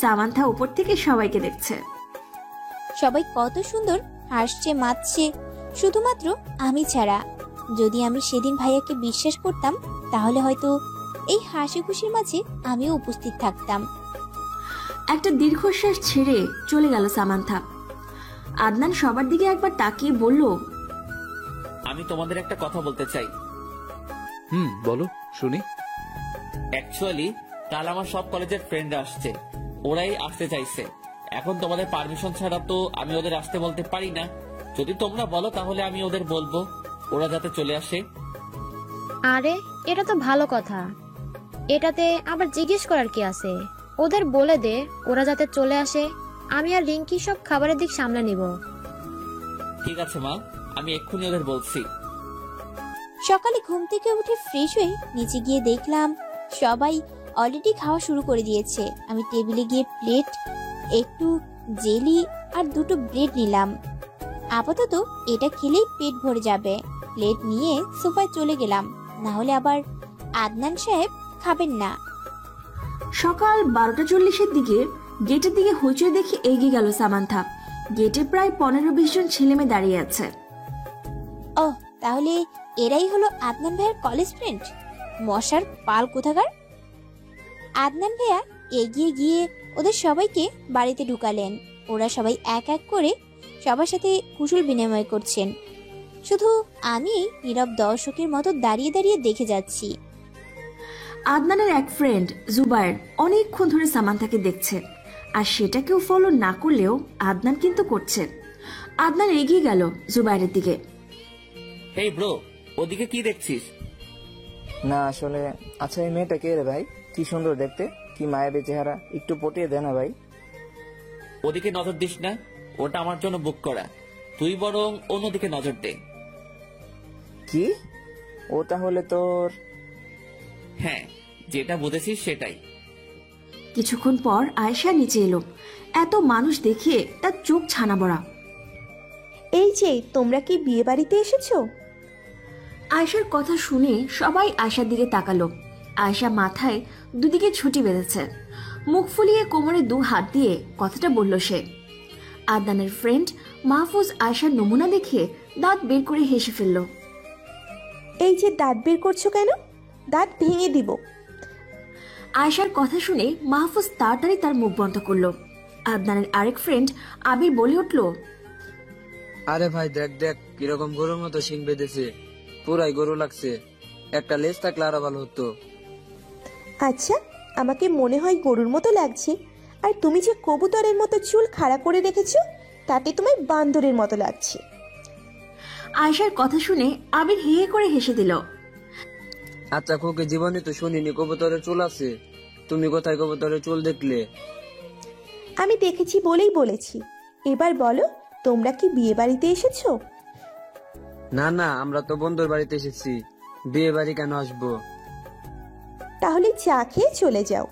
সামান্থা উপর থেকে সবাইকে দেখছে। সবাই কত সুন্দর হাসছে মাতছে, শুধুমাত্র আমি ছাড়া। যদি আমি সেদিন ভাইয়াকে বিশ্বাস করতাম তাহলে হয়তো এই হাসি খুশির মাঝে আমিও উপস্থিত থাকতাম। একটা দীর্ঘশ্বাস ছেড়ে চলে গেল সামান্থা। আদনান সবার দিকে একবার তাকিয়ে বলল, আমি তোমাদের একটা কথা বলতে চাই। বলো শুনি। অ্যাকচুয়ালি কাল আমার সব কলেজের ফ্রেন্ডরা আসছে, ওরাই আসতে চাইছে। এখন তোমাদের পারমিশন ছাড়া তো আমি ওদের আসতে বলতে পারি না। যদি তোমরা বলো তাহলে আমি ওদের বলবো ওরা যাতে চলে আসে। আরে এটা তো ভালো কথা, এটাতে আবার জিজ্ঞেস করার কি আছে? ওদের বলে দে ওরা যাতে চলে আসে। আমি আর রিঙ্কি সব খাবারের দিক সামলে নিব। ঠিক আছে মা, আমি এক্ষুনি ওদের বলছি। সকালে ঘুম থেকে উঠে ফ্রেশ হয়ে নিচে গিয়ে দেখলাম সবাই অলরেডি খাওয়া শুরু করে দিয়েছে। আমি টেবিলে গিয়ে প্লেট, একটু জেলি আর দুটো ব্রেড নিলাম। আপাতত এটা খেলেই পেট ভরে যাবে। প্লেট নিয়ে সোফায় চলে গেলাম, না হলে আবার আদনান সাহেব খাবেন না। সকাল 12:40 দিকে গেটের দিকে হইচই দেখে এগিয়ে গেল সামান্থা। গেটে প্রায় 15-20 জন ছেলে মেয়ে দাঁড়িয়ে আছে। ও তাহলে এরাই হলো আদনান ভাইয়ের কলেজ ফ্রেন্ড। মশার পাল কোথাকার। আদনান ভাইয়া এগিয়ে গিয়ে ওদের সবাইকে বাড়িতে ঢুকালেন। ওরা সবাই এক এক করে সবার সাথে কুশল বিনিময় করছেন, শুধু আমি নীরব দর্শকের মতো দাঁড়িয়ে দাঁড়িয়ে দেখে যাচ্ছি। আদনানের এক ফ্রেন্ড জুবায়ের অনেকক্ষণ ধরে সামান্থাকে দেখছে, আর সেটা কেউ ফলো না করলেও আদনান কিন্তু করছে। আদনান এগিয়ে গেল জুবায়েরের দিকে। হেই ব্রো, ওদিকে কি দেখছিস? না আসলে, আচ্ছা এই মেয়েটা কে রে ভাই? কি সুন্দর দেখতে, কি মায়াবী চেহারা, একটু পটিয়ে দে না ভাই। ওদিকে নজর দিস না, ওটা আমার জন্য বুক করা। তুই বরং অন্যদিকে নজর দে। কি? ও তাহলে তোর? হ্যাঁ, যেটা বুঝেছিস সেটাই। কিছুক্ষণ পর আয়েশা নিচে এলো। এত মানুষ দেখে তার চোখ ছানা বড়া। এই যে তোমরা কি বিয়ে বাড়িতে এসেছো? আয়েশার কথা শুনে সবাই আয়েশার দিকে তাকালো। আয়েশা মাথায় দুদিকে ছুটি বেঁধেছে, মুখ ফুলিয়ে কোমরে 2 হাত দিয়ে কথাটা বলল সে। আদনানের ফ্রেন্ড মাহফুজ আয়েশার নমুনা দেখে দাঁত বের করে হেসে ফেলল। এই যে দাঁত বের করছো কেন? দাঁত ভেঙে দিব। আয়েশার কথা শুনে মাহফুজ তাড়াতাড়ি তার মুখ বন্ধ করলো। আদনানের আরেক ফ্রেন্ড আবির বলে উঠল, আরে ভাই দেখ দেখ কিরকম গরুর মতো শিং বেঁধেছে, পুরাই গরু লাগছে। একটা লেজ থাকলে আরো ভালো হতো। আচ্ছা আমাকে মনে হয় গরুর মতো লাগছে, আর তুমি যে কবুতরের মতো চুল খাড়া করে রেখেছো তাতে তোমায় বান্দরের মতো লাগছে। আয়েশার কথা শুনে আবির হেহে করে হেসে দিল। আচ্ছা খোকে, জীবনে তো শুনিনি কবুতরের চুল আছে। তুমি কোথায় কবুতরের চুল দেখলে? আমি দেখেছি বলেই বলেছি। এবার বলো তোমরা কি বিয়ে বাড়িতে এসেছো? না না, আমরা তো বন্ধুর বাড়িতে এসেছি, বিয়ে বাড়ি কেন আসবো? তাহলে চা খেয়ে চলে যাও,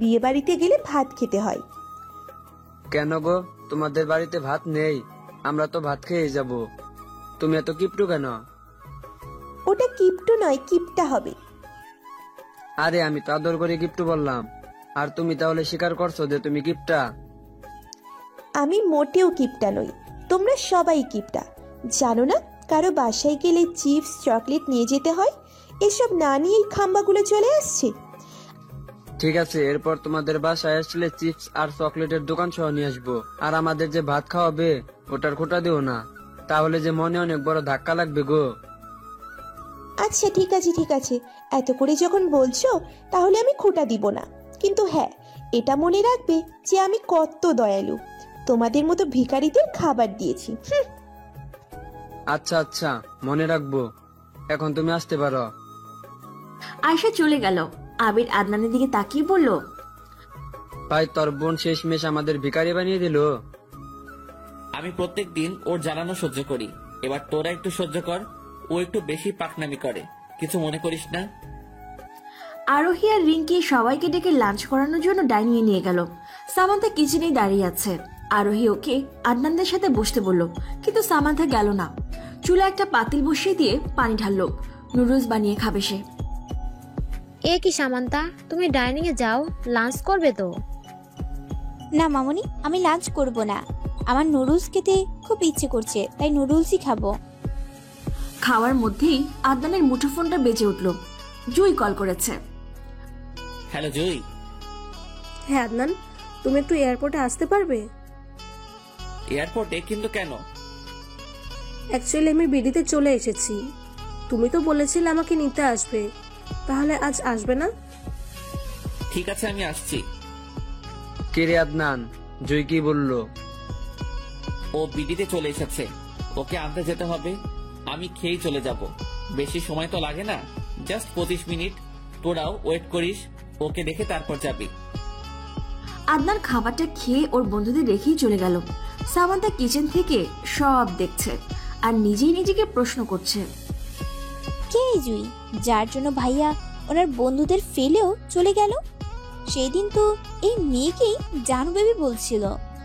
বিয়ে বাড়িতে গেলে ভাত খেতে হয়। কেন গো, তোমাদের বাড়িতে ভাত নেই? আমরা তো ভাত খেয়ে যাব। তুমি এত কিপটু কেন? ওটা কিপটু নয়, কিপটা হবে। আরে আমি তো আদর করে কিপটু বললাম, আর তুমি তাহলে স্বীকার করছো যে তুমি কিপটা? আমি মোটেও কিপটা নই, তোমরা সবাই কিপটা। জানো না কারো বাসায় গেলে চিপস চকলেট নিয়ে যেতে হয়? এসব না নিয়েই খাম্বাগুলো চলে আসছে। ঠিক আছে, এরপর তোমাদের বাসায় আসলে চিপস আর চকলেটের দোকান সহ নিয়ে আসবো। আর আমাদের যে ভাত খাওয়াবে ওটার খোটা দিও না, তাহলে যে মনে অনেক বড় ধাক্কা লাগবে গো। আচ্ছা ঠিক আছে ঠিক আছে, এত করে যখন বলছো তাহলে আমি খোটা দিব না। কিন্তু হ্যাঁ, এটা মনে রাখবে যে আমি কত দয়ালু, তোমাদের মতো ভিখারিদের খাবার দিয়েছি। আচ্ছা আচ্ছা, মনে রাখবো। এখন তুমি আসতে পারো। আয়শা চলে গেল। আবির আদনানের দিকে তাকিয়ে বলল, ভাই তোর বোন শেষমেশ আমাদের ভিখারি বানিয়ে দিল। আমি প্রত্যেক দিন ওর জ্বালানো সহ্য করি, এবার তোরা একটু সহ্য কর। ও একটু বেশি পাকনামি করে, কিছু মনে করিস না। আরোহী আর রিঙ্কি সবাইকে ডেকে লাঞ্চ করানোর জন্য ডাইনিং এ নিয়ে গেল। সামান্থা কিচেনেই দাঁড়িয়ে আছে। আরোহী ওকে আদনানদের সাথে বসতে বলল, কিন্তু সামান্থা গেল না। চুলা একটা পাতিল বসিয়ে দিয়ে পানি ঢাললো। নুডলস বানিয়ে খাবে সে। এ কি সামান্তা, তুমি ডাইনিং এ যাও, লাঞ্চ করবে তো? না মামনি, আমি লাঞ্চ করব না। আমার নুডলস খেতে খুব ইচ্ছে করছে, তাই নুডলসই খাবো। খাওয়ার মধ্যেই আদনানের মুঠোফোনটা বেজে উঠল। জুই কল করেছে। হ্যালো জুই। হ্যাঁ আদনান, তুমি একটু এয়ারপোর্টে আসতে পারবে? এয়ারপোর্টে? কিন্তু কেন? অ্যাকচুয়ালি আমি বিডিতে চলে এসেছি। তুমি তো বলেছিলে আমাকে নিতে আসবে, তাহলে আজ আসবে না? ঠিক আছে, আমি আসছি। কে রে আদনান, জয় কি বললো? ও বিডিতে চলে এসেছে, ওকে আনতে যেতে হবে। আমি খেয়েই চলে যাব, বেশি সময় তো লাগে না, জাস্ট 25 মিনিট। তোরাও ওয়েট করিস, ওকে দেখে তারপর যাবি। আদনান খাবারটা খেয়ে ওর বন্ধুদের রেখেই চলে গেল। সামান্তা কিচেন থেকে সব দেখছে আর নিজেই নিজেকে প্রশ্ন করছে, কে এই জুই যার জন্য ভাইয়া ওনার বন্ধুদের ফেলেও চলে গেল? সেই দিন তো এই মেয়েকেই জানু বেবি বলছিল,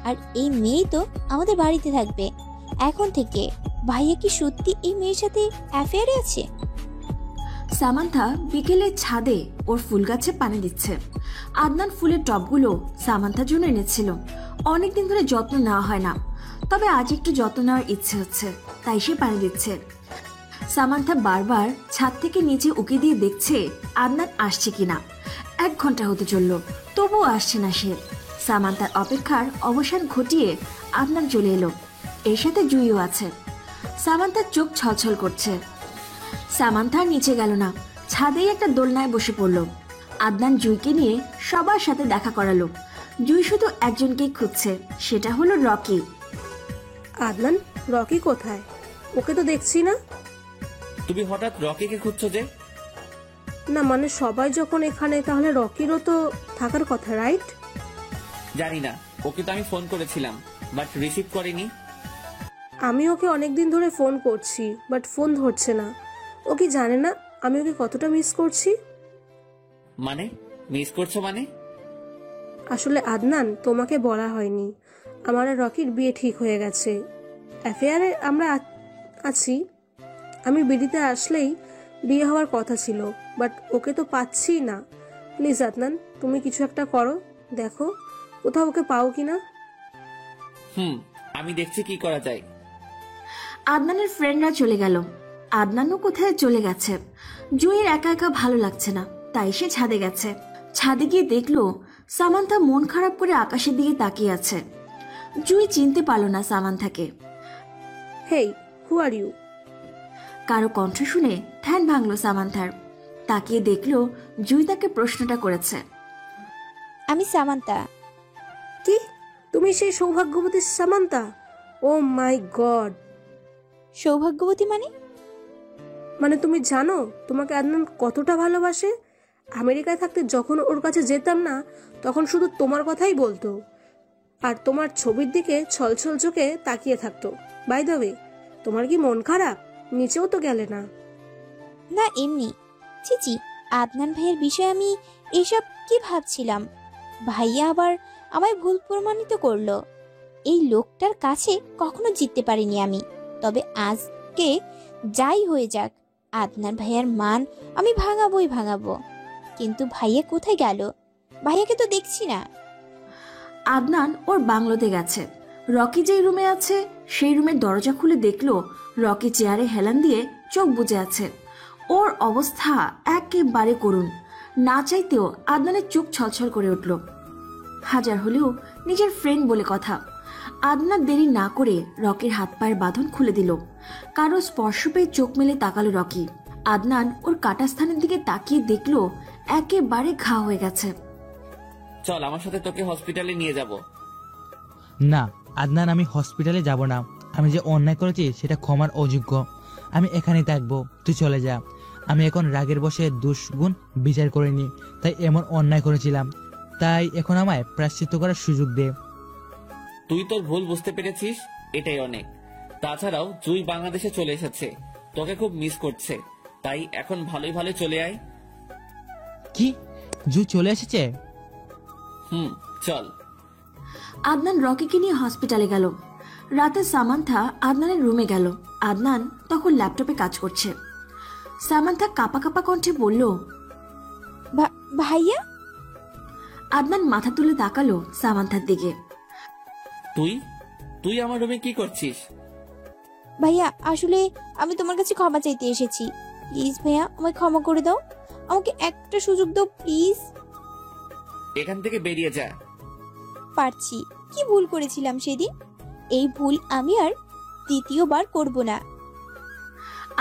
আর এই মেয়েই তো আমাদের বাড়িতে থাকবে এখন থেকে। ভাইয়া কি সত্যি এই মেয়ের সাথে অ্যাফেয়ারে আছে? সামান্থা বিকেলে ছাদে ওর ফুল গাছে পানি দিচ্ছে। আদনান ফুলের টবগুলো সামান্থার জন্য এনেছিল। অনেকদিন ধরে যত্ন নেওয়া হয় না, তবে আজ একটু যত্ন নেওয়ার ইচ্ছে হচ্ছে, তাই সে পানি দিচ্ছে। সামান্থা বারবার ছাদ থেকে নিচে উকি দিয়ে দেখছে আদনান আসছে কিনা। 1 ঘন্টা হতে চলল, তবুও আসছে না সে। সামান্থার অপেক্ষার অবসান ঘটিয়ে আদনান চলে এলো। এর সাথে জুইও আছে। সামান্থার চোখ ছলছল করছে। সামান্থা নিচে গেল না, ছাদেই একটা দোলনায় বসে পড়ল। আদনান জুইকে নিয়ে সবার সাথে দেখা করালো। জুই শুধু একজনকেই খুঁজছে, সেটা হলো রকি। আদনান, রকি কোথায়? ওকে তো দেখছি না। তুমি হঠাৎ রকিকে খুঁজছো যে? না মানে সবাই যখন এখানে, তাহলে রকিরও তো থাকার কথা, রাইট? জানি না, ওকে তো আমি ফোন করেছিলাম, বাট রিসিভ করেনি। আমি ওকে অনেকদিন ধরে ফোন করছি, বাট ফোন ধরছে না। ও কি জানে না আমি ওকে কতটা মিস করছি? মানে মিস করছো মানে? আসলে আদনান, তোমাকে বলা হয়নি, আমার আর রকির বিয়ে ঠিক হয়ে গেছে। অ্যাফেয়ারে আমরা আছি। আমি বিডিতে আসলেই বিয়ে হওয়ার কথা ছিল, বাট ওকে তো পাচ্ছি না। প্লিজ আদনান, তুমি কিছু একটা করো, দেখো কোথাও ওকে পাও কিনা। আমি দেখছি কি করা যায়। আদনানের ফ্রেন্ডরা চলে গেল। আদনানও কোথায় চলে গেছে। জুইয়ের একা একা ভালো লাগছে না, তাই সে ছাদে গেছে। ছাদে গিয়ে দেখলো সামান্থা মন খারাপ করে আকাশের দিকে তাকিয়ে আছে। জুই চিনতে পারল না সামান্থাকে। হেই, হু আর ইউ? কারো কণ্ঠ শুনে ধ্যান ভাঙলো সামান্থার। তাকিয়ে দেখলো জুই তাকে প্রশ্নটা করেছে। আমি সামান্তা। কি, তুমি সেই সৌভাগ্যবতী সামান্তা? ও মাই গড। সৌভাগ্যবতী মানে? মানে তুমি জানো তোমাকে আদনান কতটা ভালোবাসে? আমেরিকায় থাকতে যখন ওর কাছে যেতাম না, তখন শুধু তোমার কথাই বলতো, আর তোমার ছবির দিকে ছলছল চোখে তাকিয়ে থাকতো। বাই দ্য ওয়ে, তোমার কি মন খারাপ? নিচেও তো গেলে না। না এমনি। চিচি, আদনান ভাইয়ের বিষয়ে আমি এসব কি ভাবছিলাম। ভাইয়া আবার আমায় ভুল প্রমাণিত করলো। এই লোকটার কাছে কখনো জিততে পারিনি আমি। তবে আজকে যাই হয়ে যাক, আদনান ভাইয়ার মান আমি ভাঙাবো। কিন্তু ভাইয়া কোথায় গেল? ভাইয়াকে তো দেখছি না। আদনান ওর বাংলোতে গেছে। রকি যেই রুমে আছে সেই রুমের দরজা খুলে দেখলো রকি চেয়ারে হেলান দিয়ে চোখ বুজে আছে। ওর অবস্থা একেবারে করুণ। না চাইতেও আদনানের চোখ ছলছল করে উঠল। হাজার হলেও নিজের ফ্রেন্ড বলে কথা। আদনান দেরি না করে রকির হাত পায়ের বাঁধন খুলে দিল। কারো স্পর্শ পেয়ে চোখ মেলে তাকালো রকি। আদনান ওর কাটা স্থানের দিকে তাকিয়ে দেখলো একেবারে ঘা হয়ে গেছে। চল আমার সাথে, তোকে হসপিটালে নিয়ে যাব। না আদনান, আমি হসপিটালে যাব না। আমি যে অন্যায় করেছি সেটা ক্ষমার অযোগ্য। আমি এখানেই থাকবো, তুই চলে যা। আমি এখন রাগের বসে দুষ্গুণ বিচার করিনি, তাই এমন অন্যায় করেছিলাম, তাই এখন আমায় প্রায়শ্চিত্ত করার সুযোগ দে। তুই তোর ভুল বুঝতে পেরেছিস, এটাই অনেক। তাছাড়াও জুই বাংলাদেশে চলে এসেছে, তোকে খুব মিস করছে, তাই এখন ভালোই ভালোই চলে আয়। কি, জুই চলে এসেছে? চল। আদনান রকিকে নিয়ে হসপিটালে গেল। রাতে সামান্থা আদনানের রুমে গেল। আদনান তখন ল্যাপটপে কাজ করছে। সামান্থা কাঁপা কাঁপা কণ্ঠে বলল, ভাইয়া? আদনান মাথা তুলে তাকালো সামান্থার দিকে। তুই তুই আমার রুমে কি করছিস? ভাইয়া, আসলে আমি তোমার কাছে ক্ষমা চাইতে এসেছি। প্লিজ ভাইয়া, আমায় ক্ষমা করে দাও, আমাকে একটা সুযোগ দাও প্লিজ। এখান থেকে বেরিয়ে যা। পারছি, কি ভুল করেছিলাম সেদিন, এই ভুল আমি আর দ্বিতীয়বার করব না।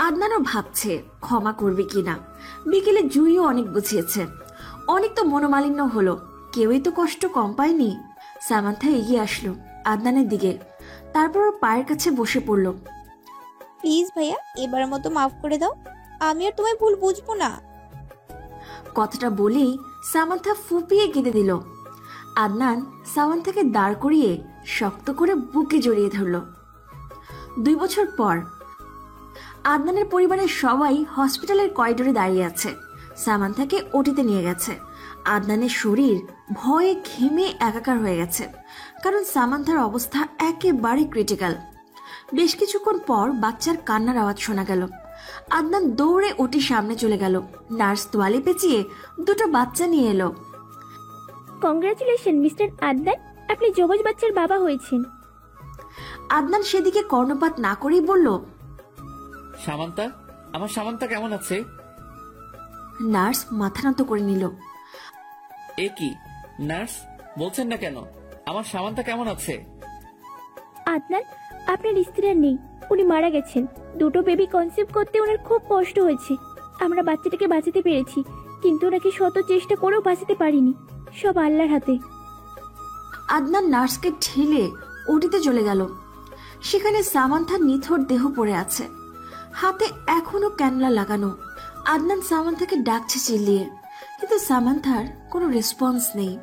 আদনানও ভাবছে ক্ষমা করবে কিনা। বিকেলে জুইও অনেক বুঝিয়েছে, অনেক তো মনোমালিন্য হলো, কেউই তো কষ্ট কম পায়নি। সামান্থা এগিয়ে আসলো আদনানের দিকে, তারপর ওর পায়ের কাছে বসে পড়ল। প্লিজ ভাইয়া, এবার মতো মাফ করে দাও, আমি আর তোমায় ভুল বুঝবো না। কথাটা বলেই সামান্থা ফুপিয়ে কেঁদে দিল। আদনান সামান্থাকে দাঁড় করিয়ে শক্ত করে বুকে জড়িয়ে ধরল। 2 বছর পর আদনানের পরিবারের সবাই হসপিটালের করিডোরে দাঁড়িয়ে আছে। সামান্থাকে ওটিতে নিয়ে গেছে। আদনানের শরীর ভয়ে ঘেমে একাকার হয়ে গেছে, কারণ সামান্থার অবস্থা একেবারে ক্রিটিক্যাল। বেশ কিছুক্ষণ পর বাচ্চার কান্নার আওয়াজ শোনা গেল। আদনান দৌড়ে ওটির সামনে চলে গেল। নার্স তোয়ালে পেঁচিয়ে 2টো বাচ্চা নিয়ে এলো। কংগ্রাচুলেশন মিস্টার আদনান, আপনি জবজ বাচ্চার বাবা হয়েছেন। আদনান সেদিকে কর্ণপাত না করেই বলল, সামান্তা, আমার সামান্তা কেমন আছে? নার্স মাথা নত করে নিল। এ কি নার্স, বলছেন না কেন? আমার সামান্তা কেমন আছে? আদনান, আপনার স্ত্রী আর নেই, উনি মারা গেছেন। 2টো বেবি কনসিভ করতে ওনার খুব কষ্ট হয়েছে। আমরা বাচ্চাটাকে বাঁচাতে পেরেছি, কিন্তু ওনাকে শত চেষ্টা করেও বাঁচাতে পারিনি, সব আল্লাহর হাতে। আদনান নার্সকে ঠেলে ওটিতে চলে গেল। সেখানে সামান্থার নিথর দেহ পড়ে আছে, হাতে এখনো ক্যানলা লাগানো। আদনান সামান্থাকে ডাকছে চিল্লিয়ে, কিন্তু সামান্থার কোনো রেসপন্স নেই।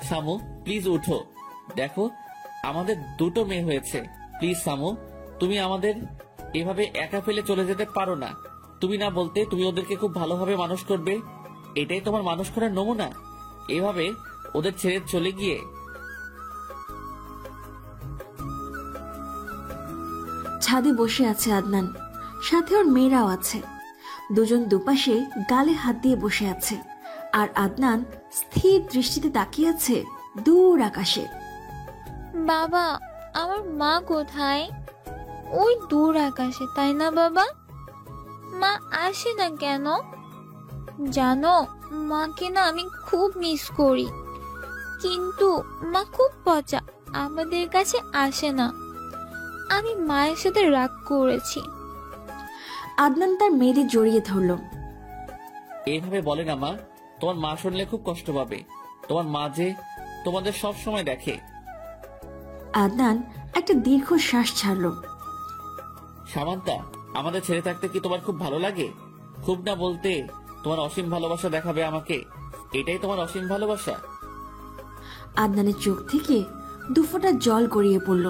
সামু, প্লিজ উঠো, দেখো আমাদের 2টো মেয়ে হয়েছে। প্লিজ সামু, তুমি আমাদের এভাবে একা ফেলে চলে যেতে পারো না। তুমি না বলতে তুমি ওদেরকে খুব ভালোভাবে মানুষ করবে, এটাই তোমার মানুষ করার নমুনা। এভাবে ওদের ছেড়ে চলে গিয়ে। ছাদে বসে আছে আদনান, সাথে ওর মেয়েরাও আছে। দুজন দুপাশে গালে হাত দিয়ে বসে আছে, আর আদনান স্থির দৃষ্টিতে তাকিয়ে আছে দূর আকাশে। বাবা, আমার মা কোথায়? ওই দূর আকাশে, তাই না বাবা? মা আসে না কেন? জানো, মাকে না আমি খুব মিস করি, কিন্তু মা খুব পচা, আমাদের কাছে আসে না। আমি মায়ের সাথে রাগ করেছি। আদনান তার মেয়েদের জড়িয়ে ধরল। এইভাবে বলে না মা, তোমার মা শুনলে খুব কষ্ট পাবে। তোমার মা যে তোমাদের সব সময় দেখে। আদনান একটা দীর্ঘ শ্বাস ছাড়ল। সামান্তা, আমাদের ছেড়ে থাকতে কি তোমার খুব ভালো লাগে? খুব না বলতে তোমার অসীম ভালোবাসা দেখাবে আমাকে, এটাই তোমার অসীম ভালোবাসা? আদনানের চোখ থেকে 2 ফোঁটা জল গড়িয়ে পড়ল।